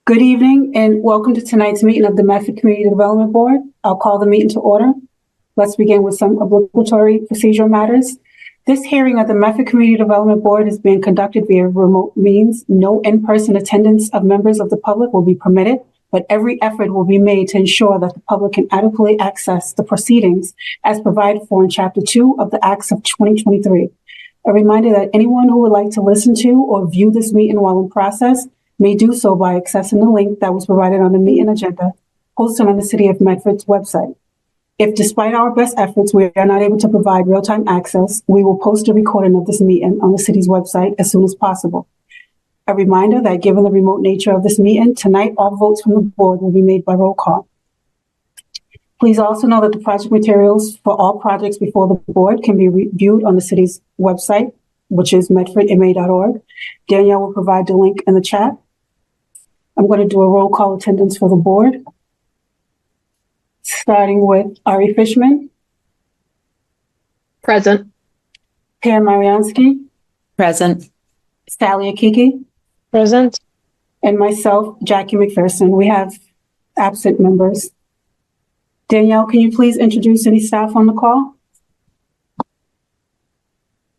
Good evening and welcome to tonight's meeting of the Medford Community Development Board. I'll call the meeting to order. Let's begin with some obligatory procedural matters. This hearing of the Medford Community Development Board is being conducted via remote means. No in-person attendance of members of the public will be permitted, but every effort will be made to ensure that the public can adequately access the proceedings as provided for in Chapter 2 of the Acts of 2023. A reminder that anyone who would like to listen to or view this meeting while in process may do so by accessing the link that was provided on the meeting agenda posted on the City of Medford's website. If despite our best efforts, we are not able to provide real-time access, we will post a recording of this meeting on the city's website as soon as possible. A reminder that given the remote nature of this meeting, tonight all votes from the board will be made by roll call. Please also know that the project materials for all projects before the board can be viewed on the city's website, which is medfordma.org. Danielle will provide the link in the chat. I'm going to do a roll call attendance for the board, starting with Ari Fishman. Present. Pam Mariansky. Present. Sally Akiki. Present. And myself, Jackie McPherson. We have absent members. Danielle, can you please introduce any staff on the call?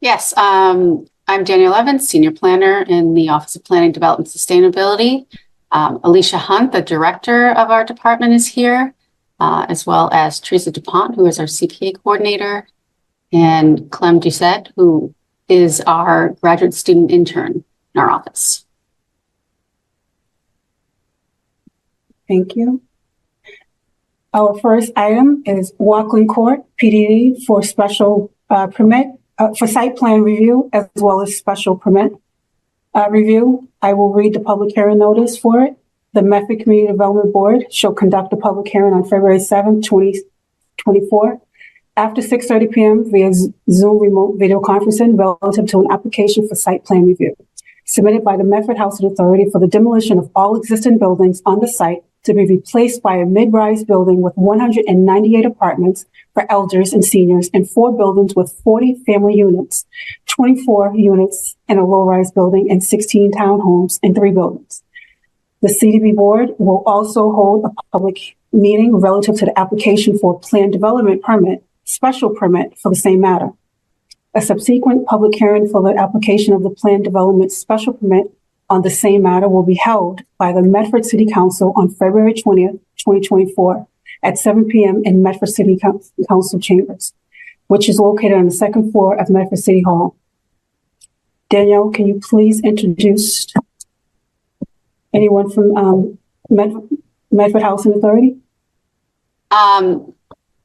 Yes, I'm Danielle Evans, Senior Planner in the Office of Planning, Development, Sustainability. Alicia Hunt, the Director of our department, is here, as well as Teresa DuPont, who is our CPA Coordinator, and Clem Doucette, who is our graduate student intern in our office. Thank you. Our first item is Walkland Court, PDD, for special permit, for site plan review, as well as special permit review. I will read the public hearing notice for it. The Medford Community Development Board shall conduct a public hearing on February 7, 2024, after 6:30 p.m. via Zoom remote video conferencing relative to an application for site plan review submitted by the Medford Housing Authority for the demolition of all existing buildings on the site to be replaced by a mid-rise building with 198 apartments for elders and seniors and 4 buildings with 40 family units, 24 units in a low-rise building, and 16 townhomes in 3 buildings. The CDB board will also hold a public meeting relative to the application for a plan development permit, special permit for the same matter. A subsequent public hearing for the application of the plan development special permit on the same matter will be held by the Medford City Council on February 20th, 2024 at 7 p.m. in Medford City Council chambers, which is located on the 2nd floor of Medford City Hall. Danielle, can you please introduce anyone from Medford Housing Authority?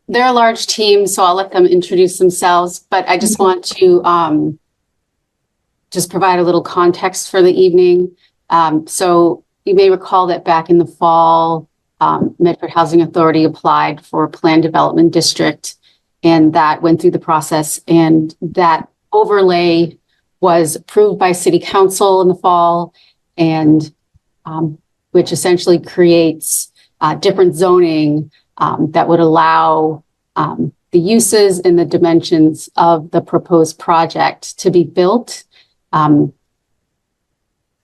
They're a large team, so I'll let them introduce themselves, but I just want to just provide a little context for the evening. So you may recall that back in the fall, Medford Housing Authority applied for a plan development district, and that went through the process, and that overlay was approved by City Council in the fall, and which essentially creates different zoning that would allow the uses and the dimensions of the proposed project to be built.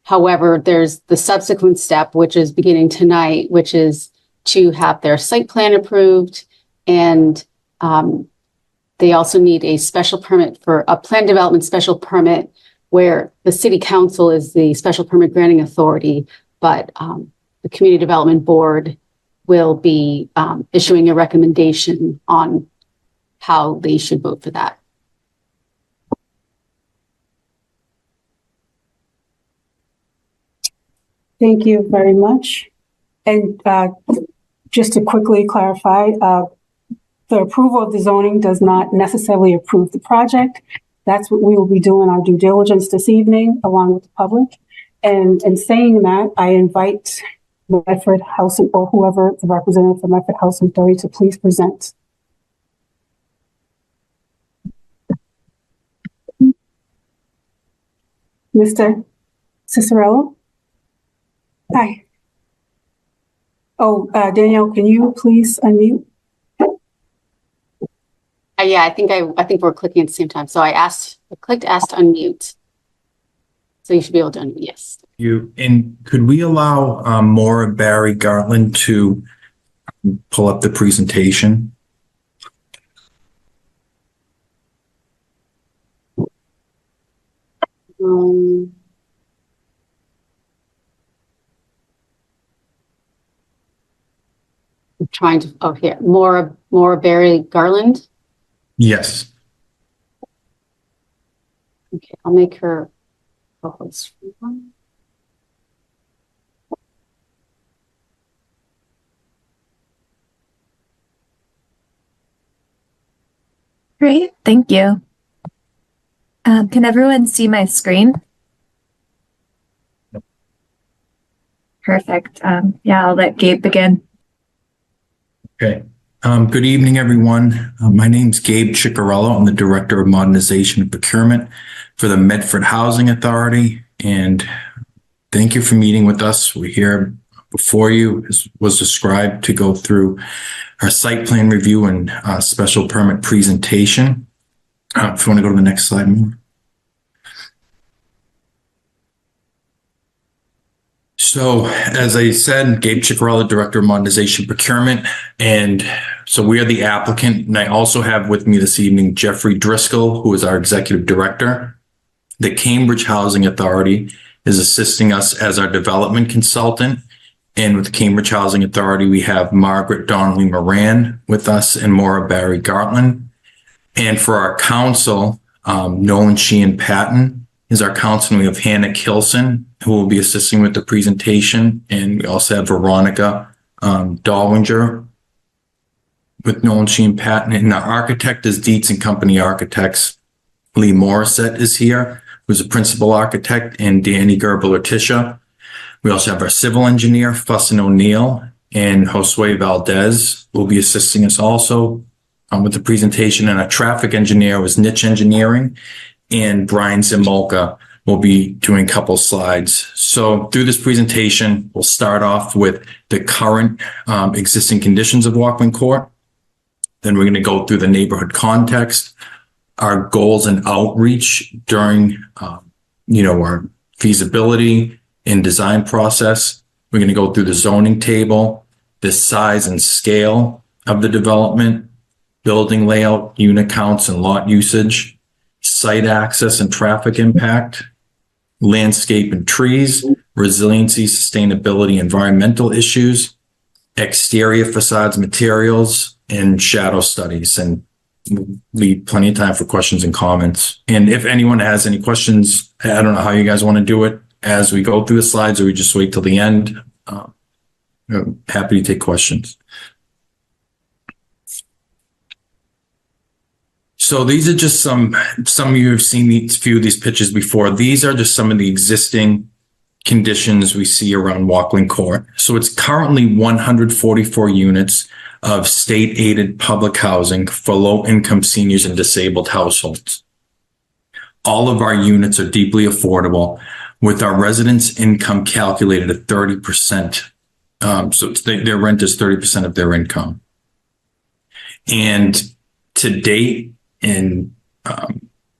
However, there's the subsequent step, which is beginning tonight, which is to have their site plan approved. And they also need a special permit for a plan development special permit where the City Council is the special permit granting authority, but the Community Development Board will be issuing a recommendation on how they should vote for that. Thank you very much. And just to quickly clarify, the approval of the zoning does not necessarily approve the project. That's what we will be doing our due diligence this evening, along with the public. And in saying that, I invite Medford Housing, or whoever the representative for Medford Housing Authority, to please present. Mr. Cicerello? Hi. Oh, Danielle, can you please unmute? Yeah, I think we're clicking at the same time. So I clicked ask to unmute. So you should be able to unmute, yes. And could we allow Maura Barry Gartland to pull up the presentation? Um, I'm trying to, oh, here, Maura Barry Garland. Yes. Okay, I'll make her full screen. Great, thank you. Can everyone see my screen? Yep. Perfect. Yeah, I'll let Gabe begin. Okay. Good evening, everyone. My name's Gabe Ciccarello. I'm the Director of Modernization and Procurement for the Medford Housing Authority. And thank you for meeting with us. We're here before you, as was described, to go through our site plan review and special permit presentation. If you want to go to the next slide, more. So, as I said, Gabe Ciccarello, Director of Modernization Procurement, and so we are the applicant. And I also have with me this evening Jeffrey Driscoll, who is our Executive Director. The Cambridge Housing Authority is assisting us as our development consultant. And with the Cambridge Housing Authority, we have Margaret Donnelly Moran with us and Maura Barry Gartland. And for our counsel, Nolan Sheehan Patton is our counsel. We have Hannah Kilson, who will be assisting with the presentation. And we also have Veronica Dolwinger with Nolan Sheehan Patton. And our architect is Dietz and Company Architects. Lee Morissette is here, who's a principal architect, and Danny Gerber-Letitia. We also have our civil engineer, Fussin O'Neill, and Josue Valdez will be assisting us also with the presentation. And our traffic engineer was Niche Engineering, and Brian Zimolka will be doing a couple slides. So through this presentation, we'll start off with the current existing conditions of Walkland Court. Then we're going to go through the neighborhood context, our goals and outreach during, our feasibility and design process. We're going to go through the zoning table, the size and scale of the development, building layout, unit counts and lot usage, site access and traffic impact, landscape and trees, resiliency, sustainability, environmental issues, exterior facades, materials, and shadow studies. And we'll leave plenty of time for questions and comments. And if anyone has any questions, I don't know how you guys want to do it as we go through the slides, or we just wait till the end. I'm happy to take questions. So these are just some of you have seen these few of these pictures before. These are just some of the existing conditions we see around Walkland Court. So it's currently 144 units of state-aided public housing for low-income seniors and disabled households. All of our units are deeply affordable, with our residents' income calculated at 30%. So their rent is 30% of their income. And to date, and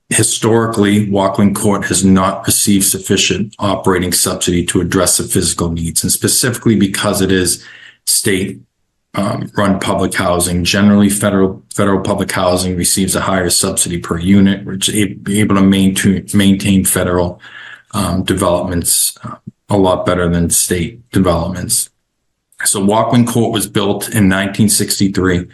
historically, Walkland Court has not received sufficient operating subsidy to address the physical needs, and specifically because it is state run public housing. Generally, federal public housing receives a higher subsidy per unit, which is able to maintain federal developments a lot better than state developments. So Walkland Court was built in 1963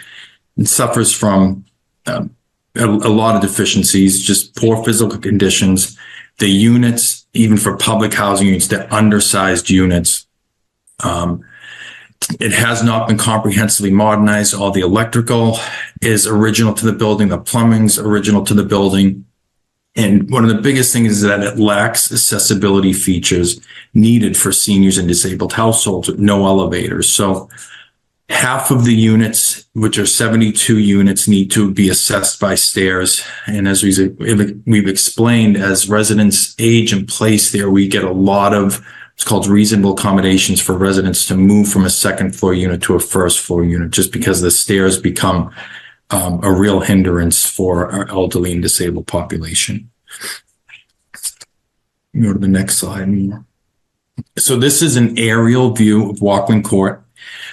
and suffers from a lot of deficiencies, just poor physical conditions. The units, even for public housing units, they're undersized units. It has not been comprehensively modernized. All the electrical is original to the building. The plumbing's original to the building. And one of the biggest things is that it lacks accessibility features needed for seniors and disabled households with no elevators. So half of the units, which are 72 units, need to be assessed by stairs. And as we've explained, as residents age in place there, we get a lot of it's called reasonable accommodations for residents to move from a second floor unit to a first floor unit, just because the stairs become a real hindrance for our elderly and disabled population. Go to the next slide. So this is an aerial view of Walkland Court.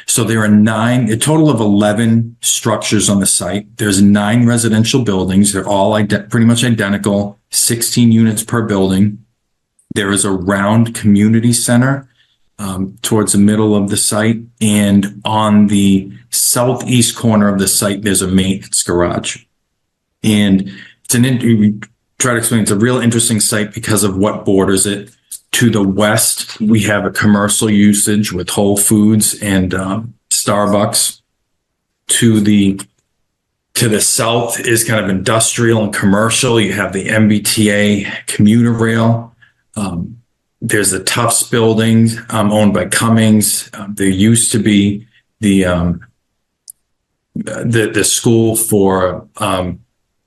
So there are a total of 11 structures on the site. There's 9 residential buildings. They're all pretty much identical, 16 units per building. There is a round community center towards the middle of the site. And on the southeast corner of the site, there's a maintenance garage. And we try to explain, it's a real interesting site because of what borders it. To the west, we have a commercial usage with Whole Foods and Starbucks. To the south is kind of industrial and commercial. You have the MBTA commuter rail. There's the Tufts building owned by Cummings. There used to be the school for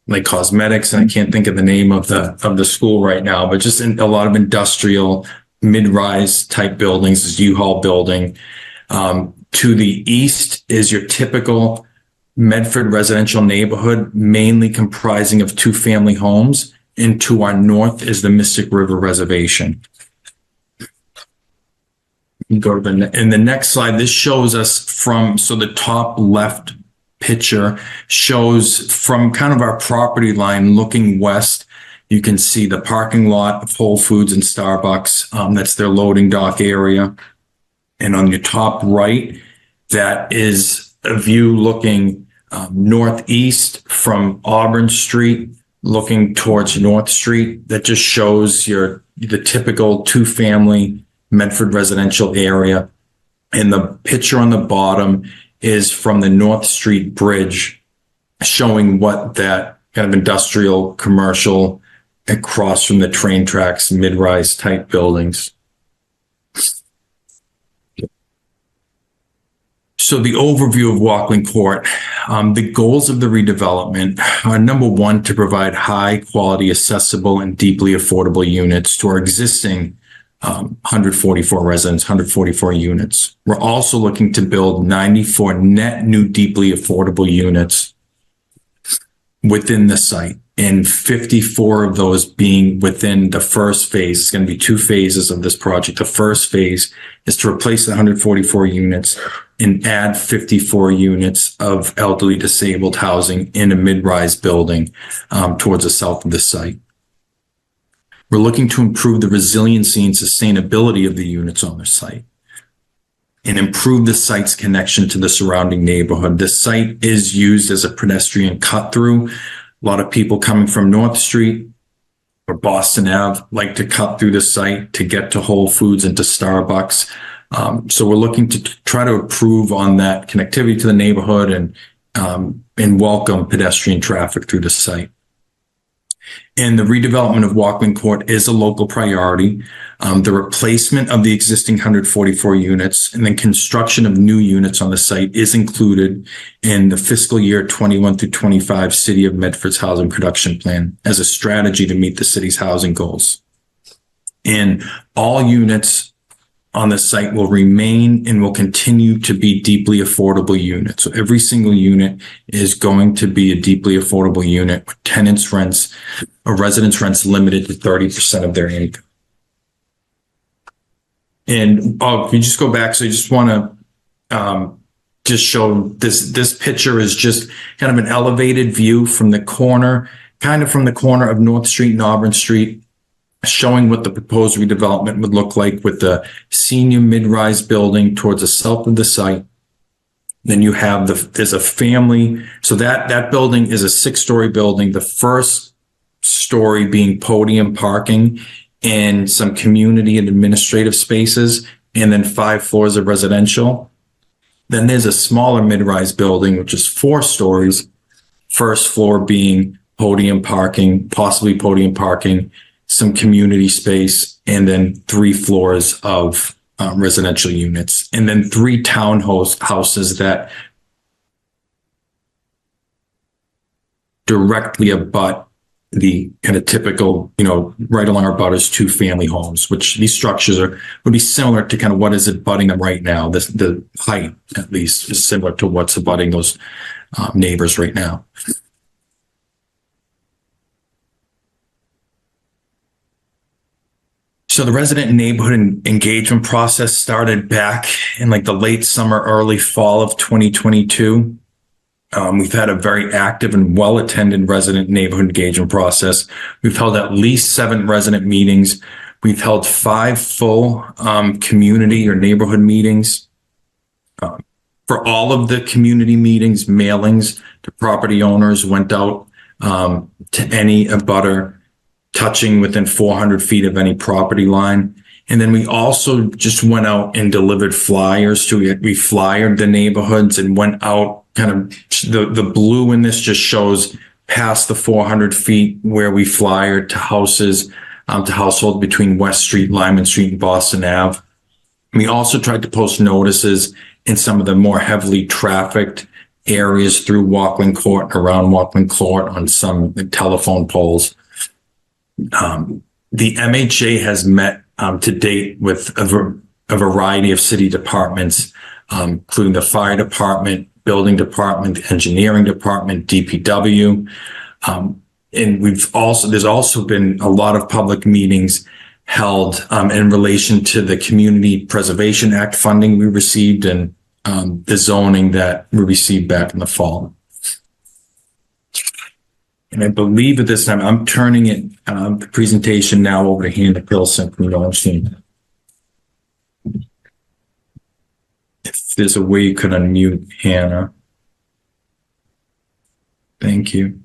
like cosmetics, and I can't think of the name of the school right now, but just a lot of industrial mid-rise type buildings, this U-Haul building. To the east is your typical Medford residential neighborhood, mainly comprising of 2-family homes. And to our north is the Mystic River Reservation. Go to the next slide. This shows us so the top left picture shows from kind of our property line looking west. You can see the parking lot of Whole Foods and Starbucks. That's their loading dock area. And on your top right, that is a view looking northeast from Auburn Street, looking towards North Street. That just shows the typical 2-family Medford residential area. And the picture on the bottom is from the North Street Bridge, showing what that kind of industrial, commercial, across from the train tracks, mid-rise type buildings. So the overview of Walkland Court, the goals of the redevelopment are, number one, to provide high quality, accessible, and deeply affordable units to our existing 144 residents, 144 units. We're also looking to build 94 net new deeply affordable units within the site, and 54 of those being within the first phase. It's going to be 2 phases of this project. The first phase is to replace the 144 units and add 54 units of elderly disabled housing in a mid-rise building towards the south of the site. We're looking to improve the resiliency and sustainability of the units on the site and improve the site's connection to the surrounding neighborhood. The site is used as a pedestrian cut through. A lot of people coming from North Street or Boston Ave like to cut through the site to get to Whole Foods and to Starbucks. So we're looking to try to improve on that connectivity to the neighborhood and welcome pedestrian traffic through the site. And the redevelopment of Walkland Court is a local priority. The replacement of the existing 144 units and then construction of new units on the site is included in the fiscal year 21 through 25 City of Medford's housing production plan as a strategy to meet the city's housing goals. And all units on the site will remain and will continue to be deeply affordable units. So every single unit is going to be a deeply affordable unit with tenants' rents or residents' rents limited to 30% of their income. And if you just go back, so I just want to just show this picture is just kind of an elevated view from the corner, of North Street and Auburn Street, showing what the proposed redevelopment would look like with the senior mid-rise building towards the south of the site. Then you have there's a family. So that building is a 6-story building. The first story being podium parking and some community and administrative spaces, and then 5 floors of residential. Then there's a smaller mid-rise building, which is 4 stories. First floor being podium parking, possibly podium parking, some community space, and then 3 floors of residential units, and then 3 townhouses that directly abut the kind of typical, right along our butters 2-family homes, which these structures would be similar to kind of what is abutting them right now. The height, at least, is similar to what's abutting those neighbors right now. So the resident and neighborhood engagement process started back in like the late summer, early fall of 2022. We've had a very active and well-attended resident neighborhood engagement process. We've held at least 7 resident meetings. We've held 5 full community or neighborhood meetings. For all of the community meetings, mailings to property owners went out to any abutter touching within 400 feet of any property line. And then we also just went out and delivered flyers we flyered the neighborhoods and went out kind of the blue in this just shows past the 400 feet where we flyered to houses, to households between West Street, Lyman Street, and Boston Ave. We also tried to post notices in some of the more heavily trafficked areas through Walkland Court, around Walkland Court on some telephone poles. The MHA has met to date with a variety of city departments, including the fire department, building department, the engineering department, DPW. And there's also been a lot of public meetings held in relation to the Community Preservation Act funding we received and the zoning that we received back in the fall. And I believe at this time, I'm turning the presentation now over to Hannah Pilson from Nolan Sheehan. If there's a way you could unmute Hannah. Thank you.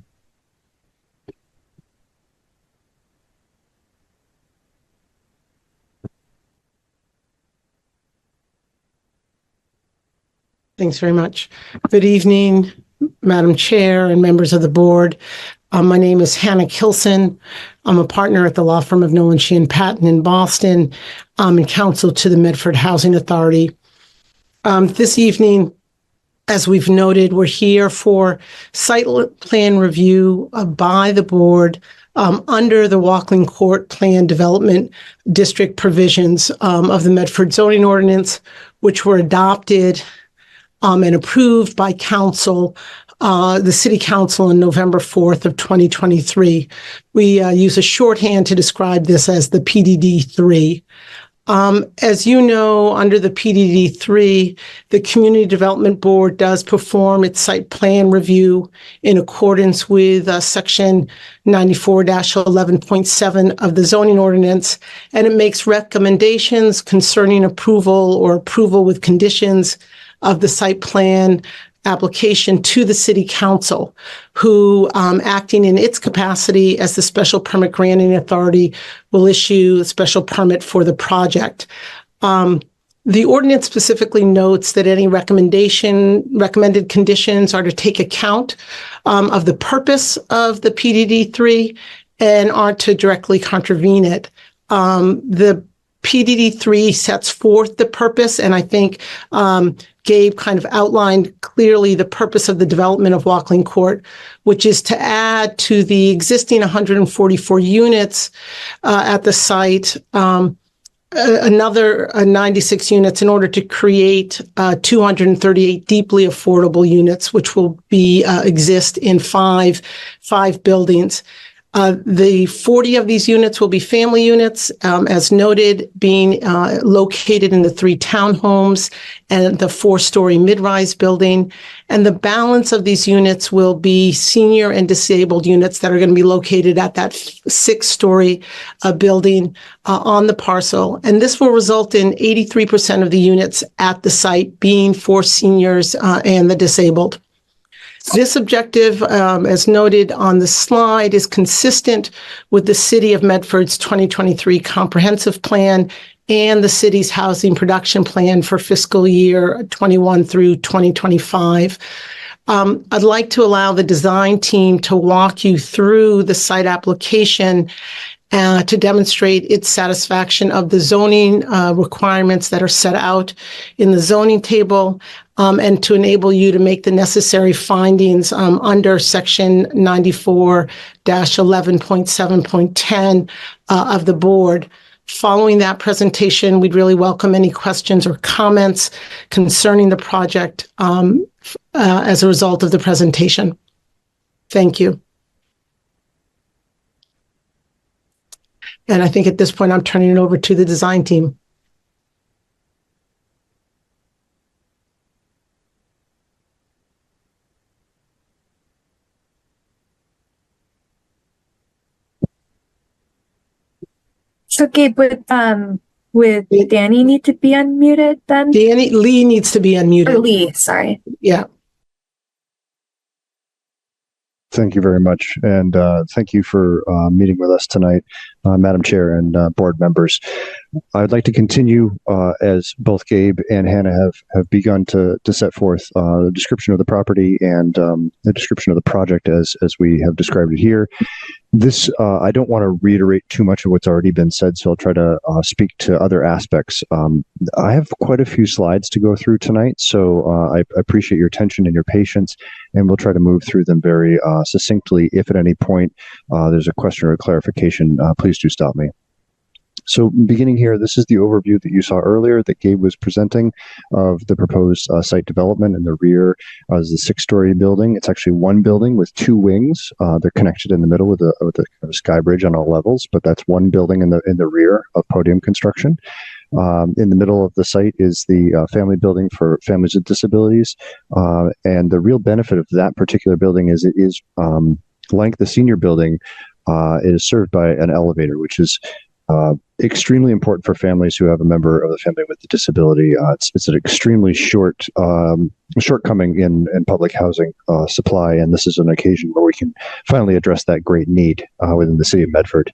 Thanks very much. Good evening, Madam Chair and members of the board. My name is Hannah Kilson. I'm a partner at the law firm of Nolan Sheehan Patton in Boston, and counsel to the Medford Housing Authority. This evening, as we've noted, we're here for site plan review by the board under the Walkland Court Plan Development District provisions of the Medford zoning ordinance, which were adopted and approved by council, the city council on November 4th of 2023. We use a shorthand to describe this as the PDD3. As you know, under the PDD3, the Community Development Board does perform its site plan review in accordance with Section 94-11.7 of the zoning ordinance, and it makes recommendations concerning approval or approval with conditions of the site plan application to the city council, who, acting in its capacity as the special permit granting authority, will issue a special permit for the project. The ordinance specifically notes that any recommended conditions are to take account of the purpose of the PDD3 and are to directly contravene it. The PDD3 sets forth the purpose, and I think Gabe kind of outlined clearly the purpose of the development of Walkland Court, which is to add to the existing 144 units at the site another 96 units in order to create 238 deeply affordable units, which will be exist in five buildings. The 40 of these units will be family units, as noted, being located in the 3 townhomes and the 4-story mid-rise building. And the balance of these units will be senior and disabled units that are going to be located at that 6-story building on the parcel. And this will result in 83% of the units at the site being for seniors and the disabled. This objective, as noted on the slide, is consistent with the City of Medford's 2023 comprehensive plan and the city's housing production plan for fiscal year 21 through 2025. I'd like to allow the design team to walk you through the site application to demonstrate its satisfaction of the zoning requirements that are set out in the zoning table, and to enable you to make the necessary findings under Section 94-11.7.10 of the board. Following that presentation, we'd really welcome any questions or comments concerning the project as a result of the presentation. Thank you. And I think at this point, I'm turning it over to the design team. So Gabe, would Danny need to be unmuted then? Lee needs to be Or unmuted. Lee, sorry. Yeah. Thank you very much. And thank you for meeting with us tonight, Madam Chair and board members. I'd like to continue as both Gabe and Hannah have begun to set forth the description of the property and the description of the project as we have described it here. This, I don't want to reiterate too much of what's already been said, so I'll try to speak to other aspects. I have quite a few slides to go through tonight, so I appreciate your attention and your patience, and we'll try to move through them very succinctly. If at any point there's a question or a clarification, please do stop me. So beginning here, this is the overview that you saw earlier that Gabe was presenting of the proposed site development. In the rear is the 6-story building. It's actually one building with 2 wings. They're connected in the middle with a sky bridge on all levels, but that's one building in the rear of podium construction. In the middle of the site is the family building for families with disabilities. And the real benefit of that particular building is it is, like the senior building, it is served by an elevator, which is extremely important for families who have a member of the family with a disability. It's an extremely shortcoming in public housing supply, and this is an occasion where we can finally address that great need within the city of Medford.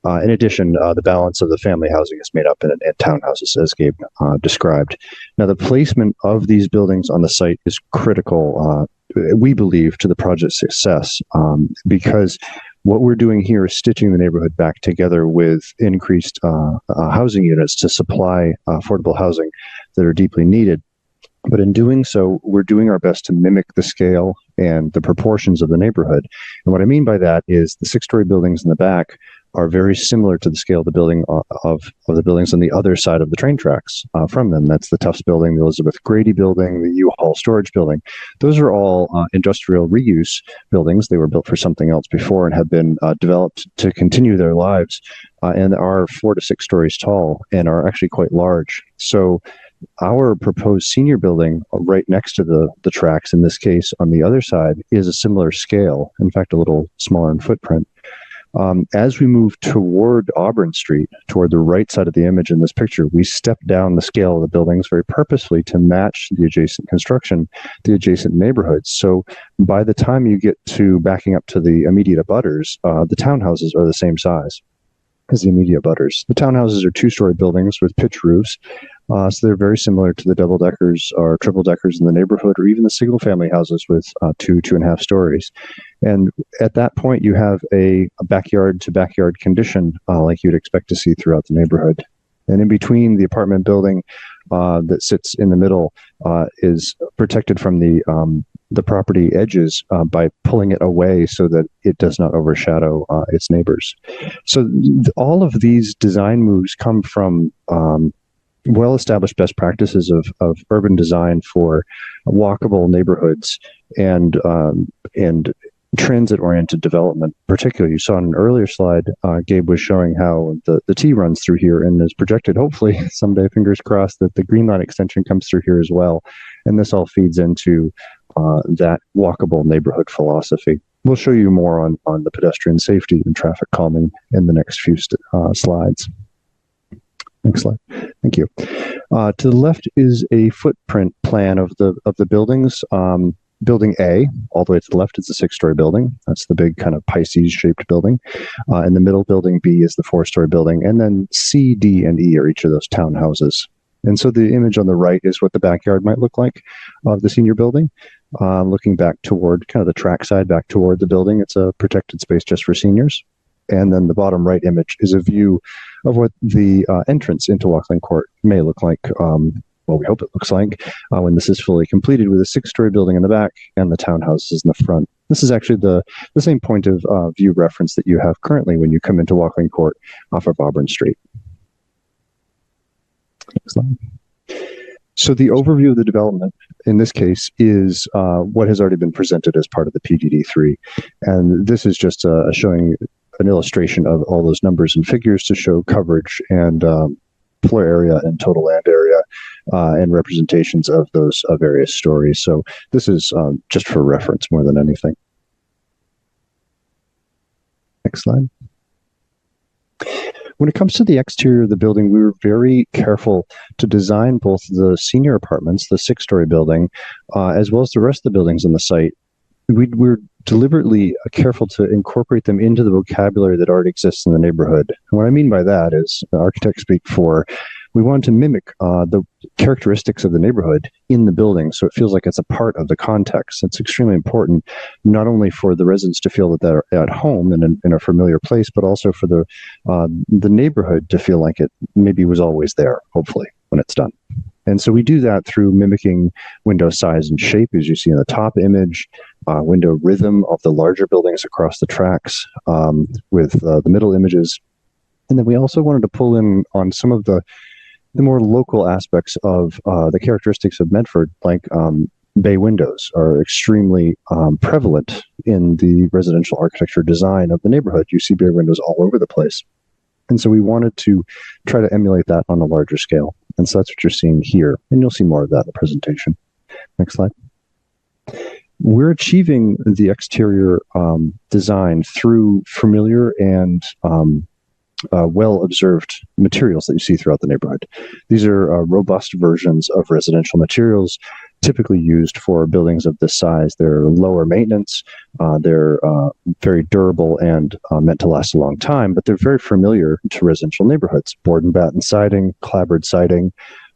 In addition, the balance of the family housing is made up in townhouses, as Gabe described. Now, the placement of these buildings on the site is critical, we believe, to the project's success, because what we're doing here is stitching the neighborhood back together with increased housing units to supply affordable housing that are deeply needed. But in doing so, we're doing our best to mimic the scale and the proportions of the neighborhood. And what I mean by that is the 6-story buildings in the back are very similar to the scale of the building of the buildings on the other side of the train tracks from them. That's the Tufts building, the Elizabeth Grady building, the U-Haul storage building. Those are all industrial reuse buildings. They were built for something else before and have been developed to continue their lives and are 4 to 6 stories tall and are actually quite large. So our proposed senior building right next to the tracks, in this case on the other side, is a similar scale, in fact, a little smaller in footprint. As we move toward Auburn Street, toward the right side of the image in this picture, we step down the scale of the buildings very purposefully to match the adjacent construction, the adjacent neighborhoods. So by the time you get to backing up to the immediate abutters, the townhouses are the same size as the immediate abutters. The townhouses are 2-story buildings with pitch roofs. So they're very similar to the double-deckers or triple-deckers in the neighborhood, or even the single-family houses with 2.5 stories. And at that point, you have a backyard-to-backyard condition like you'd expect to see throughout the neighborhood. And in between, the apartment building that sits in the middle is protected from the property edges by pulling it away so that it does not overshadow its neighbors. So all of these design moves come from well-established best practices of urban design for walkable neighborhoods and transit-oriented development. Particularly, you saw in an earlier slide, Gabe was showing how the T runs through here and is projected, hopefully someday, fingers crossed, that the Green Line extension comes through here as well. And this all feeds into that walkable neighborhood philosophy. We'll show you more on the pedestrian safety and traffic calming in the next few slides. Next slide. Thank you. To the left is a footprint plan of the buildings. Building A, all the way to the left, is the 6-story building. That's the big kind of Pisces-shaped building. And the middle building, B, is the 4-story building. And then C, D, and E are each of those townhouses. And so the image on the right is what the backyard might look like of the senior building. Looking back toward kind of the track side, back toward the building, it's a protected space just for seniors. And then the bottom right image is a view of what the entrance into Walkland Court may look like. Well, we hope it looks like when this is fully completed, with a 6-story building in the back and the townhouses in the front. This is actually the same point of view reference that you have currently when you come into Walkland Court off of Auburn Street. Next slide. So the overview of the development in this case is what has already been presented as part of the PDD3. And this is just showing an illustration of all those numbers and figures to show coverage and floor area and total land area and representations of those various stories. So this is just for reference more than anything. Next slide. When it comes to the exterior of the building, we were very careful to design both the senior apartments, the 6-story building, as well as the rest of the buildings on the site. We're deliberately careful to incorporate them into the vocabulary that already exists in the neighborhood. And what I mean by that is, architects speak for, we want to mimic the characteristics of the neighborhood in the building, so it feels like it's a part of the context. It's extremely important, not only for the residents to feel that they're at home and in a familiar place, but also for the neighborhood to feel like it maybe was always there, hopefully, when it's done. And so we do that through mimicking window size and shape, as you see in the top image, window rhythm of the larger buildings across the tracks with the middle images. And then we also wanted to pull in on some of the more local aspects of the characteristics of Medford, like bay windows are extremely prevalent in the residential architecture design of the neighborhood. You see bay windows all over the place. And so we wanted to try to emulate that on a larger scale. And so that's what you're seeing here. And you'll see more of that in the presentation. Next slide. We're achieving the exterior design through familiar and well-observed materials that you see throughout the neighborhood. These are robust versions of residential materials typically used for buildings of this size. They're lower maintenance, they're very durable and meant to last a long time, but they're very familiar to residential neighborhoods. Board and batten siding, clapboard siding,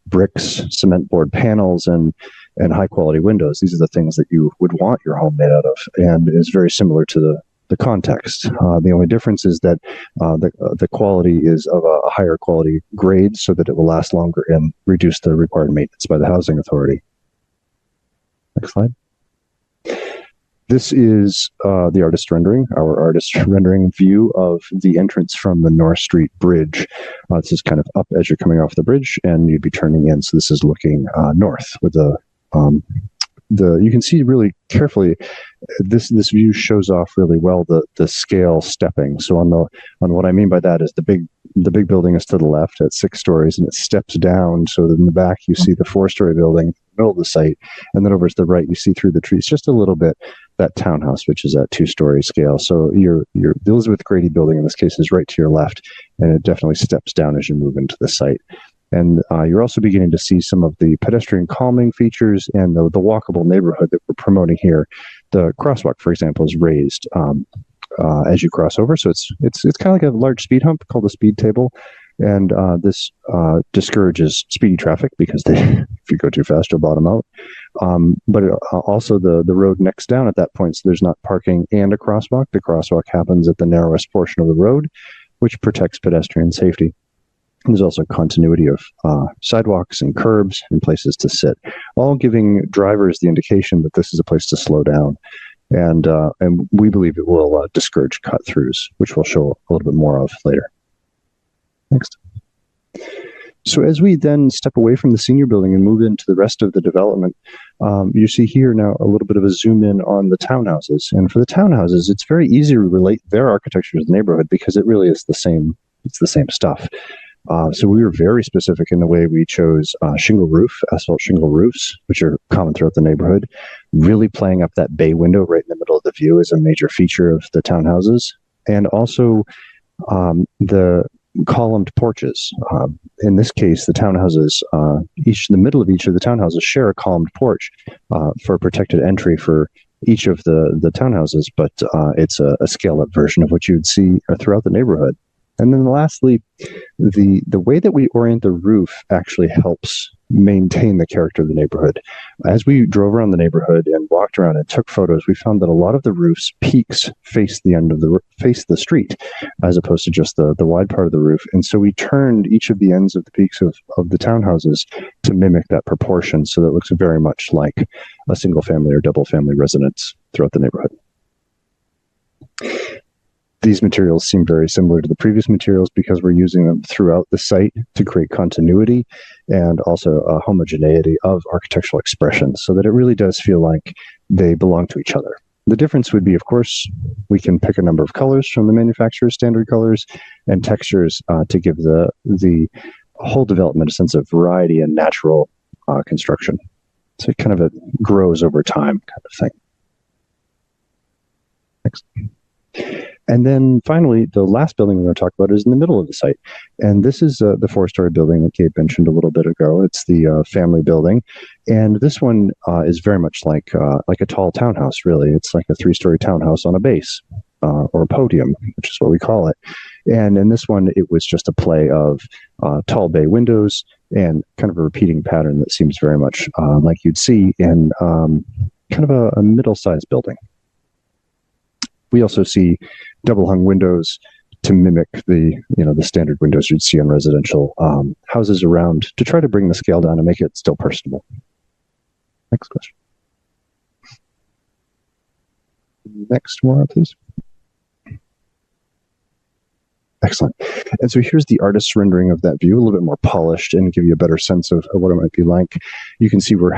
bricks, cement board panels, and high-quality windows. These are the things that you would want your home made out of, and is very similar to the context. The only difference is that the quality is of a higher quality grade so that it will last longer and reduce the required maintenance by the housing authority. Next slide. This is the artist rendering, our artist rendering view of the entrance from the North Street Bridge. This is kind of up as you're coming off the bridge and you'd be turning in. So this is looking north with you can see really carefully, this view shows off really well the scale stepping. So on what I mean by that is the big building is to the left at 6 stories and it steps down. So that in the back you see the 4-story building in the middle of the site, and then over to the right you see through the trees just a little bit that townhouse, which is at 2-story scale. So the Elizabeth Grady building in this case is right to your left, and it definitely steps down as you move into the site. And you're also beginning to see some of the pedestrian calming features and the walkable neighborhood that we're promoting here. The crosswalk, for example, is raised as you cross over. So it's kind of like a large speed hump called a speed table. And this discourages speedy traffic because if you go too fast, you'll bottom out. But also the road next down at that point, so there's not parking and a crosswalk. The crosswalk happens at the narrowest portion of the road, which protects pedestrian safety. And there's also continuity of sidewalks and curbs and places to sit, all giving drivers the indication that this is a place to slow down. And we believe it will discourage cut-throughs, which we'll show a little bit more of later. Next. So as we then step away from the senior building and move into the rest of the development, you see here now a little bit of a zoom in on the townhouses. And for the townhouses, it's very easy to relate their architecture to the neighborhood because it really is the same. It's the same stuff. So we were very specific in the way we chose asphalt shingle roofs, which are common throughout the neighborhood. Really playing up that bay window right in the middle of the view is a major feature of the townhouses. And also the columned porches. In this case, the townhouses, the middle of each of the townhouses share a columned porch for protected entry for each of the townhouses, but it's a scaled-up version of what you would see throughout the neighborhood. And then lastly, the way that we orient the roof actually helps maintain the character of the neighborhood. As we drove around the neighborhood and walked around and took photos, we found that a lot of the roof's peaks face the street, as opposed to just the wide part of the roof. And so we turned each of the ends of the peaks of the townhouses to mimic that proportion, so that it looks very much like a single family or double family residence throughout the neighborhood. These materials seem very similar to the previous materials because we're using them throughout the site to create continuity and also a homogeneity of architectural expression, so that it really does feel like they belong to each other. The difference would be, of course, we can pick a number of colors from the manufacturer's standard colors and textures to give the whole development a sense of variety and natural construction. So it kind of grows over time kind of thing. Next. And then finally, the last building we're going to talk about is in the middle of the site. And this is the 4-story building that Gabe mentioned a little bit ago. It's the family building. And this one is very much like a tall townhouse, really. It's like a 3-story townhouse on a base or a podium, which is what we call it. And in this one, it was just a play of tall bay windows and kind of a repeating pattern that seems very much like you'd see in kind of a middle-sized building. We also see double hung windows to mimic the standard windows you'd see on residential houses around, to try to bring the scale down and make it still personable. Next question. Next, Maura, please. Excellent. And so here's the artist's rendering of that view, a little bit more polished and give you a better sense of what it might be like. You can see we're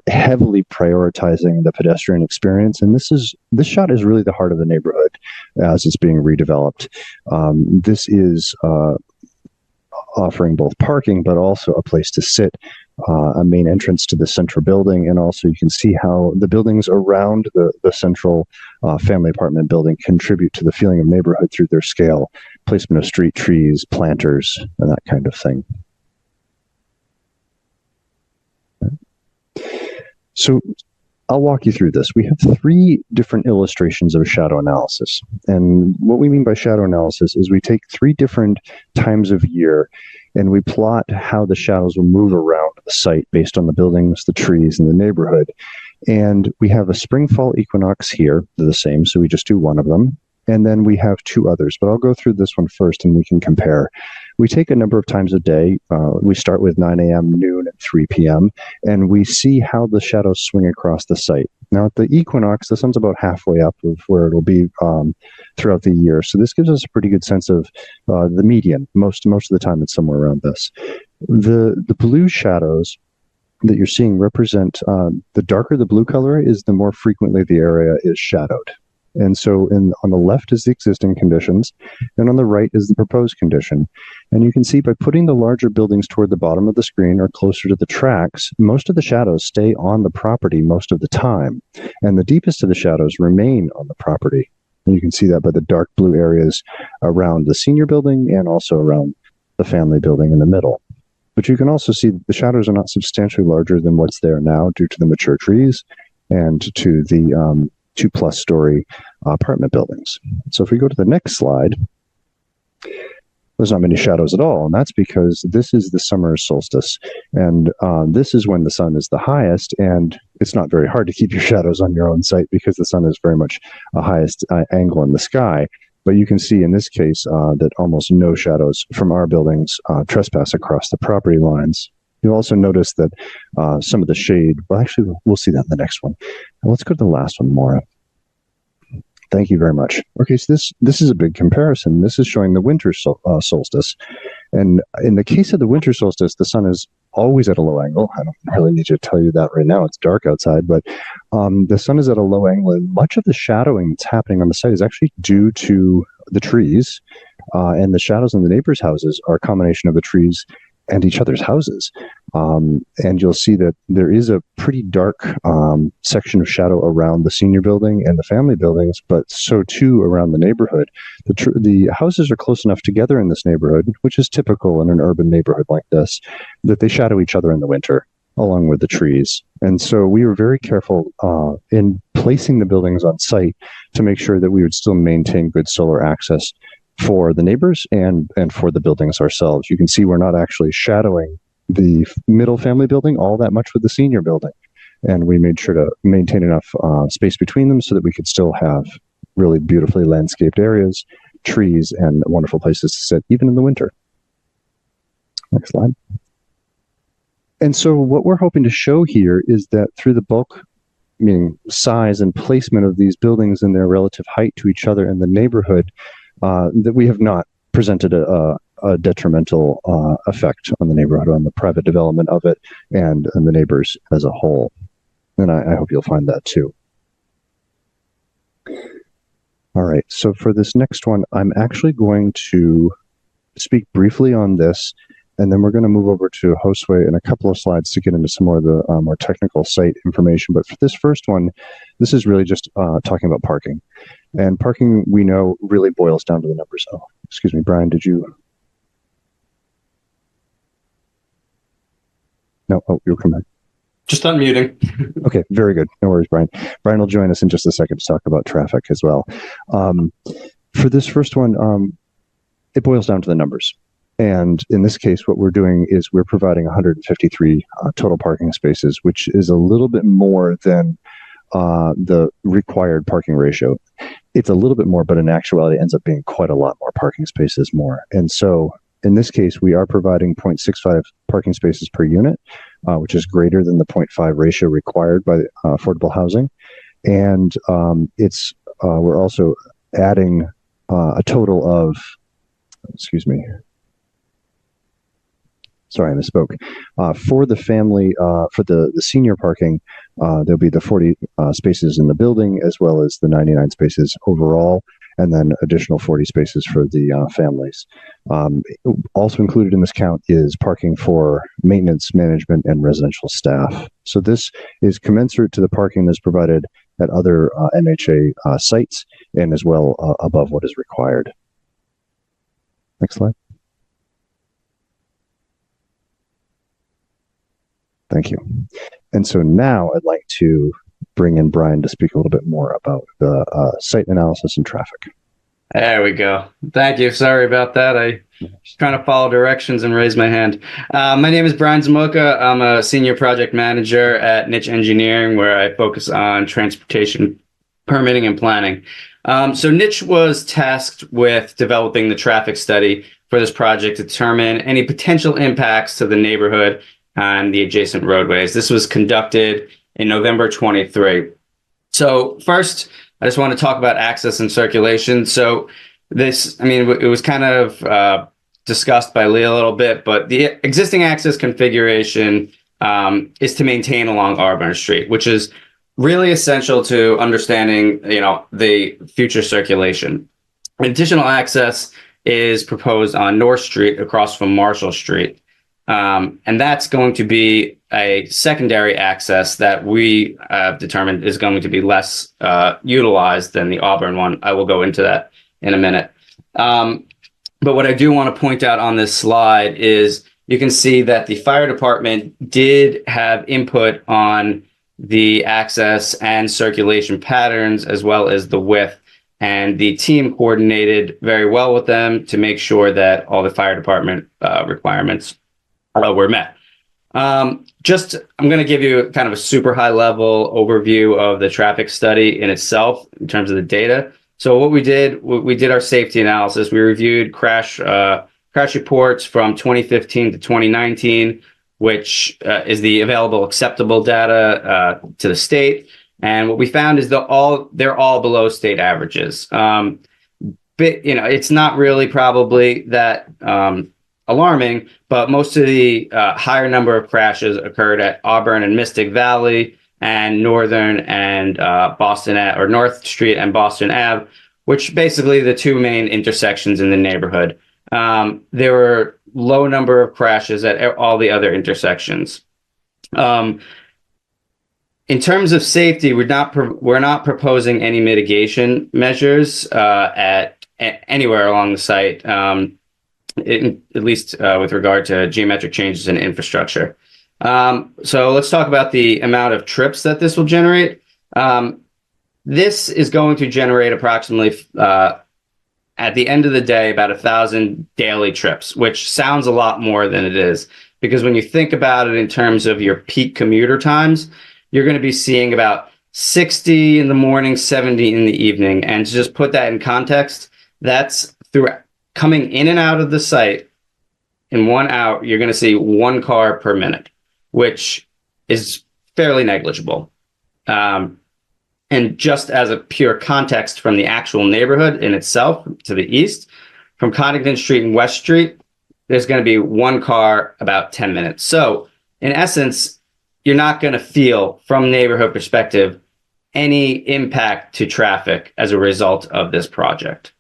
heavily prioritizing the pedestrian experience, and this shot is really the heart of the neighborhood as it's being redeveloped. This is offering both parking, but also a place to sit, a main entrance to the central building, and also you can see how the buildings around the central family apartment building contribute to the feeling of neighborhood through their scale, placement of street trees, planters, and that kind of thing. So I'll walk you through this. We have 3 different illustrations of shadow analysis. And what we mean by shadow analysis is we take 3 different times of year and we plot how the shadows will move around the site based on the buildings, the trees, and the neighborhood. And we have a spring-fall equinox here. They're the same, so we just do one of them. And then we have 2 others, but I'll go through this one first and we can compare. We take a number of times a day. We start with 9 a.m., noon, and 3 p.m., and we see how the shadows swing across the site. Now, at the equinox, the sun's about halfway up of where it'll be throughout the year. So this gives us a pretty good sense of the median. Most of the time, it's somewhere around this. The blue shadows that you're seeing represent the darker the blue color is, the more frequently the area is shadowed. And so on the left is the existing conditions, and on the right is the proposed condition. And you can see by putting the larger buildings toward the bottom of the screen or closer to the tracks, most of the shadows stay on the property most of the time. And the deepest of the shadows remain on the property. And you can see that by the dark blue areas around the senior building and also around the family building in the middle. But you can also see the shadows are not substantially larger than what's there now due to the mature trees and to the 2+ story apartment buildings. So if we go to the next slide, there's not many shadows at all, and that's because this is the summer solstice, and this is when the sun is the highest, and it's not very hard to keep your shadows on your own site because the sun is very much a highest angle in the sky. But you can see in this case that almost no shadows from our buildings trespass across the property lines. You'll also notice that some of the shade, well, actually, we'll see that in the next one. Now, let's go to the last one, Maura. Thank you very much. Okay, so this is a big comparison. This is showing the winter solstice. And in the case of the winter solstice, the sun is always at a low angle. I don't really need to tell you that right now. It's dark outside, but the sun is at a low angle, and much of the shadowing that's happening on the site is actually due to the trees, and the shadows in the neighbors' houses are a combination of the trees and each other's houses. And you'll see that there is a pretty dark section of shadow around the senior building and the family buildings, but so too around the neighborhood. The houses are close enough together in this neighborhood, which is typical in an urban neighborhood like this, that they shadow each other in the winter, along with the trees. And so we were very careful in placing the buildings on site to make sure that we would still maintain good solar access for the neighbors and for the buildings ourselves. You can see we're not actually shadowing the middle family building all that much with the senior building. And we made sure to maintain enough space between them so that we could still have really beautifully landscaped areas, trees, and wonderful places to sit, even in the winter. Next slide. And so what we're hoping to show here is that through the bulk, meaning size and placement of these buildings and their relative height to each other in the neighborhood, that we have not presented a detrimental effect on the neighborhood, on the private development of it, and the neighbors as a whole. And I hope you'll find that too. All right. So for this next one, I'm actually going to speak briefly on this, and then we're going to move over to Josue in a couple of slides to get into some more of the more technical site information. But for this first one, this is really just talking about parking. And parking, we know, really boils down to the numbers. Oh, excuse me, Brian, did you? No, oh, you'll come back. Just unmuting. Okay, very good. No worries, Brian. Brian will join us in just a second to talk about traffic as well. For this first one, it boils down to the numbers. And in this case, what we're doing is we're providing 153 total parking spaces, which is a little bit more than the required parking ratio. It's a little bit more, but in actuality, it ends up being quite a lot more parking spaces more. And so in this case, we are providing 0.65 parking spaces per unit, which is greater than the 0.5 ratio required by affordable housing. And we're also adding a total of, excuse me, sorry, I misspoke. For the family, for the senior parking, there'll be the 40 spaces in the building as well as the 99 spaces overall, and then additional 40 spaces for the families. Also included in this count is parking for maintenance, management, and residential staff. So this is commensurate to the parking that's provided at other MHA sites and as well above what is required. Next slide. Thank you. And so now I'd like to bring in Brian to speak a little bit more about the site analysis and traffic. There we go. Thank you. Sorry about that. I was trying to follow directions and raise my hand. My name is Brian Zamoka. I'm a senior project manager at Niche Engineering, where I focus on transportation permitting and planning. So Niche was tasked with developing the traffic study for this project to determine any potential impacts to the neighborhood and the adjacent roadways. This was conducted in November 23. So first, I just want to talk about access and circulation. So this, it was kind of discussed by Leah a little bit, but the existing access configuration is to maintain along Auburn Street, which is really essential to understanding, the future circulation. Additional access is proposed on North Street across from Marshall Street. And that's going to be a secondary access that we determined is going to be less utilized than the Auburn one. I will go into that in a minute. But what I do want to point out on this slide is you can see that the fire department did have input on the access and circulation patterns as well as the width. And the team coordinated very well with them to make sure that all the fire department requirements were met. I'm going to give you kind of a super high level overview of the traffic study in itself in terms of the data. So what we did our safety analysis. We reviewed crash reports from 2015 to 2019, which is the available acceptable data to the state. And what we found is they're all below state averages. But it's not really probably that alarming, but most of the higher number of crashes occurred at Auburn and Mystic Valley and Northern and Boston or North Street and Boston Ave, which basically the two main intersections in the neighborhood. There were low number of crashes at all the other intersections. In terms of safety, we're not proposing any mitigation measures at anywhere along the site. At least with regard to geometric changes in infrastructure. So let's talk about the amount of trips that this will generate. This is going to generate approximately, at the end of the day, about 1,000 daily trips, which sounds a lot more than it is. Because when you think about it in terms of your peak commuter times, you're going to be seeing about 60 in the morning, 70 in the evening. And to just put that in context, that's throughout. Coming in and out of the site in 1 hour, you're going to see one car per minute, which is fairly negligible. And just as a pure context from the actual neighborhood in itself to the east, from Coddington Street and West Street, there's going to be one car about 10 minutes. So in essence, you're not going to feel from neighborhood perspective any impact to traffic as a result of this project.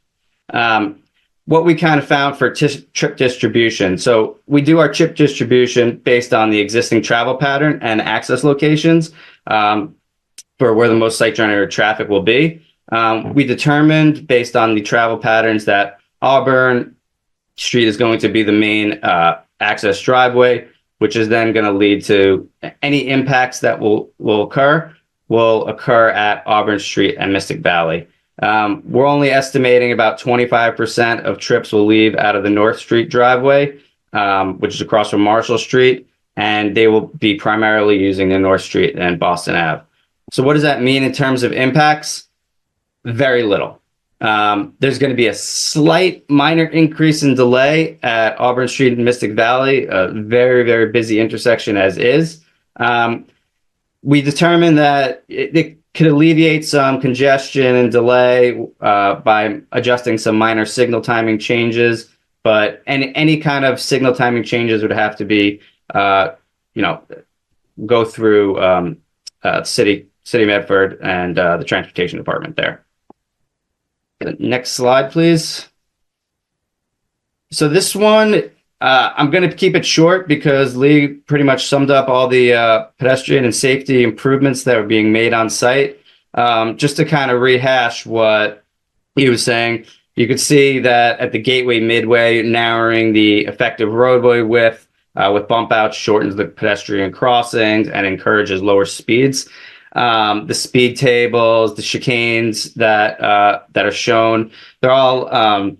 What we kind of found for trip distribution. So we do our trip distribution based on the existing travel pattern and access locations for where the most site-generated traffic will be. We determined based on the travel patterns that Auburn Street is going to be the main access driveway, which is then going to lead to any impacts that will occur at Auburn Street and Mystic Valley. We're only estimating about 25% of trips will leave out of the North Street driveway, which is across from Marshall Street, and they will be primarily using the North Street and Boston Ave. So what does that mean in terms of impacts? Very little. There's going to be a slight minor increase in delay at Auburn Street and Mystic Valley, a very, very busy intersection as is. We determined that it could alleviate some congestion and delay by adjusting some minor signal timing changes, but any kind of signal timing changes would have to be, go through City of Medford and the Transportation Department there. Next slide, please. So this one, I'm going to keep it short because Lee pretty much summed up all the pedestrian and safety improvements that are being made on site. Just to kind of rehash what he was saying, you could see that at the Gateway Midway, narrowing the effective roadway width with bump outs shortens the pedestrian crossings and encourages lower speeds. The speed tables, the chicanes that are shown, they're all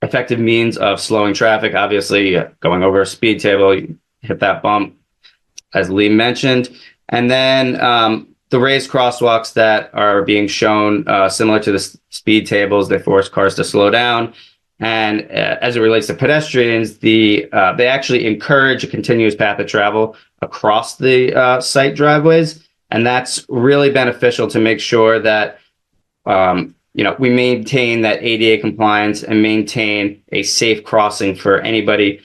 effective means of slowing traffic. Obviously, going over a speed table, you hit that bump, as Lee mentioned. And then the raised crosswalks that are being shown, similar to the speed tables, they force cars to slow down. And as it relates to pedestrians, they actually encourage a continuous path of travel across the site driveways. And that's really beneficial to make sure that we maintain that ADA compliance and maintain a safe crossing for anybody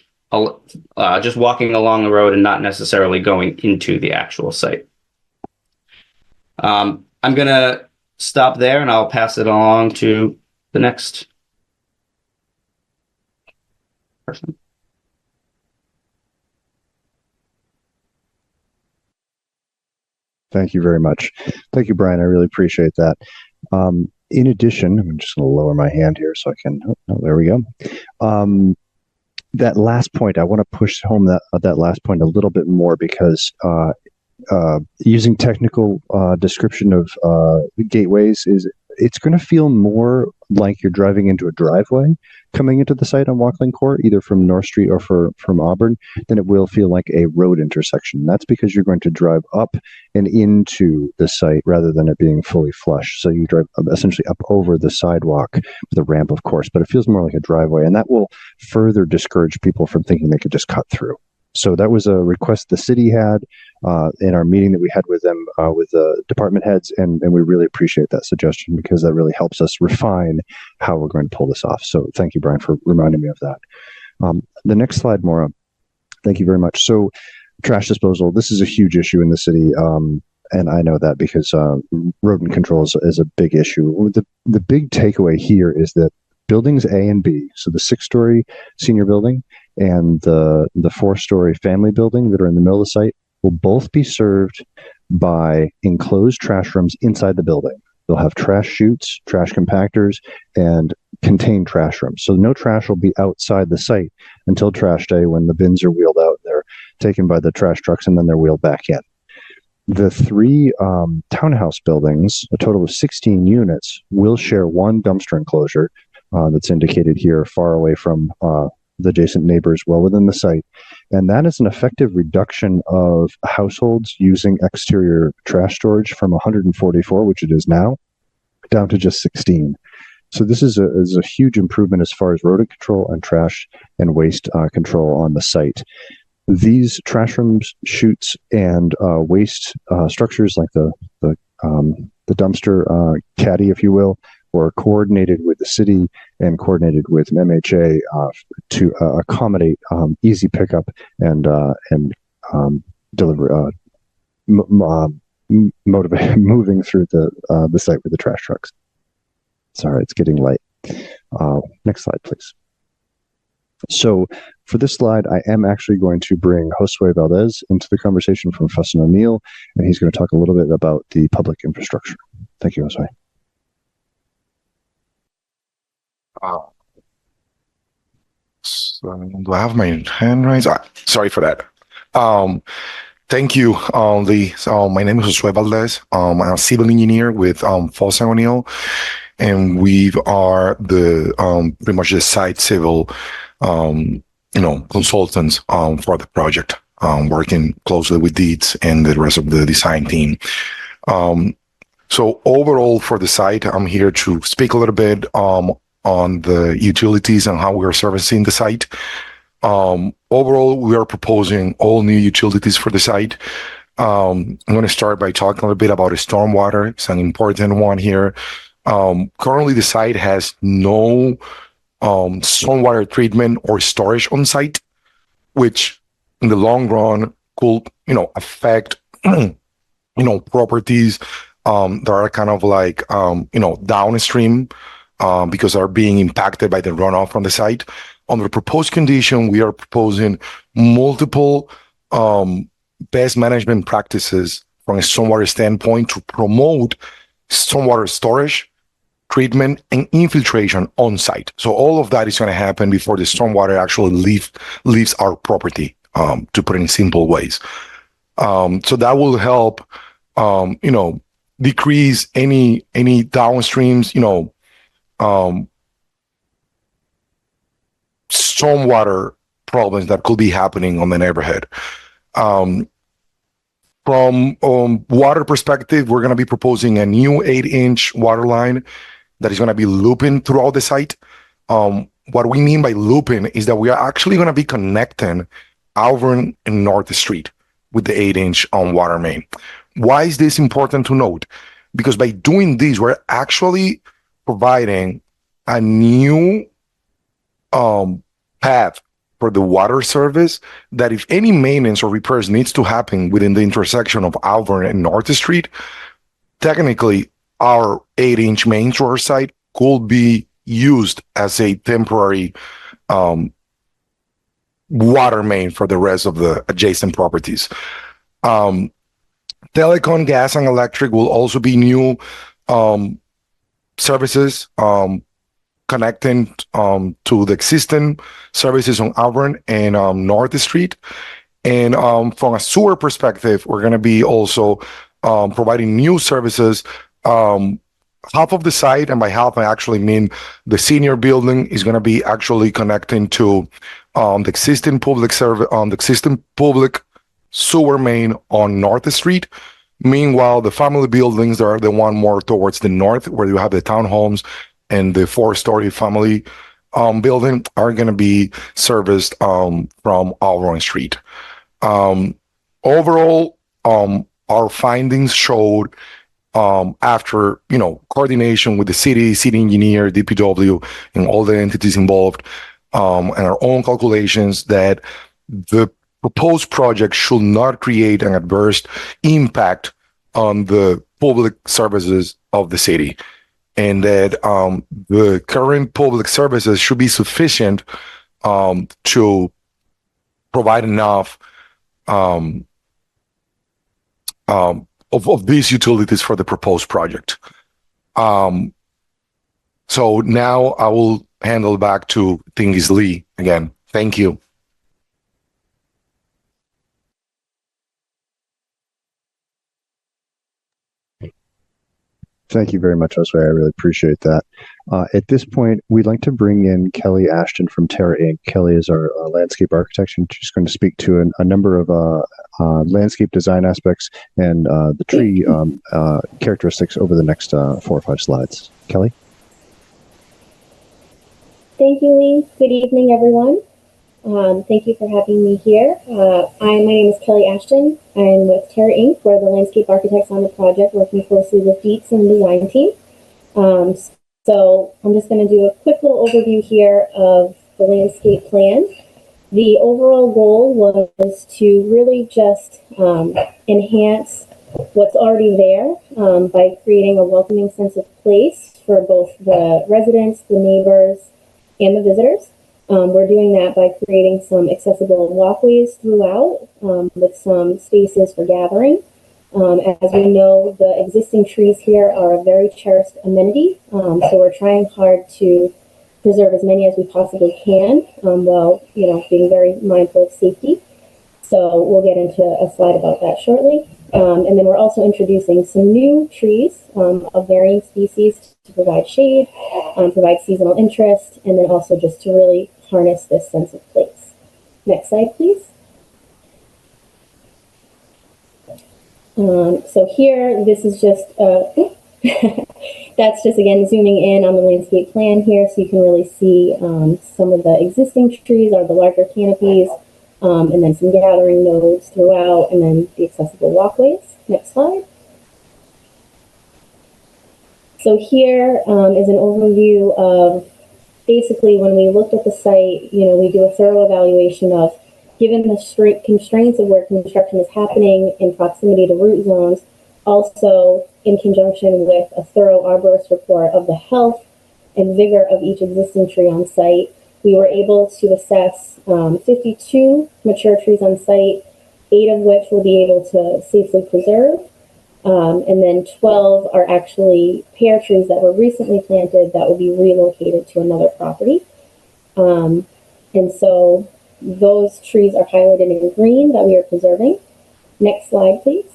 just walking along the road and not necessarily going into the actual site. I'm going to stop there and I'll pass it along to the next person. Thank you very much. Thank you, Brian. I really appreciate that. In addition, I'm just going to lower my hand here so I can, there we go. That last point, I want to push home that last point a little bit more because using technical description of gateways it's going to feel more like you're driving into a driveway coming into the site on Walkland Court, either from North Street or from Auburn, than it will feel like a road intersection. That's because you're going to drive up and into the site rather than it being fully flush. So you drive essentially up over the sidewalk with a ramp, of course, but it feels more like a driveway, and that will further discourage people from thinking they could just cut through. So that was a request the city had in our meeting that we had with them, with the department heads, and we really appreciate that suggestion because that really helps us refine how we're going to pull this off. So thank you, Brian, for reminding me of that. The next slide, Maura. Thank you very much. So trash disposal, this is a huge issue in the city, and I know that because rodent control is a big issue. The big takeaway here is that buildings A and B, so the 6-story senior building and the 4-story family building that are in the middle of the site, will both be served by enclosed trash rooms inside the building. They'll have trash chutes, trash compactors, and contained trash rooms. So no trash will be outside the site until trash day when the bins are wheeled out. They're taken by the trash trucks and then they're wheeled back in. The 3 townhouse buildings, a total of 16 units, will share one dumpster enclosure that's indicated here far away from the adjacent neighbors well within the site. And that is an effective reduction of households using exterior trash storage from 144, which it is now, down to just 16. So this is a huge improvement as far as rodent control and trash and waste control on the site. These trash rooms, chutes, and waste structures like the dumpster caddy, if you will, were coordinated with the city and coordinated with MHA to accommodate easy pickup and delivery, moving through the site with the trash trucks. Sorry, it's getting late. Next slide, please. So for this slide, I am actually going to bring Josue Valdez into the conversation from Fuss & O'Neill, and he's going to talk a little bit about the public infrastructure. Thank you, Josue. So do I have my hand raised? Sorry for that. Thank you. My name is Josue Valdez. I'm a civil engineer with Fuss & O'Neill, and we are the pretty much the site civil consultants for the project, working closely with Dietz and the rest of the design team. So overall for the site, I'm here to speak a little bit on the utilities and how we're servicing the site. Overall, we are proposing all new utilities for the site. I'm going to start by talking a little bit about stormwater. It's an important one here. Currently, the site has no stormwater treatment or storage on site, which in the long run could, affect, properties that are kind of like, downstream because they're being impacted by the runoff from the site. Under the proposed condition, we are proposing multiple best management practices from a stormwater standpoint to promote stormwater storage, treatment, and infiltration on site. So all of that is going to happen before the stormwater actually leaves our property, to put it in simple ways. So that will help, decrease any downstreams, stormwater problems that could be happening on the neighborhood. From water perspective, we're going to be proposing a new 8-inch water line that is going to be looping throughout the site. What we mean by looping is that we are actually going to be connecting Auburn and North Street with the 8-inch water main. Why is this important to note? Because by doing this, we're actually providing a new path for the water service that if any maintenance or repairs needs to happen within the intersection of Auburn and North Street, technically our 8-inch main to our site could be used as a temporary water main for the rest of the adjacent properties. Telecom, gas, and electric will also be new services connecting to the existing services on Auburn and North Street. And from a sewer perspective, we're going to be also providing new services. Half of the site, and by half I actually mean the senior building, is going to be actually connecting to the existing public sewer main on North Street. Meanwhile, the family buildings are the one more towards the north, where you have the townhomes and the 4-story family building, are going to be serviced from Auburn Street. Overall, our findings showed, after coordination with the city engineer, DPW, and all the entities involved, and our own calculations, that the proposed project should not create an adverse impact on the public services of the city, and that the current public services should be sufficient to provide enough of these utilities for the proposed project. So now I will handle back to Tingis Lee again. Thank you. Thank you very much, Josue. I really appreciate that. At this point, we'd like to bring in Kelly Ashton from Terra Inc. Kelly is our landscape architect, and she's going to speak to a number of landscape design aspects and the tree characteristics over the next 4 or 5 slides. Kelly? Thank you, Lee. Good evening, everyone. Thank you for having me here. My name is Kelly Ashton. I'm with Terra Inc. We're the landscape architects on the project, working closely with Dietz and the design team. So I'm just going to do a quick little overview here of the landscape plan. The overall goal was to really just enhance what's already there by creating a welcoming sense of place for both the residents, the neighbors, and the visitors. We're doing that by creating some accessible walkways throughout with some spaces for gathering. As we know, the existing trees here are a very cherished amenity, so we're trying hard to preserve as many as we possibly can while being very mindful of safety. So we'll get into a slide about that shortly. And then we're also introducing some new trees of varying species to provide shade, provide seasonal interest, and then also just to really harness this sense of place. Next slide, please. So here, this is just, that's just again zooming in on the landscape plan here, so you can really see some of the existing trees are the larger canopies, and then some gathering nodes throughout, and then the accessible walkways. Next slide. So here is an overview of basically when we looked at the site, we do a thorough evaluation of, given the constraints of where construction is happening in proximity to root zones, also in conjunction with a thorough arborist report of the health and vigor of each existing tree on site, we were able to assess 52 mature trees on site, 8 of which we'll be able to safely preserve, and then 12 are actually pear trees that were recently planted that will be relocated to another property. And so those trees are highlighted in green that we are preserving. Next slide, please.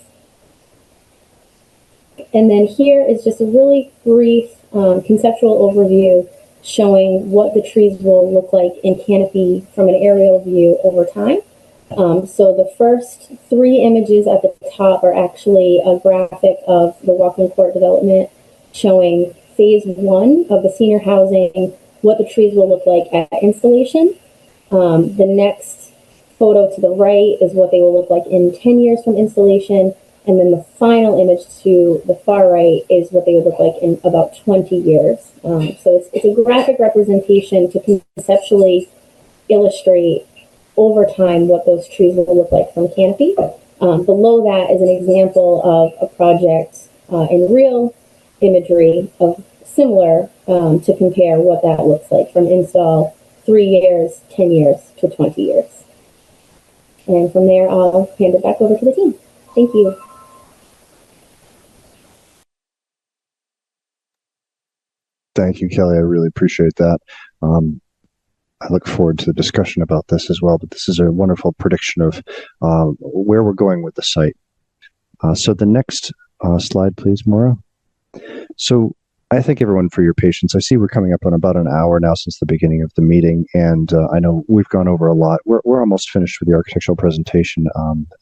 And then here is just a really brief conceptual overview showing what the trees will look like in canopy from an aerial view over time. So the first 3 images at the top are actually a graphic of the Walking Court development showing phase 1 of the senior housing, what the trees will look like at installation. The next photo to the right is what they will look like in 10 years from installation. And then the final image to the far right is what they would look like in about 20 years. So it's a graphic representation to conceptually illustrate over time what those trees will look like from canopy. Below that is an example of a project in real imagery of similar to compare what that looks like from install 3 years, 10 years to 20 years. And from there, I'll hand it back over to the team. Thank you. Thank you, Kelly. I really appreciate that. I look forward to the discussion about this as well, but this is a wonderful prediction of where we're going with the site. So the next slide, please, Maura. So I thank everyone for your patience. I see we're coming up on about an hour now since the beginning of the meeting, and I know we've gone over a lot. We're almost finished with the architectural presentation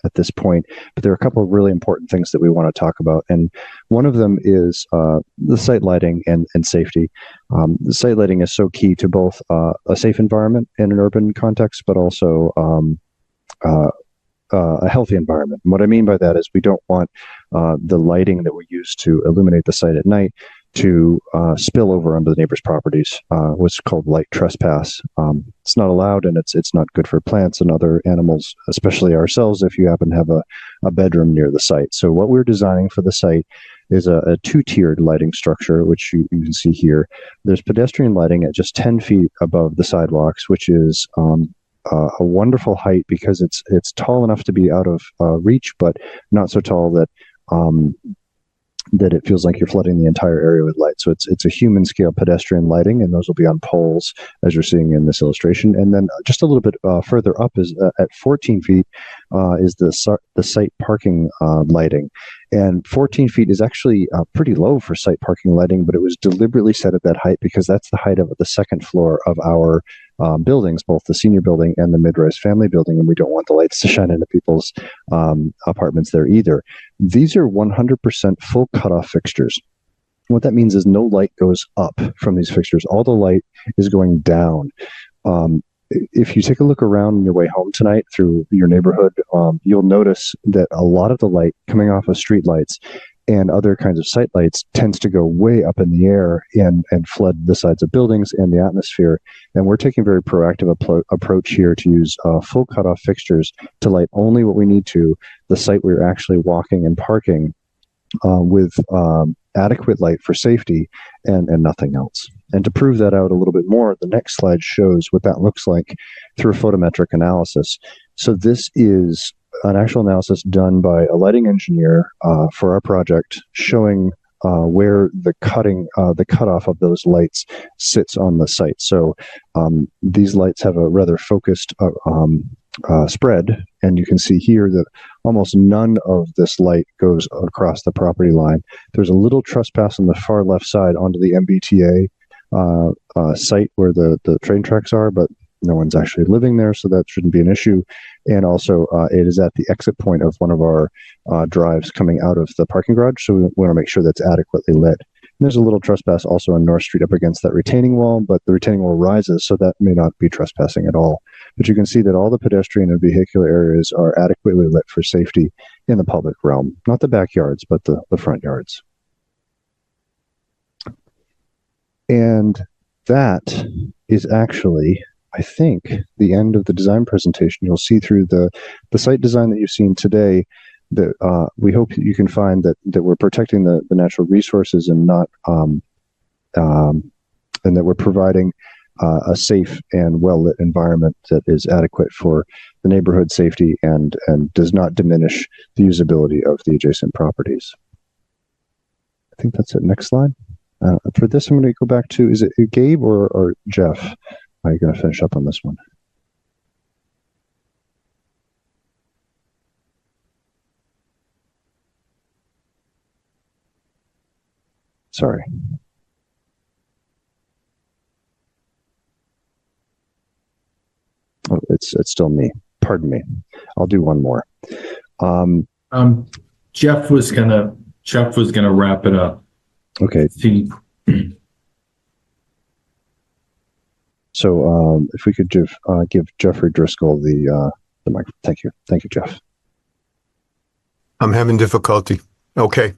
at this point, but there are a couple of really important things that we want to talk about, and one of them is the site lighting and safety. The site lighting is so key to both a safe environment in an urban context, but also a healthy environment. And what I mean by that is we don't want the lighting that we use to illuminate the site at night to spill over onto the neighbors' properties, what's called light trespass. It's not allowed, and it's not good for plants and other animals, especially ourselves if you happen to have a bedroom near the site. So what we're designing for the site is a 2-tiered lighting structure, which you can see here. There's pedestrian lighting at just 10 feet above the sidewalks, which is a wonderful height because it's tall enough to be out of reach, but not so tall that that it feels like you're flooding the entire area with light. So it's a human scale pedestrian lighting, and those will be on poles as you're seeing in this illustration. And then just a little bit further up is at 14 feet is the site parking lighting. And 14 feet is actually pretty low for site parking lighting, but it was deliberately set at that height because that's the height of the second floor of our buildings, both the senior building and the mid-rise family building, and we don't want the lights to shine into people's apartments there either. These are 100% full cutoff fixtures. What that means is no light goes up from these fixtures. All the light is going down. If you take a look around on your way home tonight through your neighborhood, you'll notice that a lot of the light coming off of street lights and other kinds of site lights tends to go way up in the air and flood the sides of buildings and the atmosphere. And we're taking a very proactive approach here to use full cutoff fixtures to light only what we need to, the site we're actually walking and parking with adequate light for safety and nothing else. And to prove that out a little bit more, the next slide shows what that looks like through photometric analysis. So this is an actual analysis done by a lighting engineer for our project, showing where the cutoff of those lights sits on the site. So these lights have a rather focused spread, and you can see here that almost none of this light goes across the property line. There's a little trespass on the far left side onto the MBTA site where the train tracks are, but no one's actually living there, so that shouldn't be an issue. And also, it is at the exit point of one of our drives coming out of the parking garage, so we want to make sure that's adequately lit. And there's a little trespass also on North Street up against that retaining wall, but the retaining wall rises, so that may not be trespassing at all. But you can see that all the pedestrian and vehicular areas are adequately lit for safety in the public realm. Not the backyards, but the front yards. And that is actually, I think, the end of the design presentation. You'll see through the site design that you've seen today that we hope that you can find that we're protecting the natural resources and not and that we're providing a safe and well-lit environment that is adequate for the neighborhood safety and does not diminish the usability of the adjacent properties. I think that's it. Next slide. For this, I'm going to go back to, is it Gabe or Jeff? Are you going to finish up on this one? Sorry. Oh, it's still me. Pardon me. I'll do one more. Jeff was gonna wrap it up. Okay. So if we could give Jeffrey Driscoll the microphone. Thank you. Thank you, Jeff. I'm having difficulty. Okay.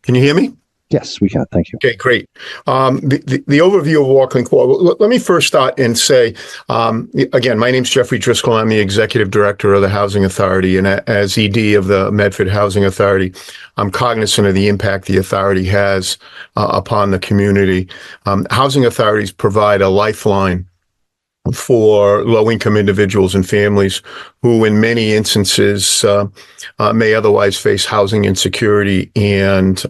Can you hear me? Yes, we can. Thank you. Okay, great. The overview of Walkland Court. Let me first start and say, again, my name's Jeffrey Driscoll. I'm the Executive Director of the Housing Authority, and as ED of the Medford Housing Authority, I'm cognizant of the impact the authority has upon the community. Housing authorities provide a lifeline for low-income individuals and families who, in many instances, may otherwise face housing insecurity and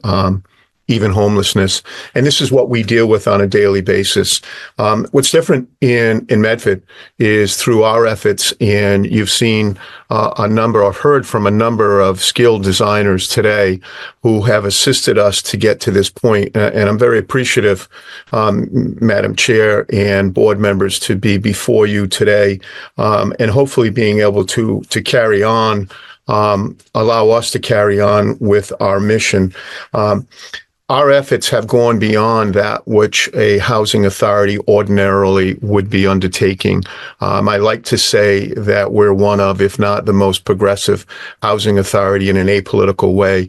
even homelessness. And this is what we deal with on a daily basis. What's different in Medford is through our efforts, and you've seen or heard from a number of skilled designers today who have assisted us to get to this point. And I'm very appreciative, Madam Chair and board members, to be before you today, and hopefully being able to carry on, allow us to carry on with our mission. Our efforts have gone beyond that which a housing authority ordinarily would be undertaking. I like to say that we're one of, if not the most progressive housing authority in an apolitical way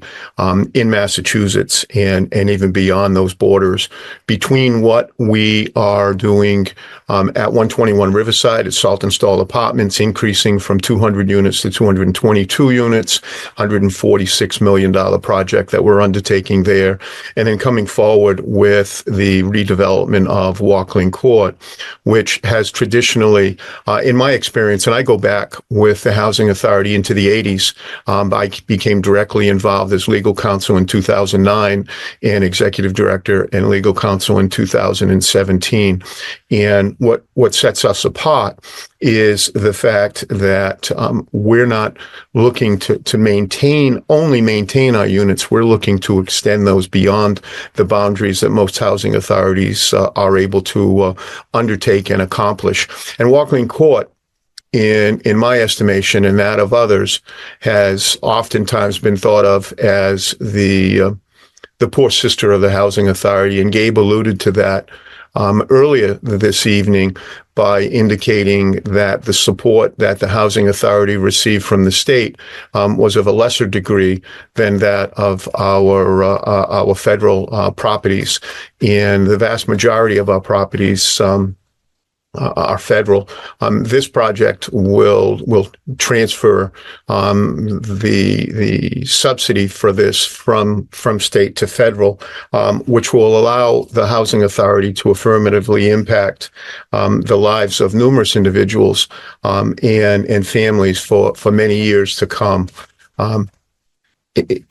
in Massachusetts and even beyond those borders. Between what we are doing at 121 Riverside at Salt Install Apartments, increasing from 200 units to 222 units, $146 million project that we're undertaking there. And then coming forward with the redevelopment of Walkland Court, which has traditionally, in my experience, and I go back with the Housing Authority into the 80s, I became directly involved as legal counsel in 2009 and executive director and legal counsel in 2017. And what sets us apart is the fact that we're not looking to only maintain our units. We're looking to extend those beyond the boundaries that most housing authorities are able to undertake and accomplish. And Walkland Court, in my estimation and that of others, has oftentimes been thought of as the poor sister of the housing authority. And Gabe alluded to that earlier this evening by indicating that the support that the Housing Authority received from the state was of a lesser degree than that of our federal properties. And the vast majority of our properties are federal. This project will transfer the subsidy for this from state to federal, which will allow the Housing Authority to affirmatively impact the lives of numerous individuals and families for many years to come.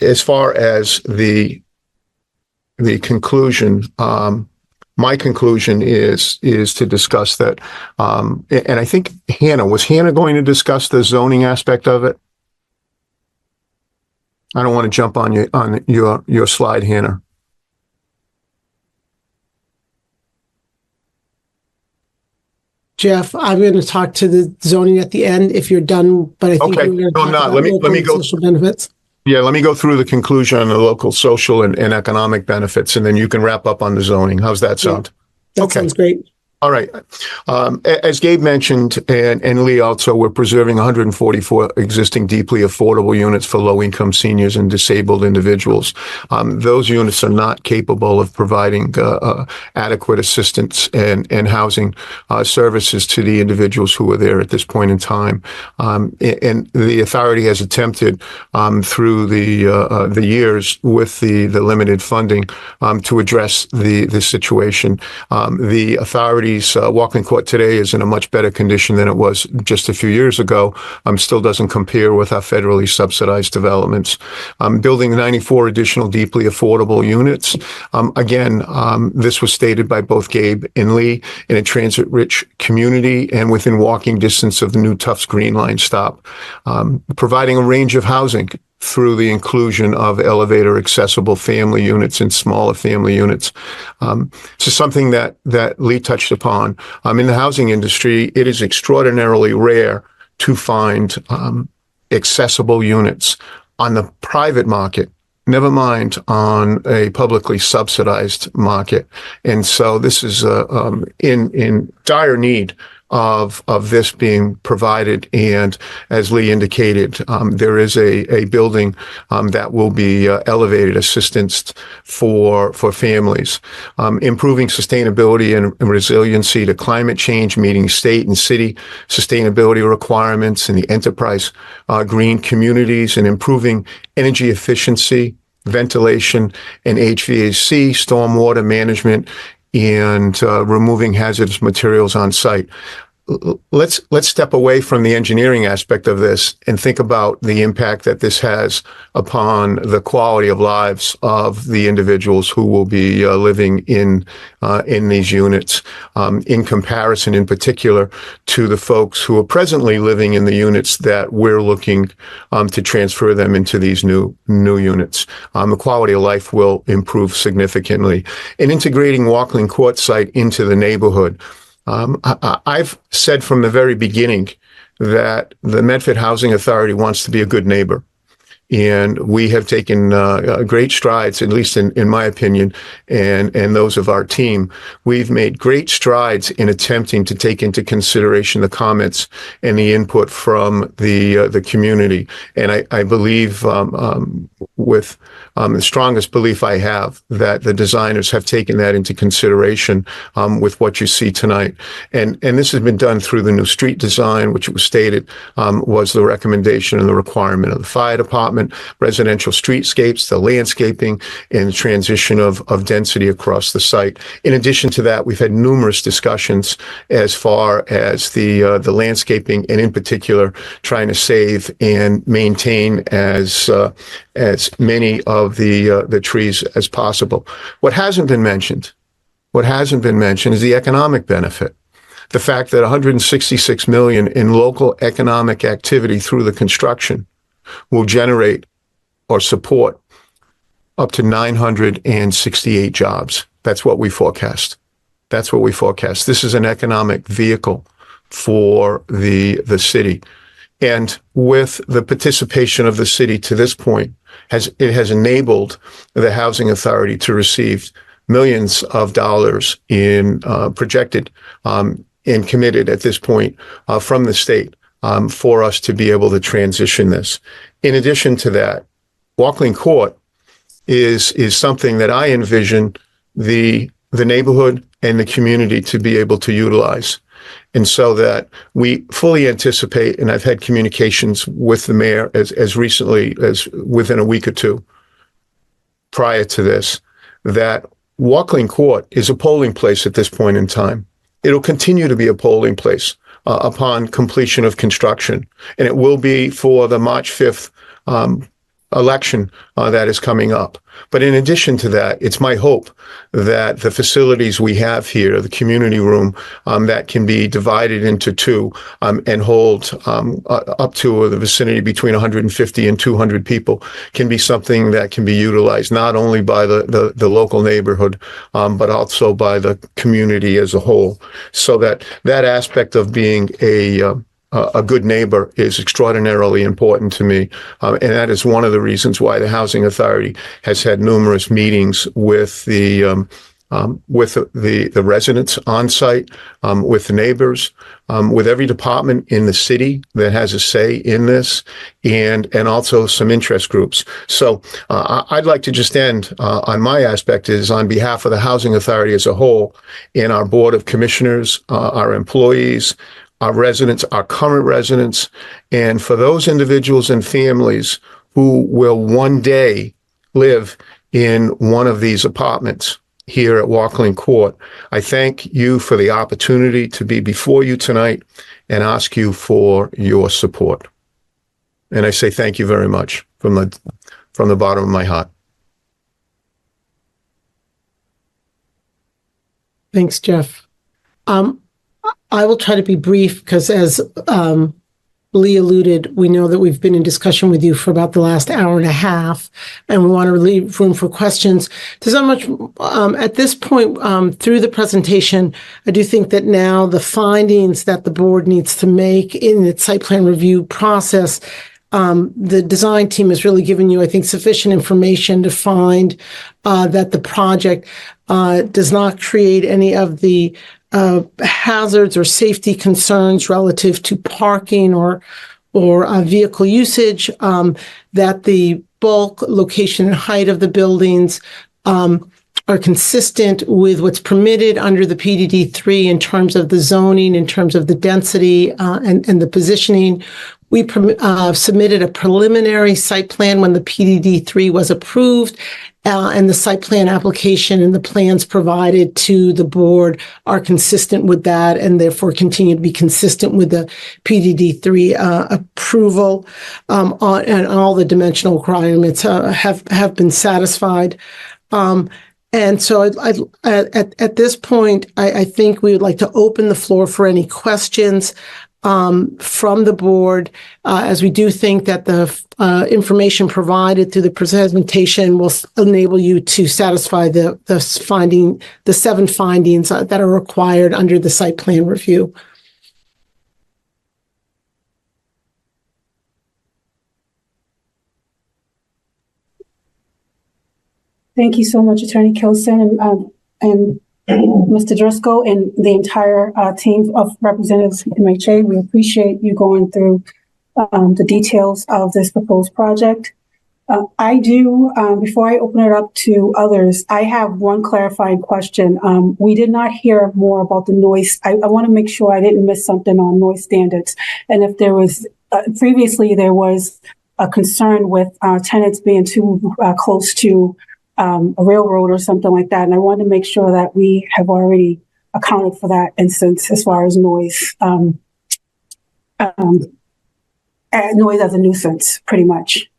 As far as the conclusion, my conclusion is to discuss that, and I think was Hannah going to discuss the zoning aspect of it? I don't want to jump on your slide, Hannah. Jeff, I'm going to talk to the zoning at the end if you're done, but I think Okay. we're going to No, I'm talk not. about Let me local go. social benefits. Yeah, let me go through the conclusion on the local social and economic benefits, and then you can wrap up on the zoning. How's that sound? That Okay. sounds great. All right. As Gabe mentioned, and Lee also, we're preserving 144 existing deeply affordable units for low-income seniors and disabled individuals. Those units are not capable of providing adequate assistance and housing services to the individuals who are there at this point in time. And the authority has attempted through the years with the limited funding to address the situation. The authority Walking Court today is in a much better condition than it was just a few years ago. Still doesn't compare with our federally subsidized developments. Building 94 additional deeply affordable units. Again, this was stated by both Gabe and Lee, in a transit-rich community and within walking distance of the new Tufts Green Line stop. Providing a range of housing through the inclusion of elevator accessible family units and smaller family units. So something that Lee touched upon. In the housing industry, it is extraordinarily rare to find accessible units on the private market, never mind on a publicly subsidized market. And so this is in dire need of this being provided. And as Lee indicated, there is a building that will be elevated assistance for families. Improving sustainability and resiliency to climate change, meeting state and city sustainability requirements in the enterprise green communities, and improving energy efficiency, ventilation, and HVAC, stormwater management, and removing hazardous materials on site. Let's step away from the engineering aspect of this and think about the impact that this has upon the quality of lives of the individuals who will be living in these units, in comparison, in particular, to the folks who are presently living in the units that we're looking to transfer them into these new units. The quality of life will improve significantly. And integrating Walking Court site into the neighborhood. I've said from the very beginning that the Medford Housing Authority wants to be a good neighbor. And we have taken great strides, at least in my opinion, and those of our team. We've made great strides in attempting to take into consideration the comments and the input from the community. And I believe with the strongest belief I have that the designers have taken that into consideration with what you see tonight. And this has been done through the new street design, which it was stated was the recommendation and the requirement of the fire department, residential streetscapes, the landscaping, and the transition of density across the site. In addition to that, we've had numerous discussions as far as the landscaping, and in particular, trying to save and maintain as many of the trees as possible. What hasn't been mentioned is the economic benefit. The fact that 166 million in local economic activity through the construction will generate or support up to 968 jobs. That's what we forecast. This is an economic vehicle for the city. And with the participation of the city to this point, it has enabled the Housing Authority to receive millions of dollars in projected and committed at this point from the state for us to be able to transition this. In addition to that, Walkling Court is something that I envision the neighborhood and the community to be able to utilize. And so that we fully anticipate, and I've had communications with the mayor as recently as within a week or two prior to this, that Walkling Court is a polling place at this point in time. It'll continue to be a polling place upon completion of construction, and it will be for the March 5th election that is coming up. But in addition to that, it's my hope that the facilities we have here, the community room that can be divided into two and hold up to the vicinity between 150 and 200 people, can be something that can be utilized not only by the local neighborhood, but also by the community as a whole. So that aspect of being a good neighbor is extraordinarily important to me. And that is one of the reasons why the Housing Authority has had numerous meetings with the residents on site, with the neighbors, with every department in the city that has a say in this, and also some interest groups. So I'd like to just end on my aspect is on behalf of the Housing Authority as a whole, and our Board of Commissioners, our employees, our residents, our current residents, and for those individuals and families who will one day live in one of these apartments here at Walkling Court, I thank you for the opportunity to be before you tonight and ask you for your support. And I say thank you very much from the bottom of my heart. Thanks, Jeff. I will try to be brief because as Lee alluded, we know that we've been in discussion with you for about the last hour and a half, and we want to leave room for questions. There's not much at this point through the presentation. I do think that now the findings that the board needs to make in its site plan review process, the design team has really given you, I think, sufficient information to find that the project does not create any of the hazards or safety concerns relative to parking or vehicle usage, that the bulk, location, and height of the buildings are consistent with what's permitted under the PDD3 in terms of the zoning, in terms of the density and the positioning. We submitted a preliminary site plan when the PDD3 was approved, and the site plan application and the plans provided to the board are consistent with that, and therefore continue to be consistent with the PDD3 approval. And all the dimensional requirements have been satisfied. And so at this point, I think we would like to open the floor for any questions from the board, as we do think that the information provided through the presentation will enable you to satisfy the 7 findings that are required under the site plan review. Thank you so much, Attorney Kilson and Mr. Driscoll and the entire team of representatives from MHA. We appreciate you going through the details of this proposed project. I do, before I open it up to others, I have one clarifying question. We did not hear more about the noise. I want to make sure I didn't miss something on noise standards. And if there was, previously there was a concern with tenants being too close to a railroad or something like that. And I want to make sure that we have already accounted for that instance as far as noise, noise as a nuisance, pretty much.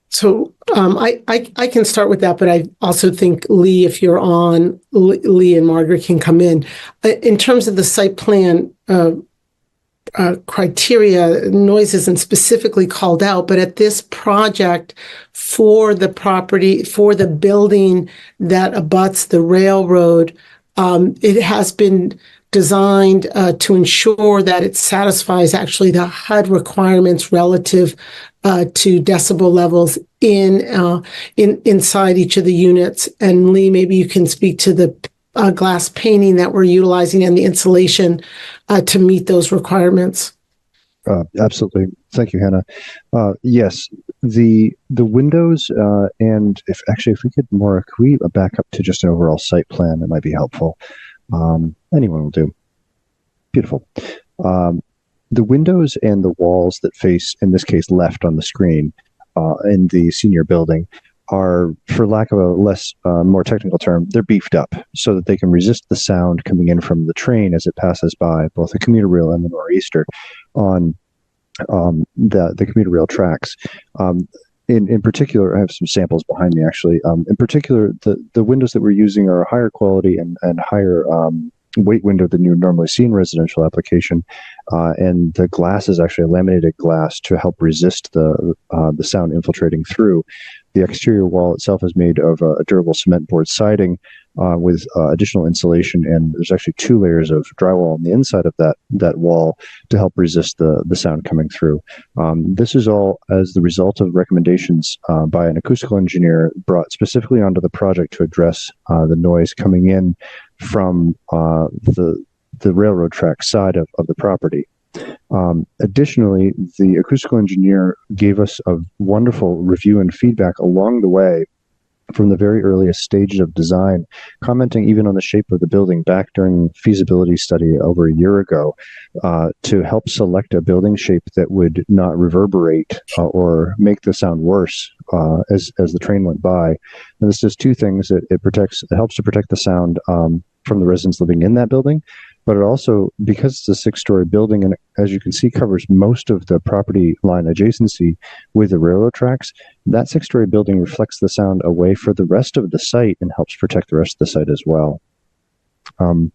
So I can start with that, but I also think, Lee, if you're on, Lee and Margaret can come in. In terms of the site plan criteria, noise isn't specifically called out, but at this project for the property, for the building that abuts the railroad, it has been designed to ensure that it satisfies actually the HUD requirements relative to decibel levels inside each of the units. And Lee, maybe you can speak to the glass painting that we're utilizing and the insulation to meet those requirements. Absolutely. Thank you, Hannah. Yes, the windows and if we could, Maura, could we back up to just an overall site plan? That might be helpful. Anyone will do. Beautiful. The windows and the walls that face, in this case, left on the screen in the senior building are, for lack of a more technical term, they're beefed up so that they can resist the sound coming in from the train as it passes by both the commuter rail and the nor'easter on the commuter rail tracks. In particular, I have some samples behind me actually. In particular, the windows that we're using are a higher quality and higher weight window than you would normally see in residential application, and the glass is actually a laminated glass to help resist the sound infiltrating through. The exterior wall itself is made of a durable cement board siding with additional insulation, and there's actually 2 layers of drywall on the inside of that wall to help resist the sound coming through. This is all as the result of recommendations by an acoustical engineer brought specifically onto the project to address the noise coming in from the railroad track side of the property. Additionally, the acoustical engineer gave us a wonderful review and feedback along the way from the very earliest stages of design, commenting even on the shape of the building back during feasibility study over a year ago, to help select a building shape that would not reverberate or make the sound worse as the train went by. And this does 2 things. It helps to protect the sound from the residents living in that building, but it also, because it's a 6-story building, and as you can see, covers most of the property line adjacency with the railroad tracks, that 6-story building reflects the sound away for the rest of the site and helps protect the rest of the site as well. And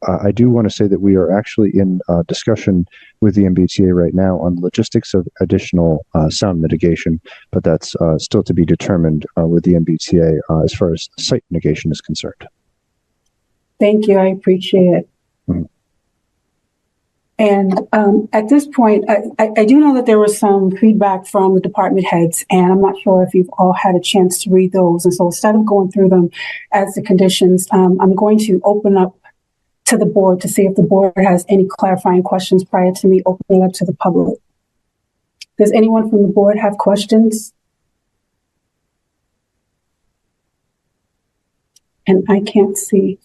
I do want to say that we are actually in discussion with the MBTA right now on logistics of additional sound mitigation, but that's still to be determined with the MBTA as far as site mitigation is concerned. Thank you. I appreciate it. Mm-hmm. And at this point, I do know that there was some feedback from the department heads, and I'm not sure if you've all had a chance to read those. And so instead of going through them as the conditions, I'm going to open up to the board to see if the board has any clarifying questions prior to me opening up to the public. Does anyone from the board have questions? And I can't see.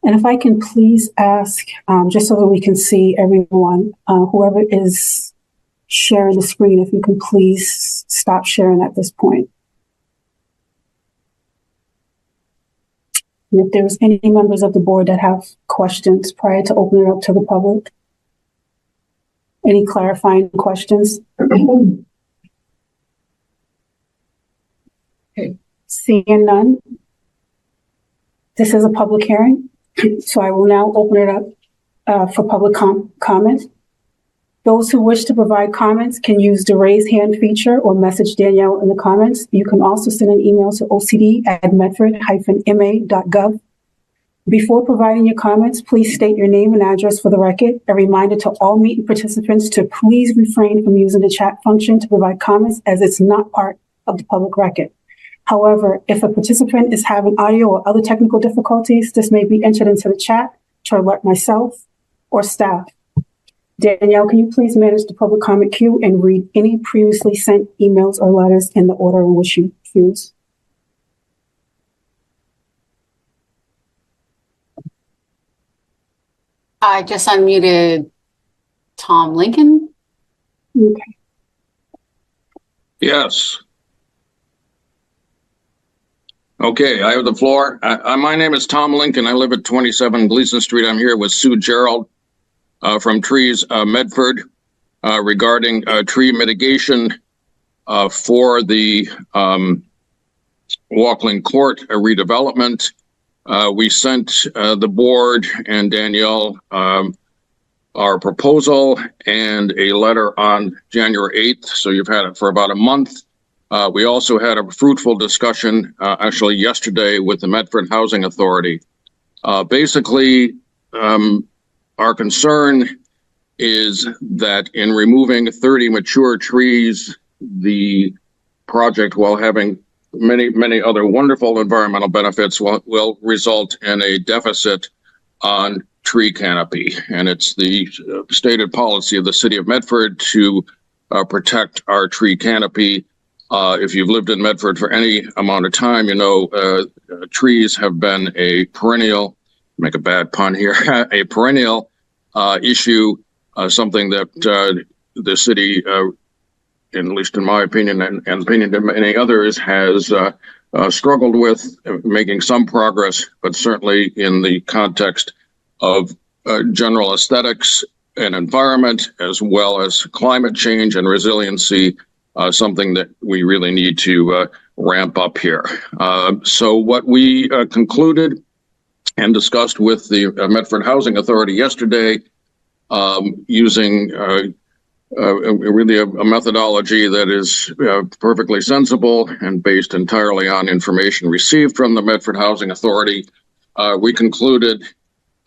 And if I can please ask, just so that we can see everyone, whoever is sharing the screen, if you can please stop sharing at this point. And if there's any members of the board that have questions prior to opening it up to the public. Any clarifying questions? Okay. Seeing none. This is a public hearing, so I will now open it up for public comment. Those who wish to provide comments can use the raise hand feature or message Danielle in the comments. You can also send an email to ocd@medford-ma.gov. Before providing your comments, please state your name and address for the record. A reminder to all meeting participants to please refrain from using the chat function to provide comments, as it's not part of the public record. However, if a participant is having audio or other technical difficulties, this may be entered into the chat to alert myself or staff. Danielle, can you please manage the public comment queue and read any previously sent emails or letters in the order in which you choose? I just unmuted Tom Lincoln. Okay. Yes. Okay, I have the floor. My name is Tom Lincoln. I live at 27 Gleason Street. I'm here with Sue Gerald from Trees Medford regarding tree mitigation for the Walkland Court redevelopment. We sent the board and Danielle our proposal and a letter on January 8th. So you've had it for about a month. We also had a fruitful discussion actually yesterday with the Medford Housing Authority. Basically, our concern is that in removing 30 mature trees, the project, while having many other wonderful environmental benefits, will result in a deficit on tree canopy. And it's the stated policy of the city of Medford to protect our tree canopy. If you've lived in Medford for any amount of time, you know trees have been a perennial, make a bad pun here, a perennial issue, something that the city, at least in my opinion and opinion of many others, has struggled with, making some progress, but certainly in the context of general aesthetics and environment, as well as climate change and resiliency, something that we really need to ramp up here. So what we concluded and discussed with the Medford Housing Authority yesterday, using really a methodology that is perfectly sensible and based entirely on information received from the Medford Housing Authority, we concluded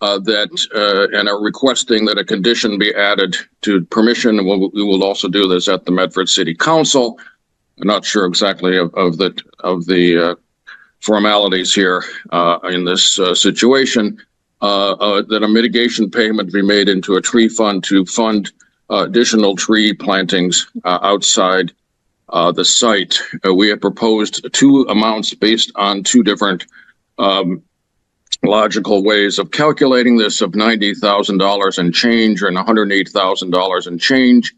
that and are requesting that a condition be added to permission. And we will also do this at the Medford City Council. I'm not sure exactly of the formalities here in this situation. That a mitigation payment be made into a tree fund to fund additional tree plantings outside the site. We had proposed two amounts based on two different logical ways of calculating this, of $90,000 and change and $108,000 and change.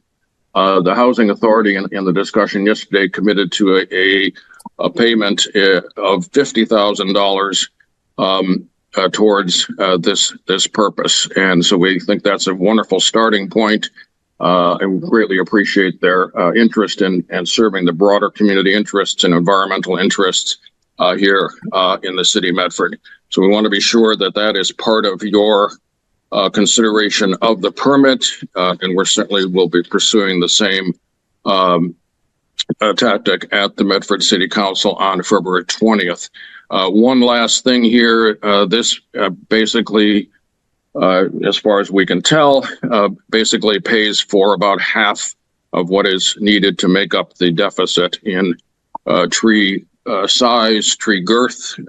The Housing Authority in the discussion yesterday committed to a payment of $50,000 towards this purpose. And so we think that's a wonderful starting point. And greatly appreciate their interest in serving the broader community interests and environmental interests here in the city of Medford. So we want to be sure that that is part of your consideration of the permit, and we're certainly will be pursuing the same tactic at the Medford City Council on February 20th. One last thing here, this basically, as far as we can tell, basically pays for about half of what is needed to make up the deficit in tree size, tree girth,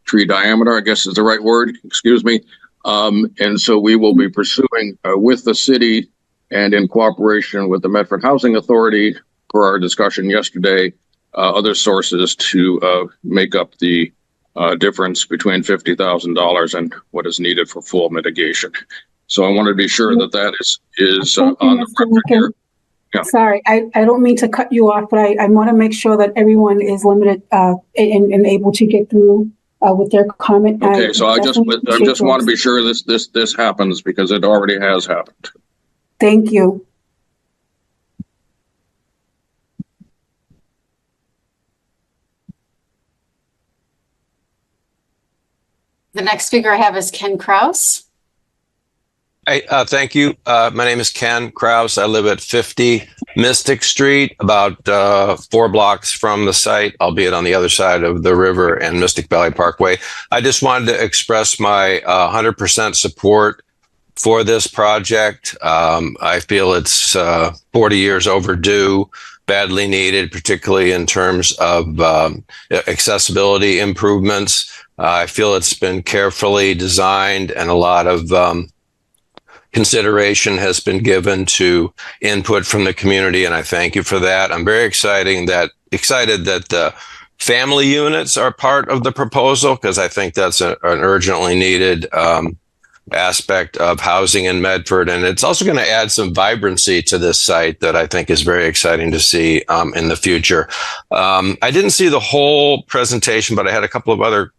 tree diameter, I guess is the right word, excuse me. And so we will be pursuing with the city and in cooperation with the Medford Housing Authority, per our discussion yesterday, other sources to make up the difference between $50,000 and what is needed for full mitigation. So I want to be sure that that is on the record here. Yeah. Sorry, I don't mean to cut you off, but I want to make sure that everyone is limited and able to get through with their comment. Okay, so I just want to be sure this happens, because it already has happened. Thank you. The next speaker I have is Ken Kraus. Hey, thank you. My name is Ken Kraus. I live at 50 Mystic Street, about 4 blocks from the site, albeit on the other side of the river and Mystic Valley Parkway. I just wanted to express my 100% support for this project. I feel it's 40 years overdue, badly needed, particularly in terms of accessibility improvements. I feel it's been carefully designed, and a lot of consideration has been given to input from the community, and I thank you for that. I'm very excited that the family units are part of the proposal, because I think that's an urgently needed aspect of housing in Medford, and it's also going to add some vibrancy to this site that I think is very exciting to see in the future. I didn't see the whole presentation, but I had a couple of other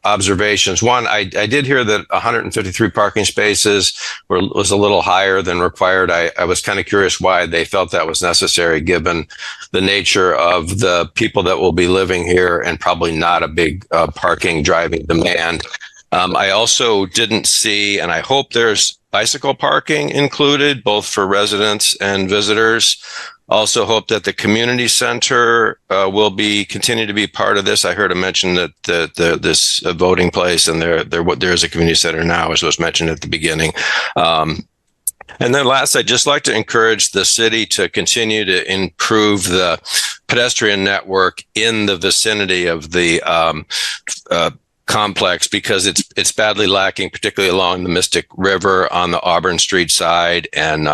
observations. One, I did hear that 153 parking spaces was a little higher than required. I was kind of curious why they felt that was necessary, given the nature of the people that will be living here and probably not a big parking driving demand. I also didn't see, and I hope there's bicycle parking included, both for residents and visitors. Also hope that the community center will continue to be part of this. I heard a mention that this voting place, and there is a community center now, as was mentioned at the beginning. And then last, I'd just like to encourage the city to continue to improve the pedestrian network in the vicinity of the complex, because it's badly lacking, particularly along the Mystic River on the Auburn Street side. And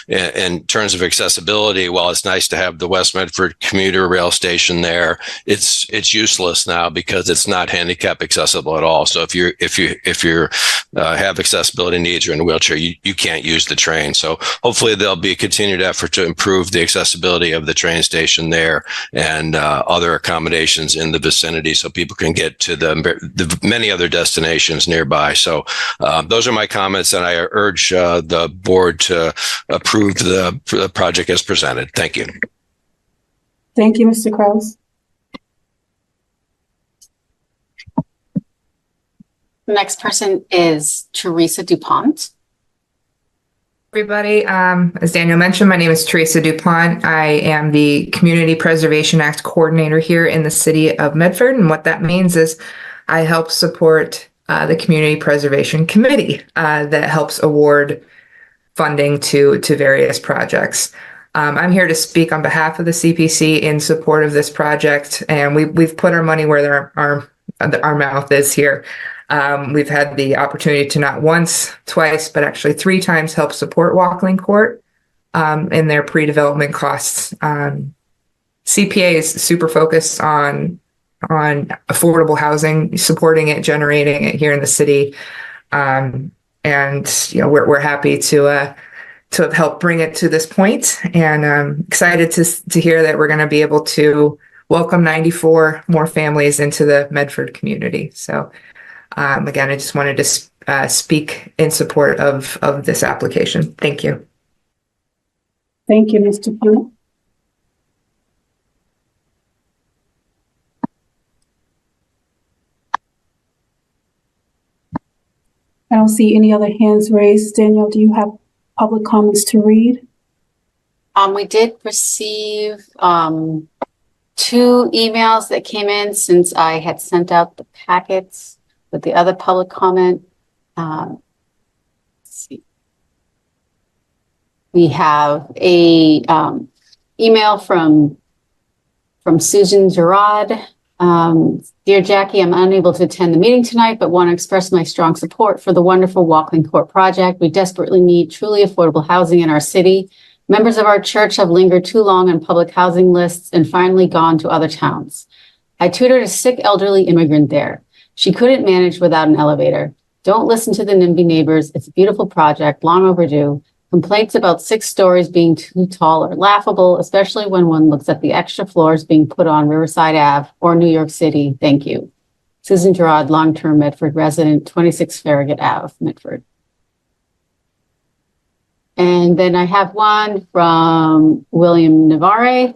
in terms of accessibility, while it's nice to have the West Medford commuter rail station there, it's useless now because it's not handicap accessible at all. So if you have accessibility needs or in a wheelchair, you can't use the train. So hopefully there'll be a continued effort to improve the accessibility of the train station there and other accommodations in the vicinity so people can get to the many other destinations nearby. So those are my comments, and I urge the board to approve the project as presented. Thank you. Thank you, Mr. Kraus. The next person is Teresa DuPont. Everybody, as Daniel mentioned, my name is Teresa DuPont. I am the Community Preservation Act coordinator here in the city of Medford. And what that means is I help support the Community Preservation Committee that helps award funding to various projects. I'm here to speak on behalf of the CPC in support of this project, and we've put our money where our mouth is here. We've had the opportunity to not once, twice, but actually 3 times help support Walkling Court in their pre-development costs. CPA is super focused on affordable housing, supporting it, generating it here in the city. And we're happy to have helped bring it to this point, and excited to hear that we're going to be able to welcome 94 more families into the Medford community. So again, I just wanted to speak in support of this application. Thank you. Thank you, Mr. DuPont. I don't see any other hands raised. Danielle, do you have public comments to read? We did receive 2 emails that came in since I had sent out the packets with the other public comment. Let's see. We have a email from Susan Gerard. Dear Jackie, I'm unable to attend the meeting tonight, but want to express my strong support for the wonderful Walkling Court project. We desperately need truly affordable housing in our city. Members of our church have lingered too long on public housing lists and finally gone to other towns. I tutored a sick elderly immigrant there. She couldn't manage without an elevator. Don't listen to the NIMBY neighbors. It's a beautiful project, long overdue. Complaints about 6 stories being too tall are laughable, especially when one looks at the extra floors being put on Riverside Ave or New York City. Thank you. Susan Gerard, long-term Medford resident, 26 Farragut Ave, Medford. And then I have one from William Navarre,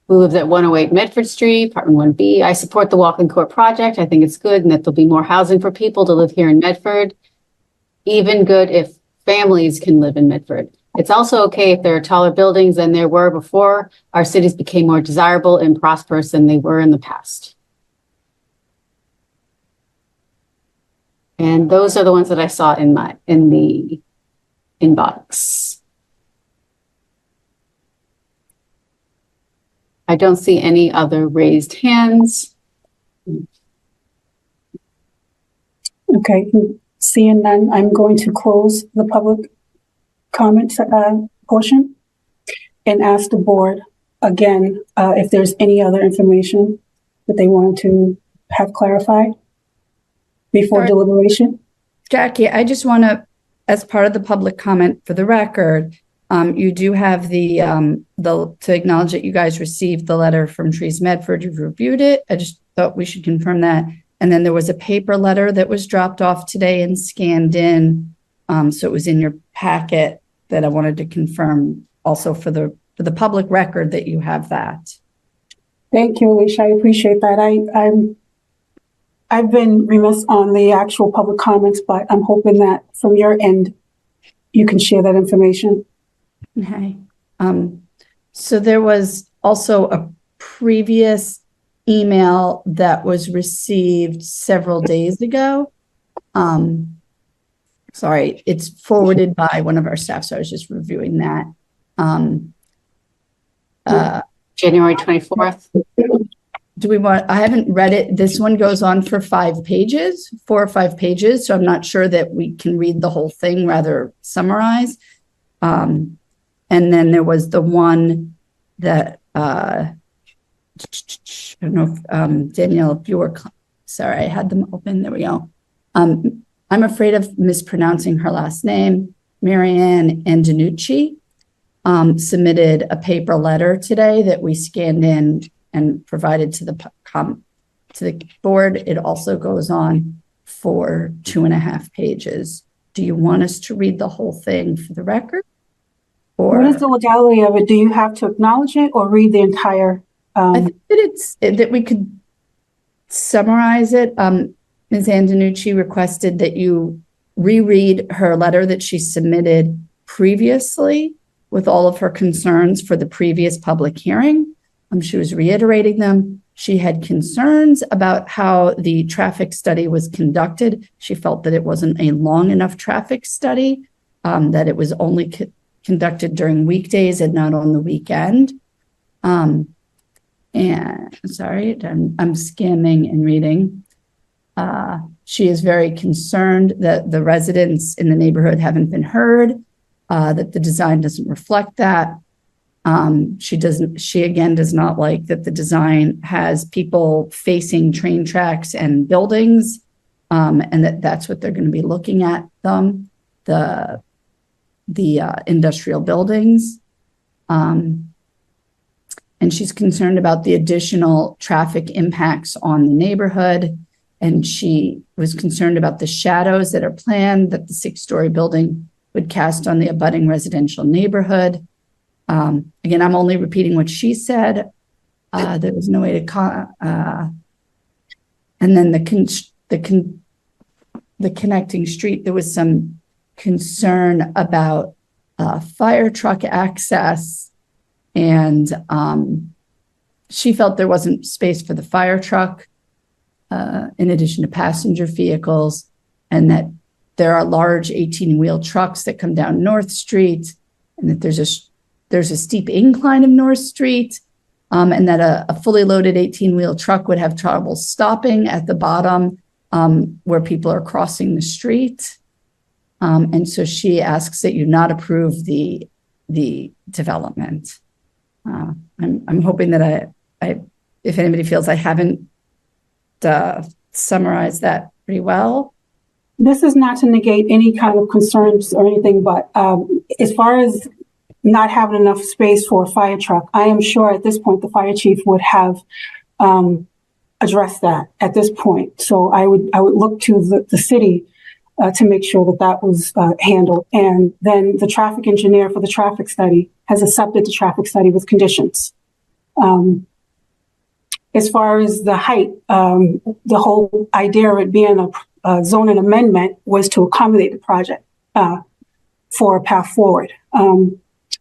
who lives at 108 Medford Street, apartment 1B. I support the Walkling Court project. I think it's good and that there'll be more housing for people to live here in Medford. Even good if families can live in Medford. It's also okay if there are taller buildings than there were before our cities became more desirable and prosperous than they were in the past. And those are the ones that I saw in the inbox. I don't see any other raised hands. Okay, seeing none, I'm going to close the public comment portion and ask the board again if there's any other information that they wanted to have clarified before deliberation. Jackie, I just want to, as part of the public comment for the record, you do have to acknowledge that you guys received the letter from Trees Medford. You've reviewed it. I just thought we should confirm that. And then there was a paper letter that was dropped off today and scanned in. So it was in your packet that I wanted to confirm also for the public record that you have that. Thank you, Alicia. I appreciate that. I've been remiss on the actual public comments, but I'm hoping that from your end, you can share that information. Okay. So there was also a previous email that was received several days ago. sorry, it's forwarded by one of our staff, so I was just reviewing that. January 24th. Do we want, I haven't read it. This one goes on for 5 pages, 4 or 5 pages. So I'm not sure that we can read the whole thing, rather summarize. And then there was the one that, I don't know if, Danielle, if you were, sorry, I had them open. There we go. I'm afraid of mispronouncing her last name. Marianne Antonucci submitted a paper letter today that we scanned in and provided to the board. It also goes on for 2.5 pages. Do you want us to read the whole thing for the record? Or what is the legality of it? Do you have to acknowledge it or read the entire? I think that we could summarize it. Ms. Antonucci requested that you reread her letter that she submitted previously with all of her concerns for the previous public hearing. She was reiterating them. She had concerns about how the traffic study was conducted. She felt that it wasn't a long enough traffic study, that it was only conducted during weekdays and not on the weekend. And sorry, I'm skimming and reading. She is very concerned that the residents in the neighborhood haven't been heard, that the design doesn't reflect that. She again does not like that the design has people facing train tracks and buildings, and that's what they're going to be looking at them, the industrial buildings. And she's concerned about the additional traffic impacts on the neighborhood. And she was concerned about the shadows that are planned that the 6-story building would cast on the abutting residential neighborhood. Again, I'm only repeating what she said. There was no way to and then the connecting street, there was some concern about fire truck access, and she felt there wasn't space for the fire truck in addition to passenger vehicles, and that there are large 18-wheel trucks that come down North Street, and that there's a steep incline of North Street, and that a fully loaded 18-wheel truck would have trouble stopping at the bottom where people are crossing the street. And so she asks that you not approve the development. I'm hoping that I if anybody feels I haven't summarized that pretty well. This is not to negate any kind of concerns or anything, but as far as not having enough space for a fire truck, I am sure at this point the fire chief would have addressed that at this point. So I would look to the city to make sure that was handled. And then the traffic engineer for the traffic study has accepted the traffic study with conditions. As far as the height, the whole idea of it being a zoning amendment was to accommodate the project for a path forward.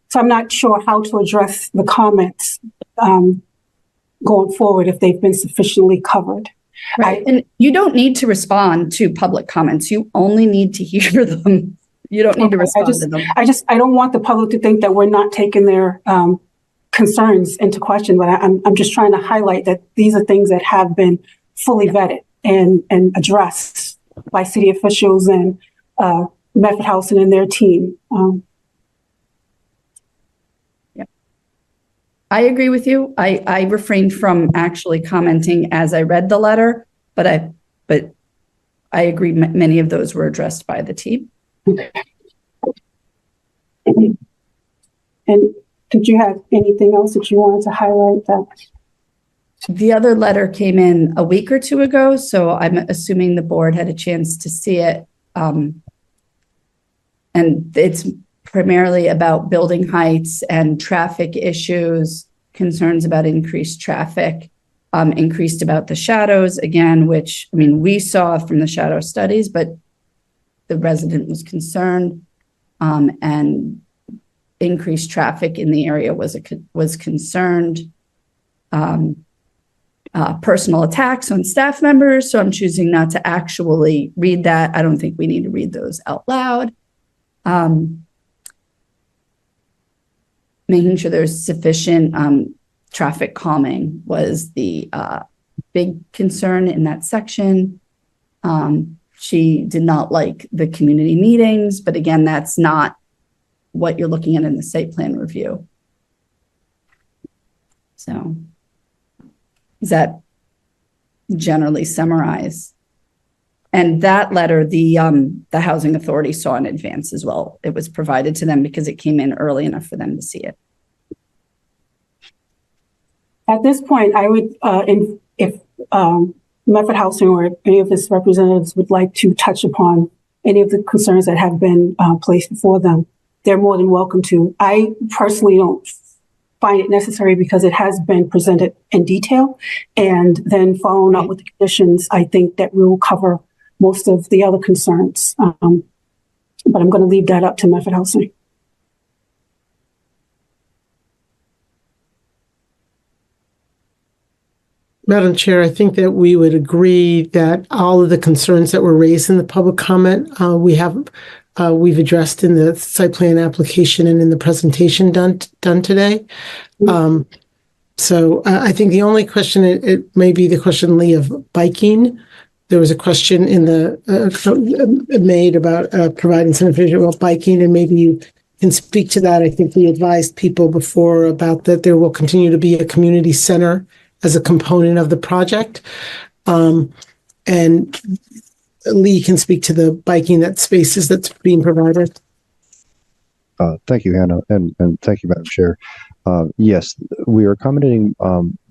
So I'm not sure how to address the comments going forward if they've been sufficiently covered. Right. And you don't need to respond to public comments. You only need to hear them. You don't need to respond to them. I don't want the public to think that we're not taking their concerns into question, but I'm just trying to highlight that these are things that have been fully vetted and addressed by city officials and Medford Housing and their team. I agree with you. I refrained from actually commenting as I read the letter, but I agree many of those were addressed by the team. Okay. And did you have anything else that you wanted to highlight? The other letter came in a week or two ago, so I'm assuming the board had a chance to see it. And it's primarily about building heights and traffic issues, concerns about increased traffic, increased about the shadows, again, which, I mean, we saw from the shadow studies, but the resident was concerned, and increased traffic in the area was concerned. personal attacks on staff members. So I'm choosing not to actually read that. I don't think we need to read those out loud. Making sure there's sufficient traffic calming was the big concern in that section. She did not like the community meetings, but again, that's not what you're looking at in the site plan review. So does that generally summarize? And that letter, the Housing Authority saw in advance as well. It was provided to them because it came in early enough for them to see it. At this point, I would, if Medford Housing or any of its representatives would like to touch upon any of the concerns that have been placed before them, they're more than welcome to. I personally don't find it necessary because it has been presented in detail, and then following up with the conditions, I think that we'll cover most of the other concerns. But I'm going to leave that up to Medford Housing. Madam Chair, I think that we would agree that all of the concerns that were raised in the public comment, we've addressed in the site plan application and in the presentation done today. So I think the only question, it may be the question, Lee, of biking. There was a question in the made about providing some information about biking, and maybe you can speak to that. I think we advised people before about that there will continue to be a community center as a component of the project. And Lee can speak to the biking spaces that's being provided. Thank you, Hannah, and thank you, Madam Chair. Yes, we are accommodating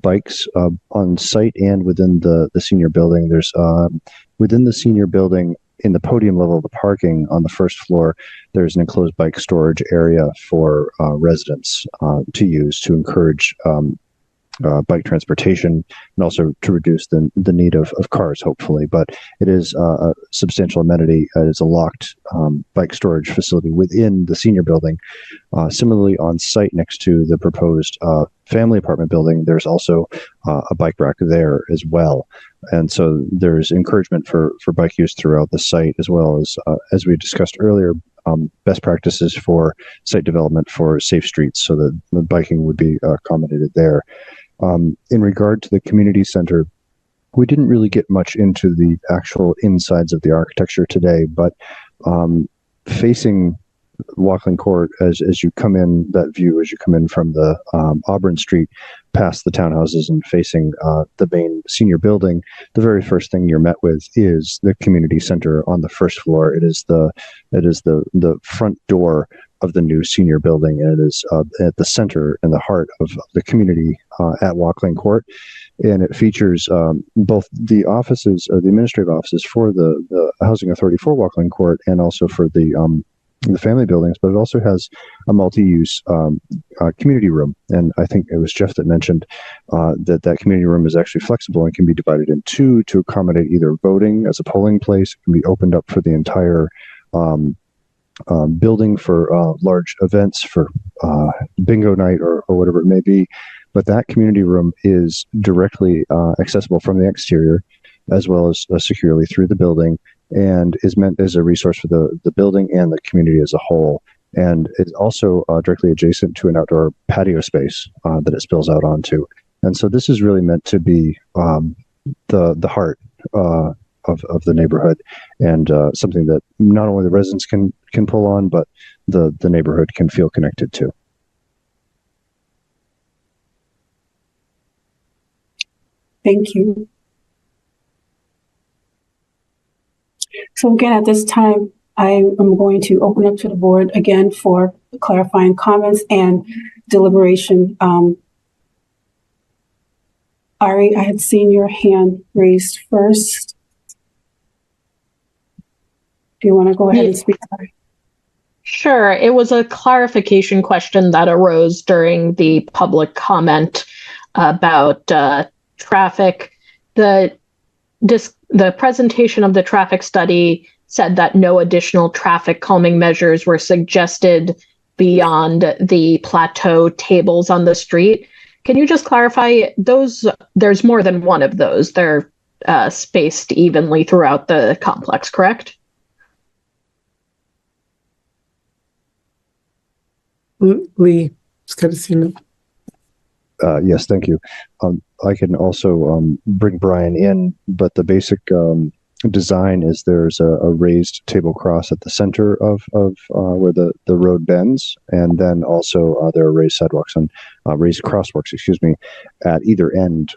bikes on site and within the senior building. There's within the senior building, in the podium level of the parking on the first floor, there's an enclosed bike storage area for residents to use to encourage bike transportation, and also to reduce the need of cars, hopefully. But it is a substantial amenity. It's a locked bike storage facility within the senior building. Similarly, on site next to the proposed family apartment building, there's also a bike rack there as well. And so there's encouragement for bike use throughout the site, as well as we discussed earlier, best practices for site development for safe streets, so that the biking would be accommodated there. In regard to the community center, we didn't really get much into the actual insides of the architecture today, but facing Walkland Court, as you come in, that view as you come in from the Auburn Street past the townhouses and facing the main senior building, the very first thing you're met with is the community center on the first floor. It is the front door of the new senior building, and it is at the center and the heart of the community at Walkland Court. And it features both the offices, the administrative offices for the Housing Authority for Walkland Court, and also for the family buildings, but it also has a multi-use community room. And I think it was Jeff that mentioned that community room is actually flexible and can be divided in two to accommodate either voting as a polling place. It can be opened up for the entire building for large events, for bingo night or whatever it may be. But that community room is directly accessible from the exterior, as well as securely through the building, and is meant as a resource for the building and the community as a whole. And it's also directly adjacent to an outdoor patio space that it spills out onto. And so this is really meant to be the heart of the neighborhood, and something that not only the residents can pull on, but the neighborhood can feel connected to. Thank you. So again, at this time, I am going to open up to the board again for clarifying comments and deliberation. Ari, I had seen your hand raised first. Do you want to go ahead and speak, Ari? Sure. It was a clarification question that arose during the public comment about traffic. The presentation of the traffic study said that no additional traffic calming measures were suggested beyond the plateau tables on the street. Can you just clarify those? There's more than one of those. They're spaced evenly throughout the complex, correct? Lee, it's good to see you. Yes, thank you. I can also bring Brian in, but the basic design is there's a raised table cross at the center of where the road bends, and then also there are raised sidewalks and raised crosswalks, excuse me, at either end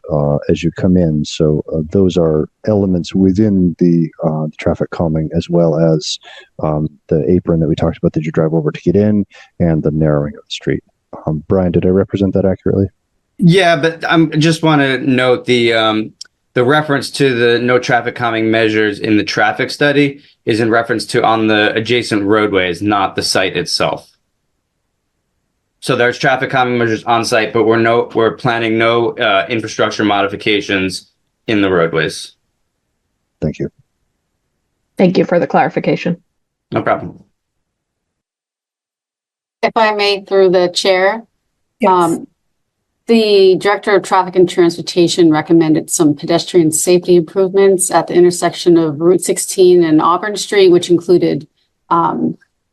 as you come in. So those are elements within the traffic calming, as well as the apron that we talked about that you drive over to get in, and the narrowing of the street. Brian, did I represent that accurately? Yeah, but I just want to note the reference to the no traffic calming measures in the traffic study is in reference to on the adjacent roadways, not the site itself. So there's traffic calming measures on site, but we're planning no infrastructure modifications in the roadways. Thank you. Thank you for the clarification. No problem. If I may, through the chair, Yes. the Director of Traffic and Transportation recommended some pedestrian safety improvements at the intersection of Route 16 and Auburn Street, which included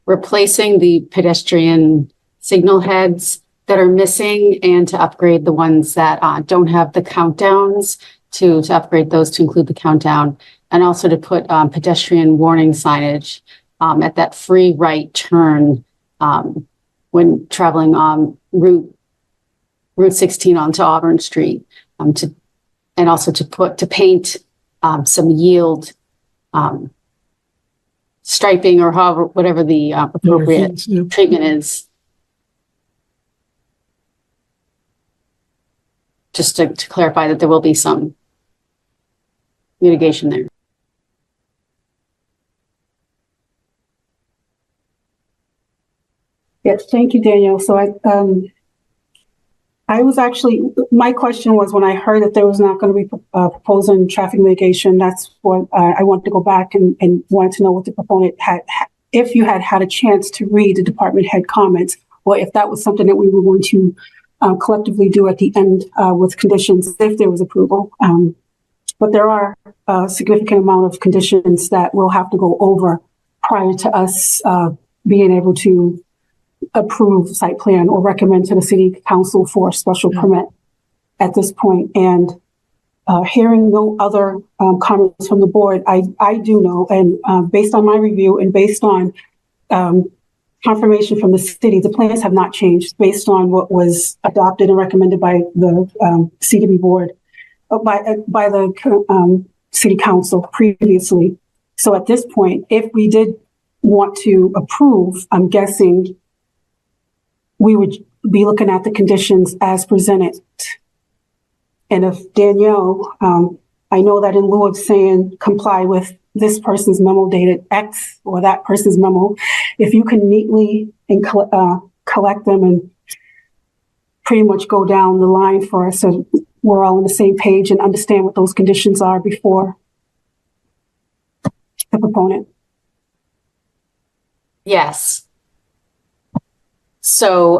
replacing the pedestrian signal heads that are missing and to upgrade the ones that don't have the countdowns, to upgrade those to include the countdown, and also to put pedestrian warning signage at that free right turn when traveling on Route 16 onto Auburn Street, and also to paint some yield striping, or whatever the appropriate treatment is. Just to clarify that there will be some mitigation there. Yes, thank you, Danielle. So I was actually, my question was when I heard that there was not going to be proposing traffic mitigation, that's what I wanted to go back and wanted to know what the proponent had, if you had a chance to read the department head comments, or if that was something that we were going to collectively do at the end with conditions if there was approval. But there are a significant amount of conditions that we'll have to go over prior to us being able to approve site plan or recommend to the city council for special permit at this point. And hearing no other comments from the board, I do know, and based on my review and based on confirmation from the city, the plans have not changed based on what was adopted and recommended by the CDB board, by the city council previously. So at this point, if we did want to approve, I'm guessing we would be looking at the conditions as presented. And if Danielle, I know that in lieu of saying comply with this person's memo dated X or that person's memo, if you can neatly and collect them and pretty much go down the line for us so we're all on the same page and understand what those conditions are before the proponent. Yes. So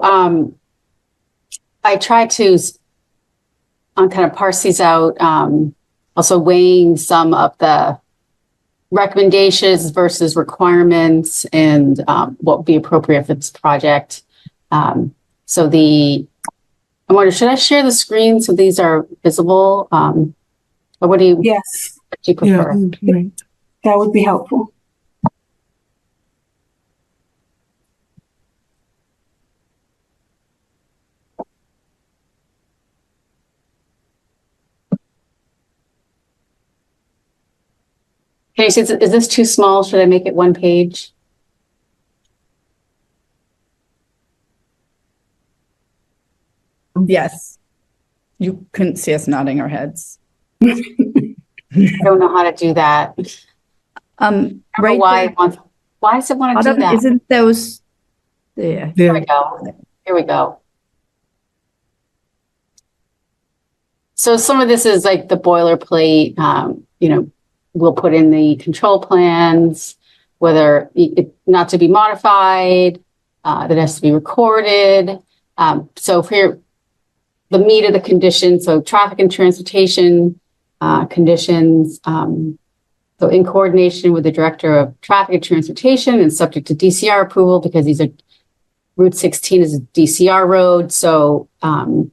I try to kind of parse these out, also weighing some of the recommendations versus requirements and what would be appropriate for this project. I wonder, should I share the screen so these are visible? Or what do you, yes, what do you prefer? Yeah, that would be helpful. Okay, so is this too small? Should I make it one page? Yes. You couldn't see us nodding our heads. I don't know how to do that. Right why does it want to do that? Isn't those there? Here we go. Here we go. So some of this is like the boilerplate, we'll put in the control plans, whether it not to be modified, that has to be recorded. So here, the meat of the conditions, so traffic and transportation conditions. So in coordination with the Director of Traffic and Transportation and subject to DCR approval, because these are Route 16 is a DCR road. So in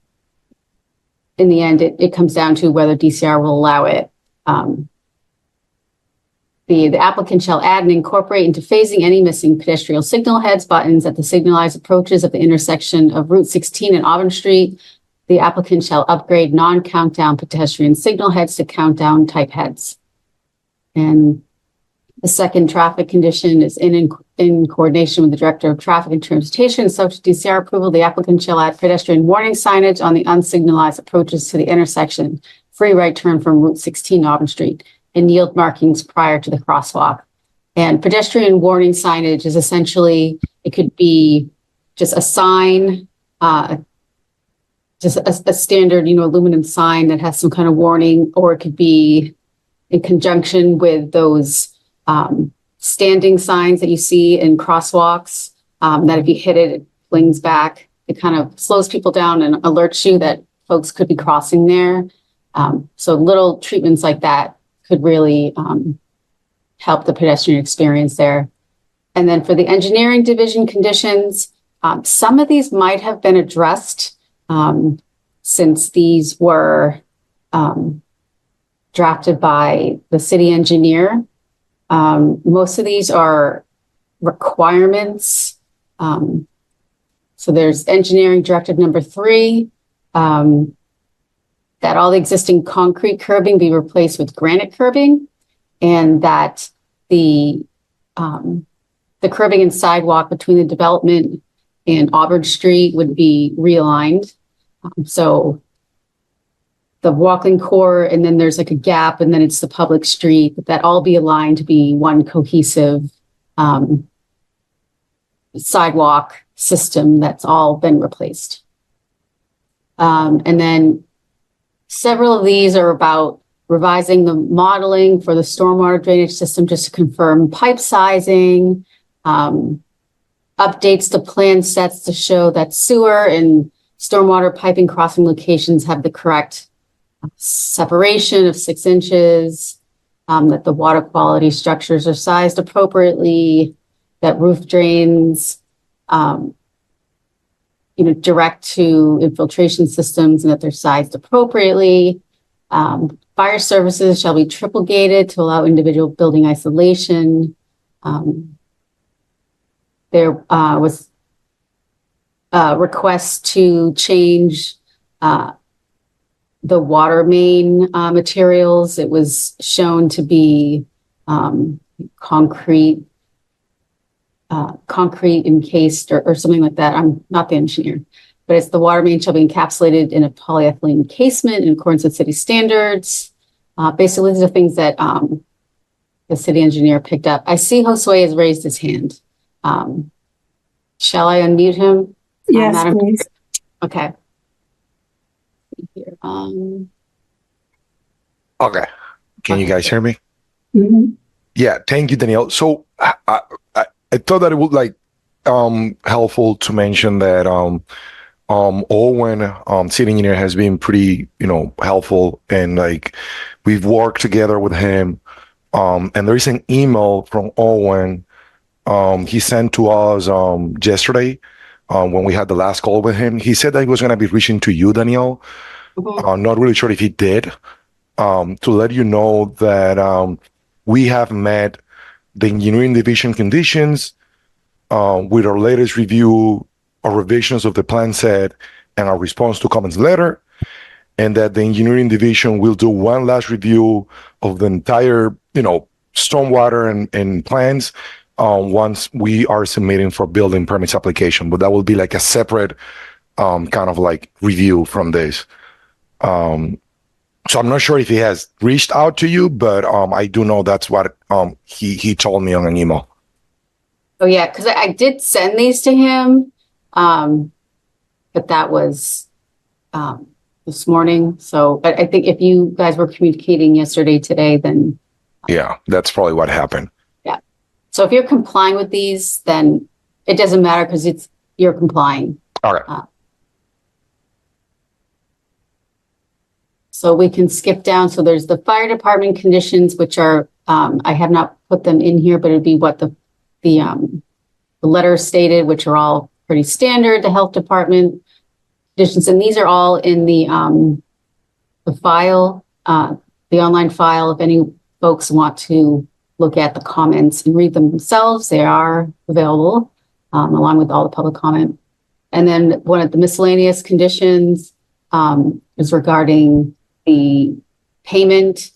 the end, it comes down to whether DCR will allow it. The applicant shall add and incorporate into phasing any missing pedestrian signal heads buttons at the signalized approaches of the intersection of Route 16 and Auburn Street. The applicant shall upgrade non-countdown pedestrian signal heads to countdown type heads. And the second traffic condition is in coordination with the Director of Traffic and Transportation, subject to DCR approval, the applicant shall add pedestrian warning signage on the unsignalized approaches to the intersection, free right turn from Route 16 Auburn Street, and yield markings prior to the crosswalk. And pedestrian warning signage is essentially, it could be just a sign, just a standard, aluminum sign that has some kind of warning, or it could be in conjunction with those standing signs that you see in crosswalks, that if you hit it, it flings back. It kind of slows people down and alerts you that folks could be crossing there. So little treatments like that could really help the pedestrian experience there. And then for the engineering division conditions, some of these might have been addressed since these were drafted by the city engineer. Most of these are requirements. So there's engineering directive number 3, that all the existing concrete curbing be replaced with granite curbing, and that the curbing and sidewalk between the development and Auburn Street would be realigned. So the walking core, and then there's like a gap, and then it's the public street, that all be aligned to be one cohesive sidewalk system that's all been replaced. And then several of these are about revising the modeling for the stormwater drainage system just to confirm pipe sizing, updates to plan sets to show that sewer and stormwater piping crossing locations have the correct separation of 6 inches, that the water quality structures are sized appropriately, that roof drains, direct to infiltration systems and that they're sized appropriately. Fire services shall be triple gated to allow individual building isolation. There was a request to change the water main materials. It was shown to be concrete encased or something like that. I'm not the engineer, but it's the water main shall be encapsulated in a polyethylene encasement in accordance with city standards. Basically, these are things that the city engineer picked up. I see Josue has raised his hand. Shall I unmute him? Yes, Madam? please. Okay. Okay. Can you guys hear me? Mhm. Yeah. Thank you, Danielle. So I thought that it would helpful to mention that Owen, city engineer, has been pretty, helpful, and we've worked together with him. And there is an email from Owen he sent to us yesterday when we had the last call with him. He said that he was going to be reaching to you, Danielle. I'm not really sure if he did, to let you know that we have met the engineering division conditions with our latest review or revisions of the plan set and our response to comments letter, and that the engineering division will do one last review of the entire, stormwater and plans once we are submitting for building permits application. But that will be like a separate kind of review from this. So I'm not sure if he has reached out to you, but I do know that's what he told me on an email. Oh yeah, because I did send these to him, but that was this morning. So I think if you guys were communicating yesterday, today, then yeah, that's probably what happened. Yeah. So if you're complying with these, then it doesn't matter because you're complying. All right. So we can skip down. So there's the fire department conditions, which are, I have not put them in here, but it'd be what the letter stated, which are all pretty standard, the health department conditions. And these are all in the file, the online file. If any folks want to look at the comments and read them themselves, they are available, along with all the public comment. And then one of the miscellaneous conditions is regarding the payment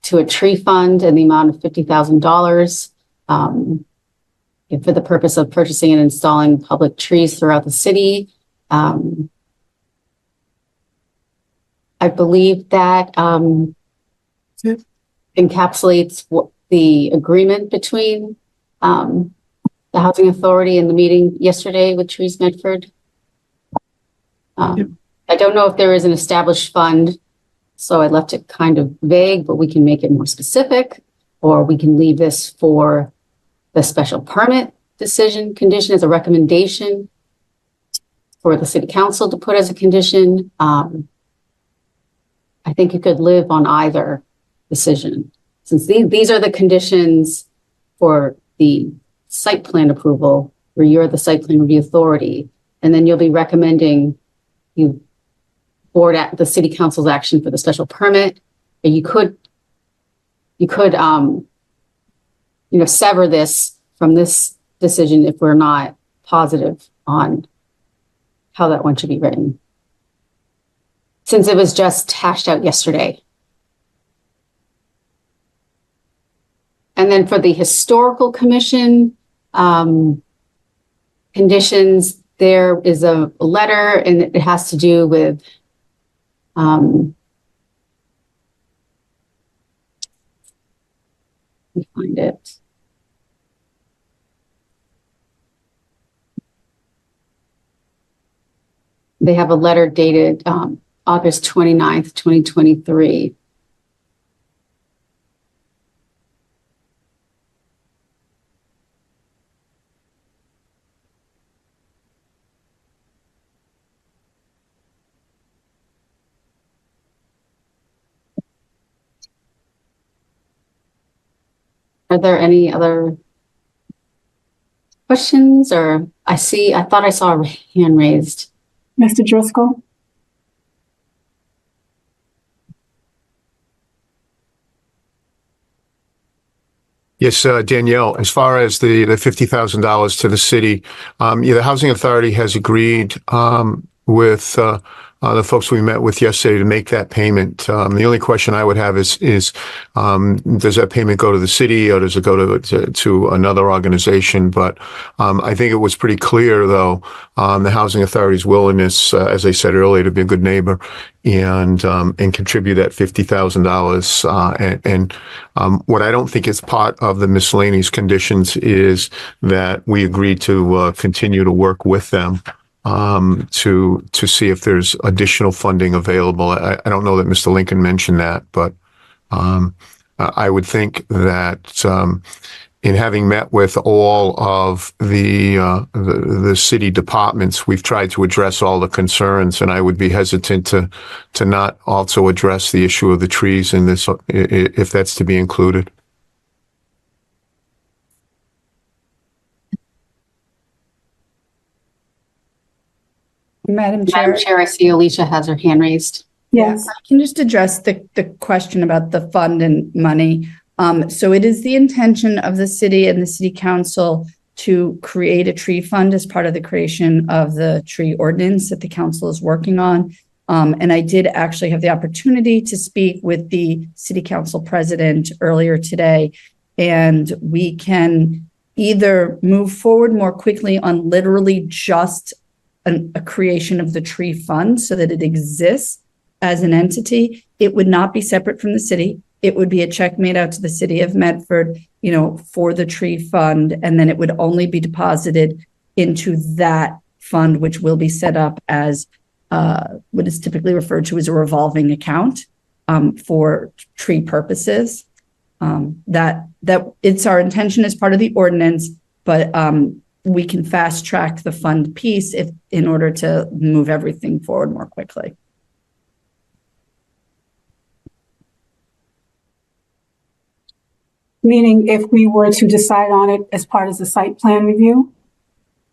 to a tree fund in the amount of $50,000 for the purpose of purchasing and installing public trees throughout the city. I believe that encapsulates what the agreement between the Housing Authority and the meeting yesterday with Trees Medford. I don't know if there is an established fund, so I left it kind of vague, but we can make it more specific, or we can leave this for the special permit decision condition as a recommendation for the city council to put as a condition. I think you could live on either decision, since these are the conditions for the site plan approval, where you're the site plan review authority, and then you'll be recommending you board at the city council's action for the special permit. But you could sever this from this decision if we're not positive on how that one should be written, since it was just hashed out yesterday. And then for the historical commission conditions, there is a letter, and it has to do with let me find it. They have a letter dated August 29th, 2023. Are there any other questions? Or I thought I saw a hand raised. Mr. Driscoll? Yes, Danielle, as far as the $50,000 to the city, the Housing Authority has agreed with the folks we met with yesterday to make that payment. The only question I would have is does that payment go to the city, or does it go to another organization? But I think it was pretty clear, though, the Housing Authority's willingness, as I said earlier, to be a good neighbor and contribute that $50,000. And what I don't think is part of the miscellaneous conditions is that we agreed to continue to work with them to see if there's additional funding available. I don't know that Mr. Lincoln mentioned that, but I would think that in having met with all of the city departments, we've tried to address all the concerns, and I would be hesitant to not also address the issue of the trees in this, if that's to be included. Madam Chair. Madam Chair, I see Alicia has her hand raised. Yes. I can just address the question about the fund and money. So it is the intention of the city and the city council to create a tree fund as part of the creation of the tree ordinance that the council is working on. And I did actually have the opportunity to speak with the city council president earlier today, and we can either move forward more quickly on literally just a creation of the tree fund so that it exists as an entity. It would not be separate from the city. It would be a check made out to the city of Medford, for the tree fund, and then it would only be deposited into that fund, which will be set up as what is typically referred to as a revolving account for tree purposes. That it's our intention as part of the ordinance, but we can fast track the fund piece in order to move everything forward more quickly. Meaning if we were to decide on it as part of the site plan review?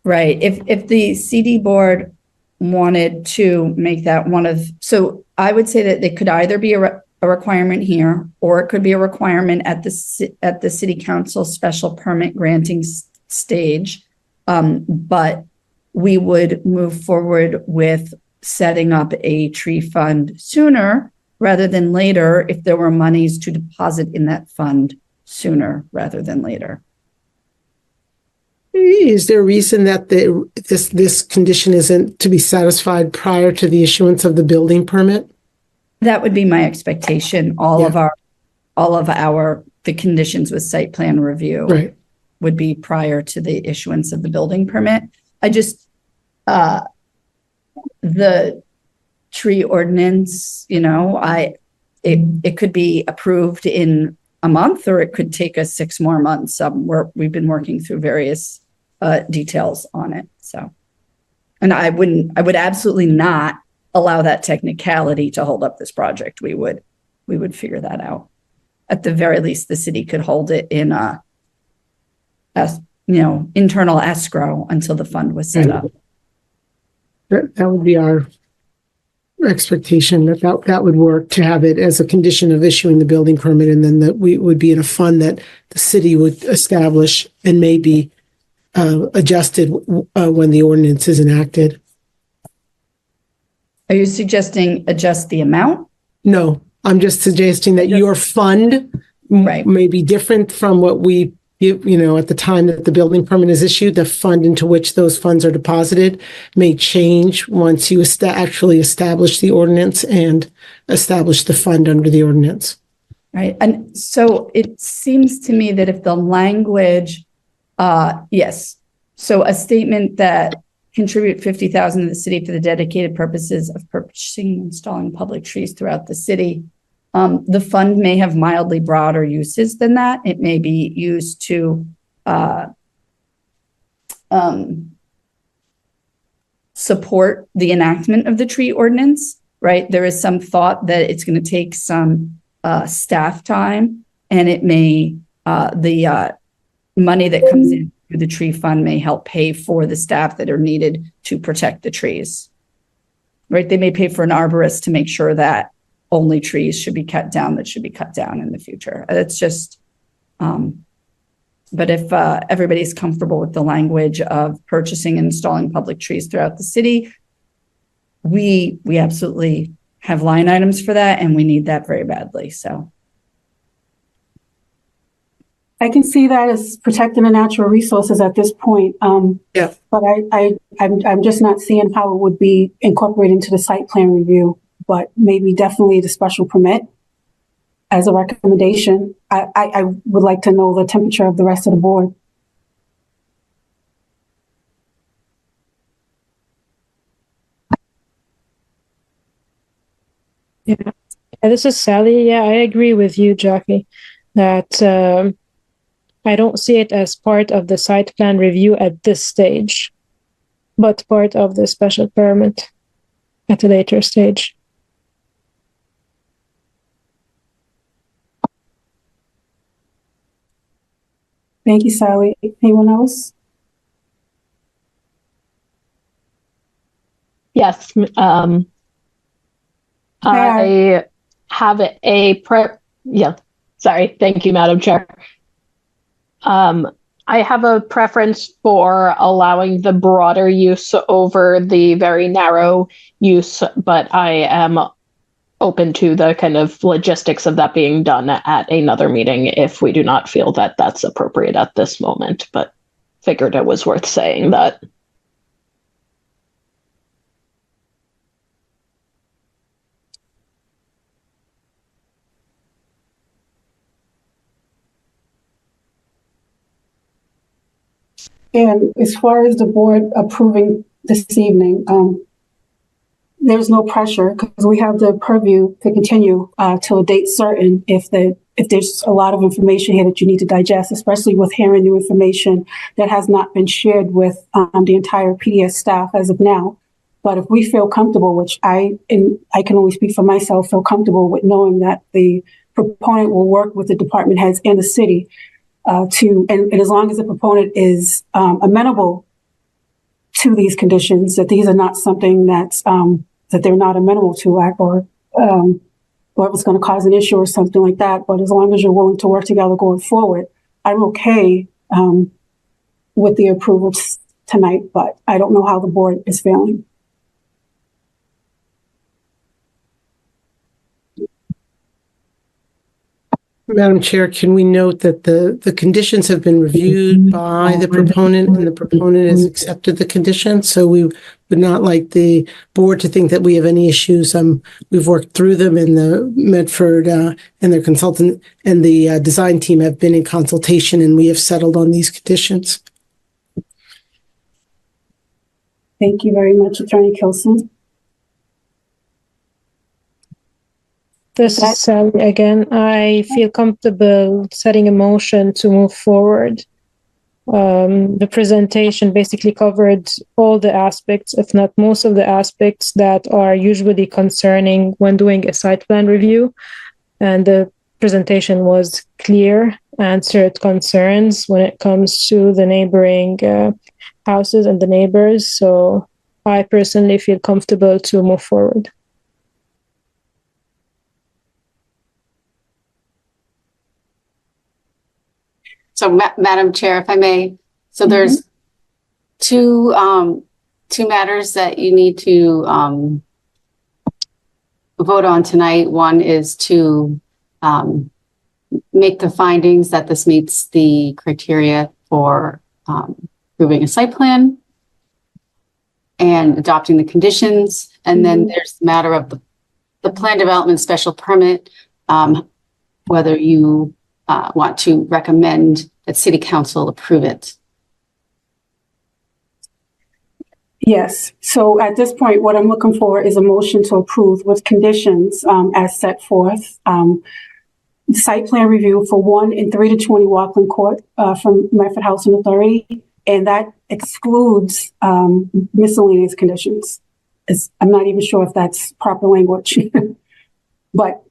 Right. If the CD board wanted to make that one of, so I would say that it could either be a requirement here, or it could be a requirement at the city council special permit granting stage. But we would move forward with setting up a tree fund sooner rather than later if there were monies to deposit in that fund sooner rather than later. Is there a reason that this condition isn't to be satisfied prior to the issuance of the building permit? That would be my expectation. All of the conditions with site plan review Right. would be prior to the issuance of the building permit. I just, the tree ordinance, it could be approved in a month, or it could take us 6 more months. We've been working through various details on it. So, and I would absolutely not allow that technicality to hold up this project. We would figure that out. At the very least, the city could hold it in internal escrow until the fund was set up. That would be our expectation, that would work, to have it as a condition of issuing the building permit, and then that we would be in a fund that the city would establish and may be adjusted when the ordinance is enacted. Are you suggesting adjust the amount? No, I'm just suggesting that your fund may be different from what we, at the time that the building permit is issued. The fund into which those funds are deposited may change once you actually establish the ordinance and establish the fund under the ordinance. Right. And so it seems to me that if the language, yes. So a statement that contribute 50,000 to the city for the dedicated purposes of purchasing and installing public trees throughout the city. The fund may have mildly broader uses than that. It may be used to support the enactment of the tree ordinance, right? There is some thought that it's going to take some staff time, and it may, the money that comes in through the tree fund may help pay for the staff that are needed to protect the trees, right? They may pay for an arborist to make sure that only trees should be cut down that should be cut down in the future. It's just, but if everybody's comfortable with the language of purchasing and installing public trees throughout the city, we absolutely have line items for that, and we need that very badly. So I can see that as protecting the natural resources at this point. Yeah. But I'm just not seeing how it would be incorporated into the site plan review, but maybe definitely the special permit as a recommendation. I would like to know the temperature of the rest of the board. Yeah, this is Sally. Yeah, I agree with you, Jackie, that I don't see it as part of the site plan review at this stage, but part of the special permit at a later stage. Thank you, Sally. Anyone else? Yes. I have sorry. Thank you, Madam Chair. I have a preference for allowing the broader use over the very narrow use, but I am open to the kind of logistics of that being done at another meeting if we do not feel that that's appropriate at this moment, but figured it was worth saying that. And as far as the board approving this evening, there's no pressure because we have the purview to continue till a date certain if there's a lot of information here that you need to digest, especially with hearing new information that has not been shared with the entire PDS staff as of now. But if we feel comfortable, which I can only speak for myself, feel comfortable with knowing that the proponent will work with the department heads and the city and as long as the proponent is amenable to these conditions, that these are not something that's that they're not amenable to, or if it's going to cause an issue or something like that. But as long as you're willing to work together going forward, I'm okay with the approval tonight, but I don't know how the board is feeling. Madam Chair, can we note that the conditions have been reviewed by the proponent and the proponent has accepted the conditions? So we would not like the board to think that we have any issues. We've worked through them, and the Medford and their consultant and the design team have been in consultation, and we have settled on these conditions. Thank you very much, Attorney Kilson. This is Sally again. I feel comfortable setting a motion to move forward. The presentation basically covered all the aspects, if not most of the aspects that are usually concerning when doing a site plan review. And the presentation was clear, answered concerns when it comes to the neighboring houses and the neighbors. So I personally feel comfortable to move forward. So, Madam Chair, if I may, so there's two matters that you need to vote on tonight. One is to make the findings that this meets the criteria for approving a site plan and adopting the conditions. And then there's the matter of the plan development special permit, whether you want to recommend that City Council approve it. Yes. So at this point, what I'm looking for is a motion to approve with conditions as set forth. Site plan review for 1 and 3 to 20 Walkland Court from Medford Housing Authority, and that excludes miscellaneous conditions. I'm not even sure if that's proper language, but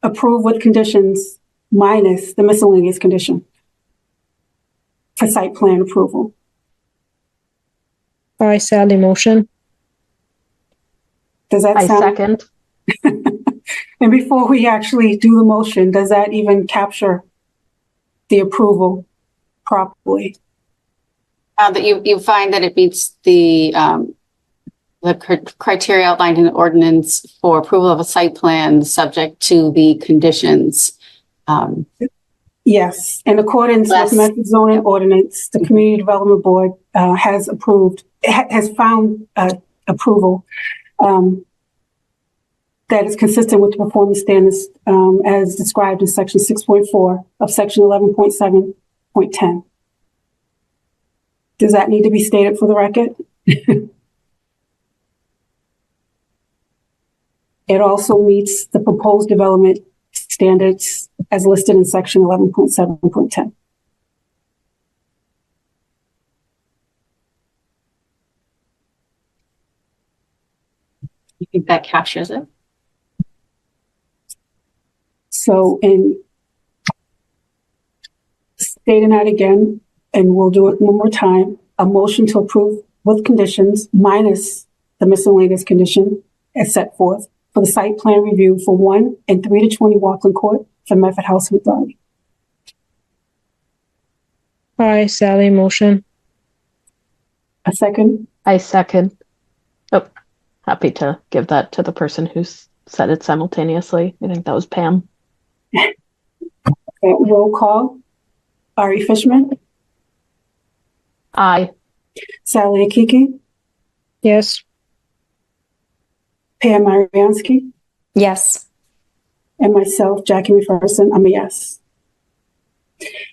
approve with conditions minus the miscellaneous condition for site plan approval. I Sally motion. Does that I sound? second. And before we actually do the motion, does that even capture the approval properly? That you find that it meets the criteria outlined in the ordinance for approval of a site plan subject to the conditions. Yes, in accordance with Medford zoning ordinance, the Community Development Board has found approval that is consistent with the performance standards as described in section 6.4 of section 11.7.10. Does that need to be stated for the record? It also meets the proposed development standards as listed in section 11.7.10. You think that captures it? So in stating that again, and we'll do it one more time, a motion to approve with conditions minus the miscellaneous condition as set forth for the site plan review for 1 and 3 to 20 Walkland Court for Medford Housing Authority. I Sally motion. A second? I second. Oh, happy to give that to the person who's said it simultaneously. I think that was Pam. Okay, roll call. Ari Fishman. Aye. Sally Akiki. Yes. Pam Mariansky. Yes. And myself, Jackie McPherson, I'm a yes.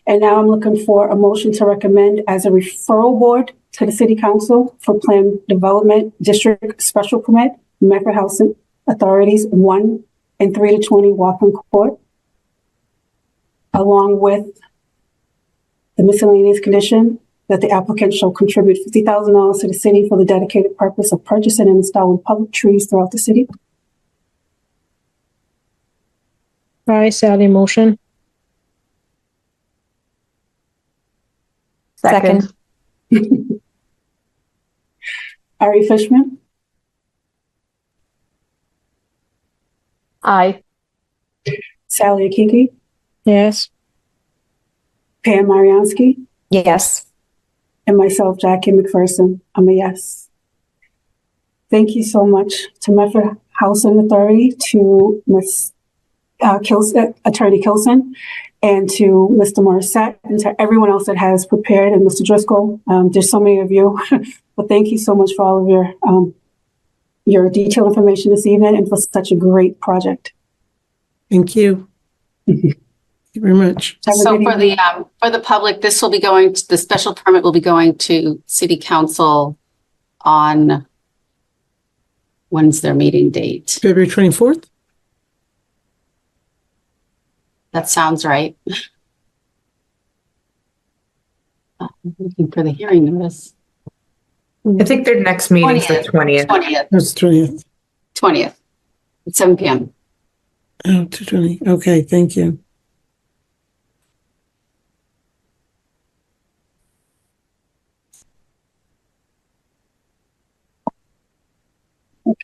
And now I'm looking for a motion to recommend as a referral board to the City Council for Plan Development District Special Permit, Medford Housing Authorities 1 and 3 to 20 Walkland Court, along with the miscellaneous condition that the applicant shall contribute $50,000 to the city for the dedicated purpose of purchasing and installing public trees throughout the city. I, Sally, motion. Second. Ari Fishman, Aye. Sally Akiki, Yes. Pam Mariansky, Yes. and myself, Jackie McPherson. I'm a yes. Thank you so much to Medford Housing Authority, to Ms. Attorney Kilson, and to Mr. Morissette, and to everyone else that has prepared, and Mr. Driscoll. There's so many of you, but thank you so much for all of your detailed information this evening and for such a great project. Thank you. Thank you very much. So for the public, this will be going to, the special permit will be going to City Council on, when's their meeting date? February 24th? That sounds right. I'm looking for the hearing notice. I think their next meeting's the 20th. 20th. That's 20th. 20th at 7 p.m. Oh, 220. Okay, thank you.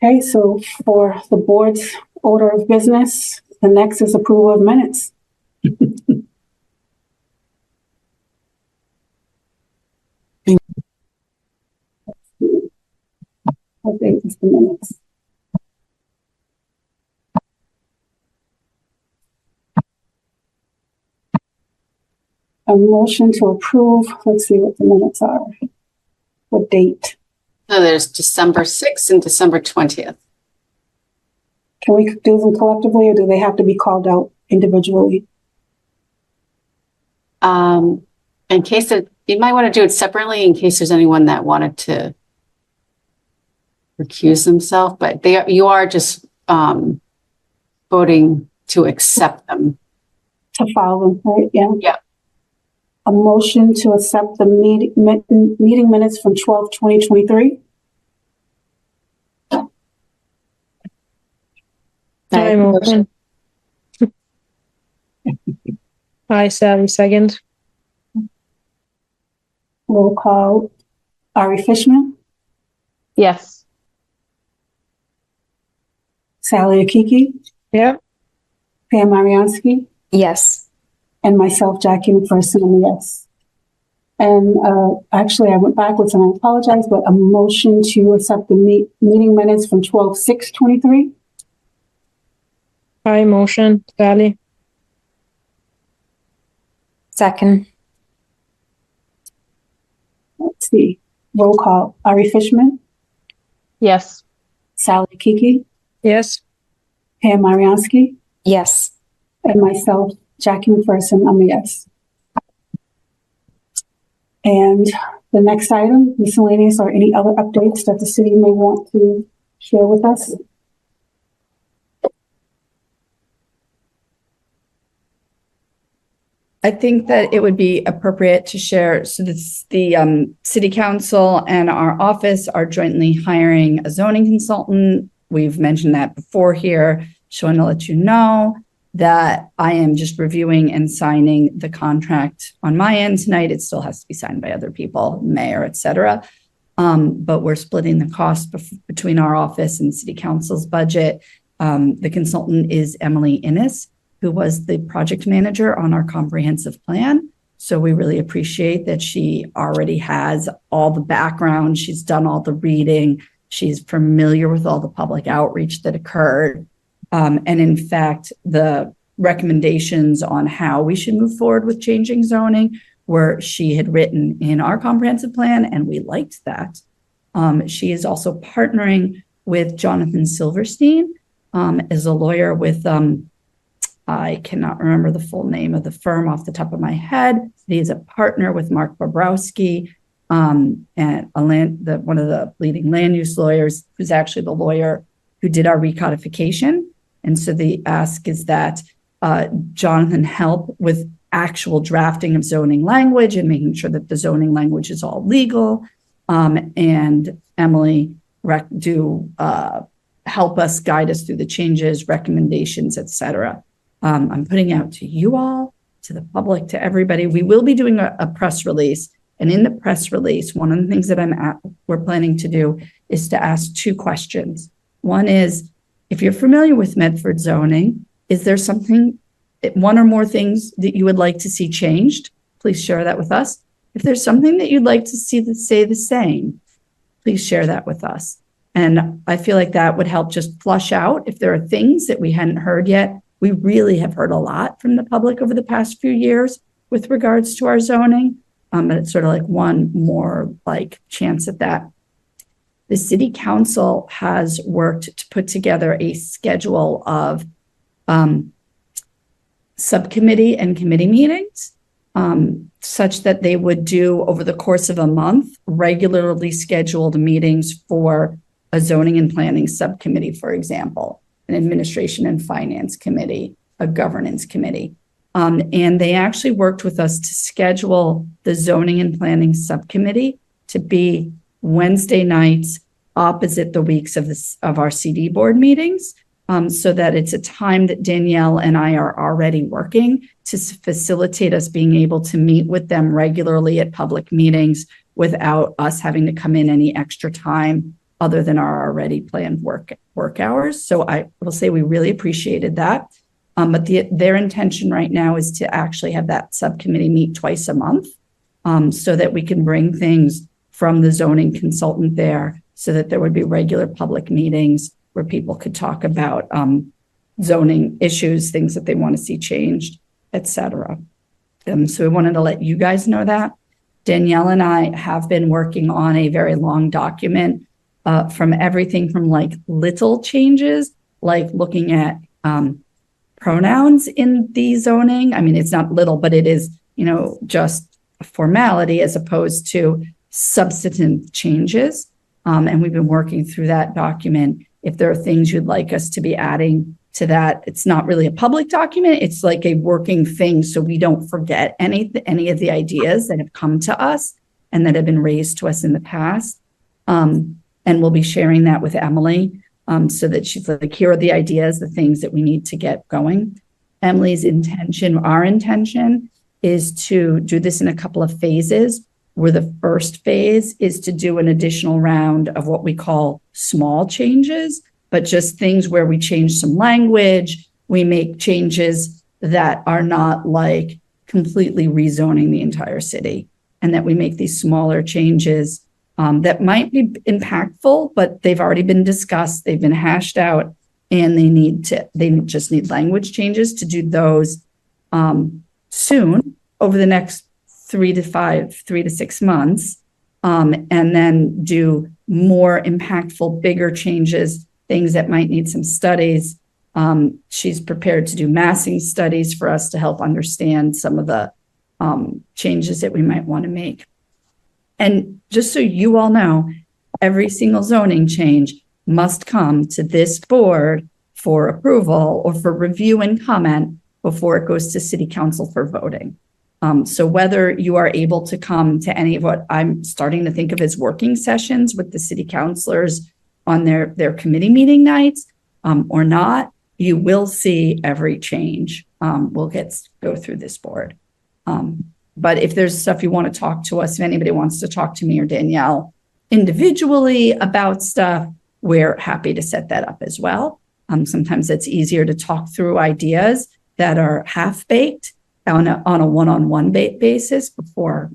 Okay, so for the board's order of business, the next is approval of minutes. What date is the minutes? A motion to approve, let's see what the minutes are. What date? So there's December 6th and December 20th. Can we do them collectively, or do they have to be called out individually? In case that you might want to do it separately in case there's anyone that wanted to recuse themselves, but you are just voting to accept them. To file them, right? Yeah. Yeah. A motion to accept the meeting minutes from 12/20/23. I motion. I, Sally, second. Roll call. Ari Fishman, Yes. Sally Akiki, Yeah. Pam Mariansky, Yes. and myself, Jackie McPherson, I'm a yes. And actually, I went backwards and I apologize, but a motion to accept the meeting minutes from 12/6/23. I motion, Sally. Second. Let's see. Roll call. Ari Fishman, Yes. Sally Akiki, Yes. Pam Mariansky, Yes. and myself, Jackie McPherson, I'm a yes. And the next item, miscellaneous, or any other updates that the city may want to share with us? I think that it would be appropriate to share, so this, the city council and our office are jointly hiring a zoning consultant. We've mentioned that before here. Just want to let you know that I am just reviewing and signing the contract on my end tonight. It still has to be signed by other people, mayor, et cetera. But we're splitting the cost between our office and city council's budget. The consultant is Emily Innes, who was the project manager on our comprehensive plan. So we really appreciate that she already has all the background. She's done all the reading. She's familiar with all the public outreach that occurred. And in fact, the recommendations on how we should move forward with changing zoning were she had written in our comprehensive plan, and we liked that. She is also partnering with Jonathan Silverstein as a lawyer with, I cannot remember the full name of the firm off the top of my head. He's a partner with Mark Bobrowski, and one of the leading land use lawyers, who's actually the lawyer who did our recodification. And so the ask is that Jonathan help with actual drafting of zoning language and making sure that the zoning language is all legal. And Emily help us, guide us through the changes, recommendations, et cetera. I'm putting out to you all, to the public, to everybody. We will be doing a press release. And in the press release, one of the things that we're planning to do is to ask 2 questions. One is, if you're familiar with Medford zoning, is there something, 1 or more things that you would like to see changed? Please share that with us. If there's something that you'd like to see that stay the same, please share that with us. And I feel like that would help just flush out if there are things that we hadn't heard yet. We really have heard a lot from the public over the past few years with regards to our zoning. But it's sort of like one more chance at that. The city council has worked to put together a schedule of subcommittee and committee meetings, such that they would do over the course of a month, regularly scheduled meetings for a zoning and planning subcommittee, for example, an administration and finance committee, a governance committee. And they actually worked with us to schedule the zoning and planning subcommittee to be Wednesday nights opposite the weeks of our CD board meetings, so that it's a time that Danielle and I are already working to facilitate us being able to meet with them regularly at public meetings without us having to come in any extra time other than our already planned work hours. So I will say we really appreciated that. But their intention right now is to actually have that subcommittee meet twice a month, so that we can bring things from the zoning consultant there, so that there would be regular public meetings where people could talk about zoning issues, things that they want to see changed, etc. So we wanted to let you guys know that. Danielle and I have been working on a very long document from everything from little changes, like looking at pronouns in the zoning. I mean, it's not little, but it is, just a formality as opposed to substantive changes. And we've been working through that document. If there are things you'd like us to be adding to that, it's not really a public document. It's like a working thing, so we don't forget any of the ideas that have come to us and that have been raised to us in the past. And we'll be sharing that with Emily, so that she's like, here are the ideas, the things that we need to get going. Emily's intention, our intention, is to do this in a couple of phases, where the first phase is to do an additional round of what we call small changes, but just things where we change some language, we make changes that are not completely rezoning the entire city, and that we make these smaller changes that might be impactful, but they've already been discussed, they've been hashed out, and they just need language changes to do those soon, over the next 3 to 6 months, and then do more impactful, bigger changes, things that might need some studies. She's prepared to do massing studies for us to help understand some of the changes that we might want to make. And just so you all know, every single zoning change must come to this board for approval or for review and comment before it goes to city council for voting. So whether you are able to come to any of what I'm starting to think of as working sessions with the city councilors on their committee meeting nights, or not, you will see every change. We'll go through this board. But if there's stuff you want to talk to us, if anybody wants to talk to me or Danielle individually about stuff, we're happy to set that up as well. Sometimes it's easier to talk through ideas that are half-baked on a one-on-one basis before,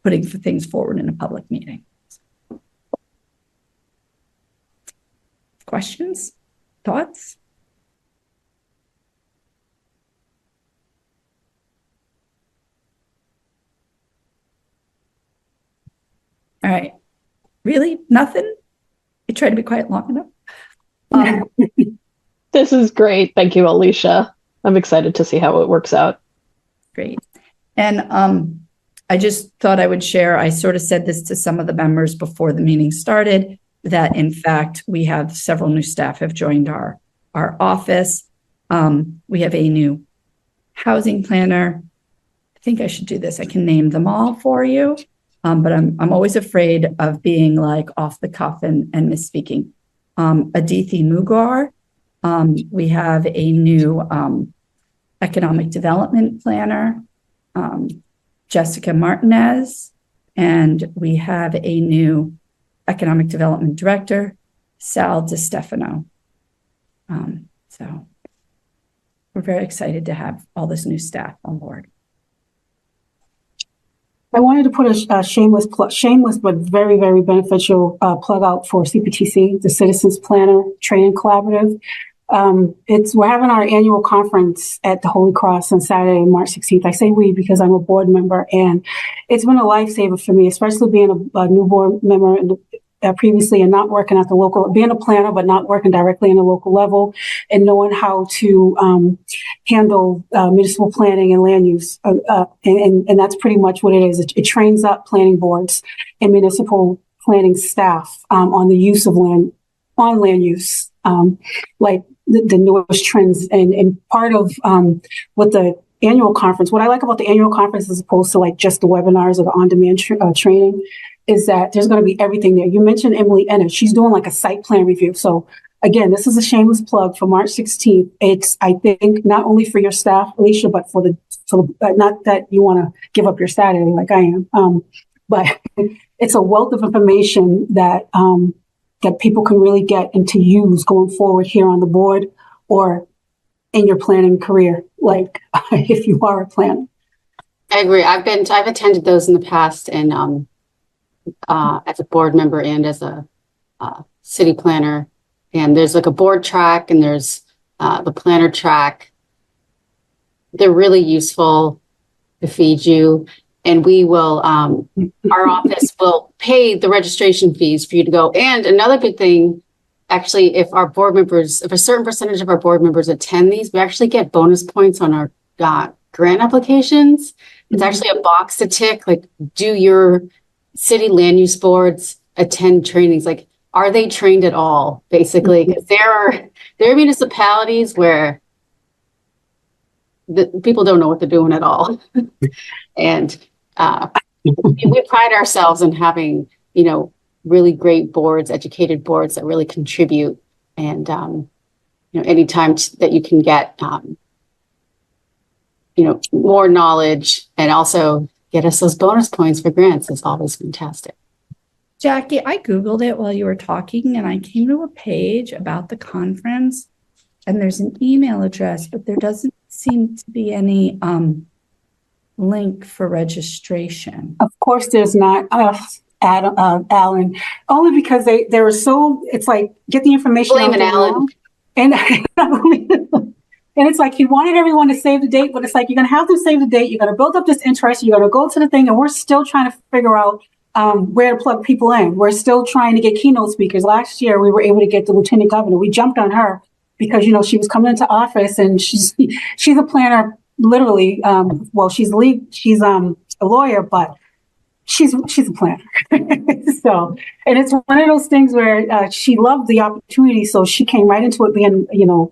putting things forward in a public meeting. Questions? Thoughts? All right. Really? Nothing? I tried to be quiet long enough. This is great. Thank you, Alicia. I'm excited to see how it works out. Great. And I just thought I would share, I sort of said this to some of the members before the meeting started, that in fact, we have several new staff have joined our office. We have a new housing planner. I think I should do this. I can name them all for you. But I'm always afraid of being off the cuff and misspeaking. Adithi Mugar We have a new economic development planner, Jessica Martinez, and we have a new economic development director, Sal DiStefano. So we're very excited to have all this new staff on board. I wanted to put a shameless but very, very beneficial plug out for CPTC, the Citizens Planner Training Collaborative. We're having our annual conference at the Holy Cross on Saturday, March 16th. I say we because I'm a board member, and it's been a lifesaver for me, especially being a new board member previously and not working at the local, being a planner, but not working directly in the local level, and knowing how to handle municipal planning and land use. And that's pretty much what it is. It trains up planning boards and municipal planning staff on the use of land, on land use, like the newest trends. And part of what the annual conference, what I like about the annual conference as opposed to like just the webinars or the on-demand training, is that there's going to be everything there. You mentioned Emily Ennis. She's doing like a site plan review. So again, this is a shameless plug for March 16th. It's, I think, not only for your staff, Alicia, but for not that you want to give up your Saturday like I am, but it's a wealth of information that that people can really get and to use going forward here on the board or in your planning career, like if you are a planner. I agree. I've attended those in the past, and as a board member and as a city planner, and there's like a board track and there's the planner track. They're really useful to feed you, and we will, our office will pay the registration fees for you to go. And another good thing, actually, if a certain percentage of our board members attend these, we actually get bonus points on our grant applications. It's actually a box to tick, like, do your city land use boards attend trainings? Like, are they trained at all, basically? Because there are municipalities where the people don't know what they're doing at all. And we pride ourselves in having, really great boards, educated boards that really contribute. And, anytime that you can get, more knowledge and also get us those bonus points for grants is always fantastic. Jackie, I Googled it while you were talking and I came to a page about the conference and there's an email address, but there doesn't seem to be any link for registration. Of course, there's not, Alan, only because they were so, it's like, get the information. Blaming Alan. And it's like he wanted everyone to save the date, but it's like you're going to have to save the date. You're going to build up this interest. You're going to go to the thing, and we're still trying to figure out where to plug people in. We're still trying to get keynote speakers. Last year, we were able to get the lieutenant governor. We jumped on her because she was coming into office, and she's a planner, literally. She's a lawyer, but she's a planner. So, and it's one of those things where she loved the opportunity, so she came right into it being, new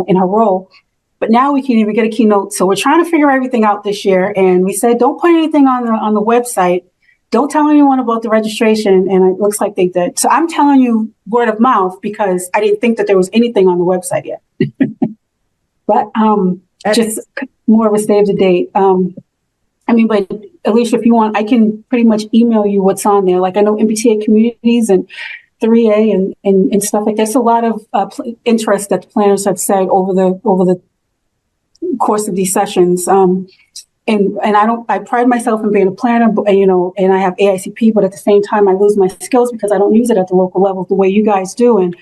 in her role. But now we can't even get a keynote, so we're trying to figure everything out this year. And we said, don't put anything on the website. Don't tell anyone about the registration. And it looks like they did. So I'm telling you word of mouth because I didn't think that there was anything on the website yet. But just more of a save the date. But Alicia, if you want, I can pretty much email you what's on there. Like I know MBTA communities and 3A and stuff like that. There's a lot of interest that the planners have said over the course of these sessions. And I pride myself in being a planner, and I have AICP, but at the same time, I lose my skills because I don't use it at the local level the way you guys do. And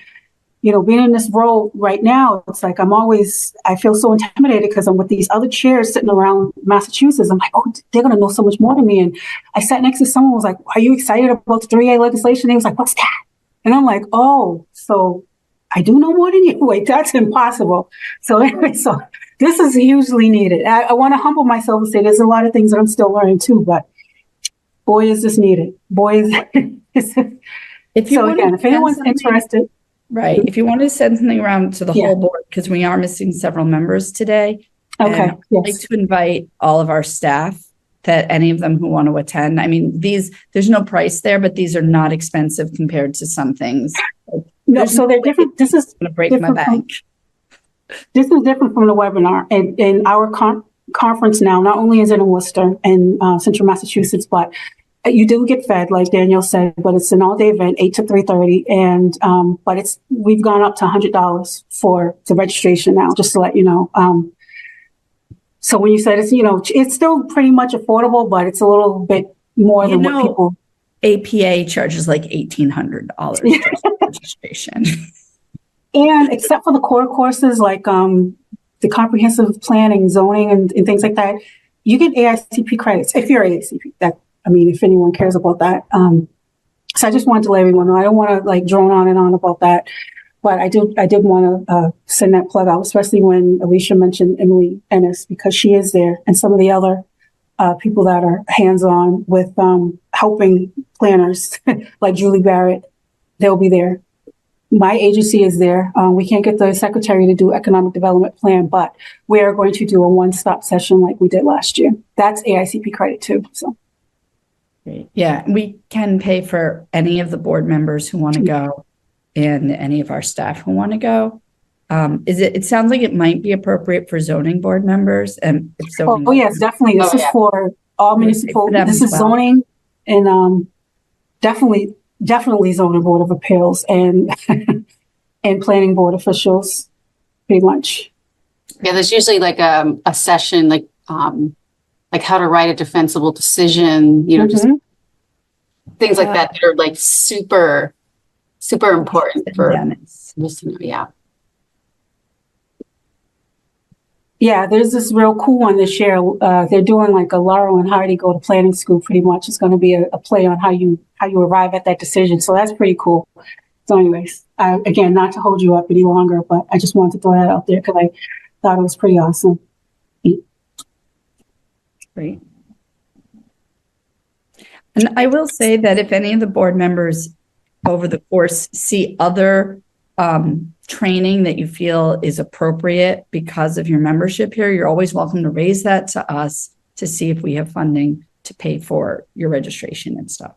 being in this role right now, it's like I feel so intimidated because I'm with these other chairs sitting around Massachusetts. I'm like, oh, they're going to know so much more than me. And I sat next to someone who was like, are you excited about the 3A legislation? He was like, what's that? And I'm like, oh, so I do know more than you. Wait, that's impossible. So anyway, this is hugely needed. I want to humble myself and say there's a lot of things that I'm still learning too, but boy, is this needed. Boy, is if anyone's interested. Right. If you want to send something around to the whole board, because we are missing several members today. Okay. I'd like to invite all of our staff, that any of them who want to attend. I mean, there's no price there, but these are not expensive compared to some things. No, so they're different. This is Gonna break my different from, bank. this is different from the webinar. And in our conference now, not only is it in Worcester and Central Massachusetts, but you do get fed, like Danielle said, but it's an all-day event, 8 to 3:30, and but we've gone up to $100 for the registration now, just to let you know. So when you said it's still pretty much affordable, but it's a little bit more than what people. APA charges like $1,800 just for registration. And except for the core courses like the comprehensive planning, zoning, and things like that, you get AICP credits if you're AICP. If anyone cares about that. So I just wanted to let everyone know. I don't want to like drone on and on about that, but I did want to send that plug out, especially when Alicia mentioned Emily Ennis, because she is there, and some of the other people that are hands-on with helping planners like Julie Barrett. They'll be there. My agency is there. We can't get the secretary to do economic development plan, but we are going to do a one-stop session like we did last year. That's AICP credit too. So. Yeah, we can pay for any of the board members who want to go and any of our staff who want to go. It sounds like it might be appropriate for zoning board members and yes, definitely. This is for all municipal, this is zoning and definitely zoning board of appeals and and planning board officials, pretty much. Yeah, there's usually like a session like how to write a defensible decision, just things like that are like super, super important for listening. Yeah. Yeah, there's this real cool one this year. They're doing like a Laurel and Hardy go to planning school pretty much. It's going to be a play on how you arrive at that decision. So that's pretty cool. So anyways, again, not to hold you up any longer, but I just wanted to throw that out there because I thought it was pretty awesome. Great. And I will say that if any of the board members over the course see other training that you feel is appropriate because of your membership here, you're always welcome to raise that to us to see if we have funding to pay for your registration and stuff.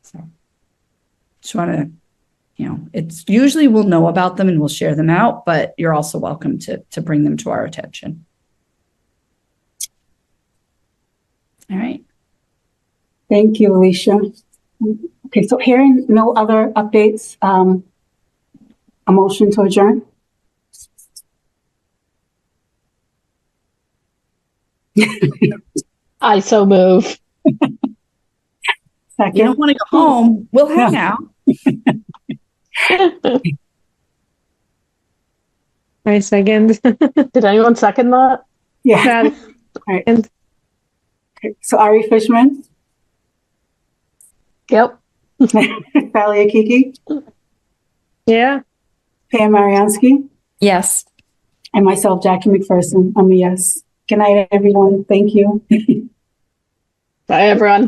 So just want to, it's usually we'll know about them and we'll share them out, but you're also welcome to bring them to our attention. All right. Thank you, Alicia. Okay, so hearing no other updates, a motion to adjourn. I so move. Second. You don't want to go home. We'll hang out. I second. Did anyone second that? Yeah. All right. Okay, so Ari Fishman. Yep. Sally Akiki. Yeah. Pam Mariansky. Yes. And myself, Jackie McPherson. I'm a yes. Good night, everyone. Thank you. Bye, everyone.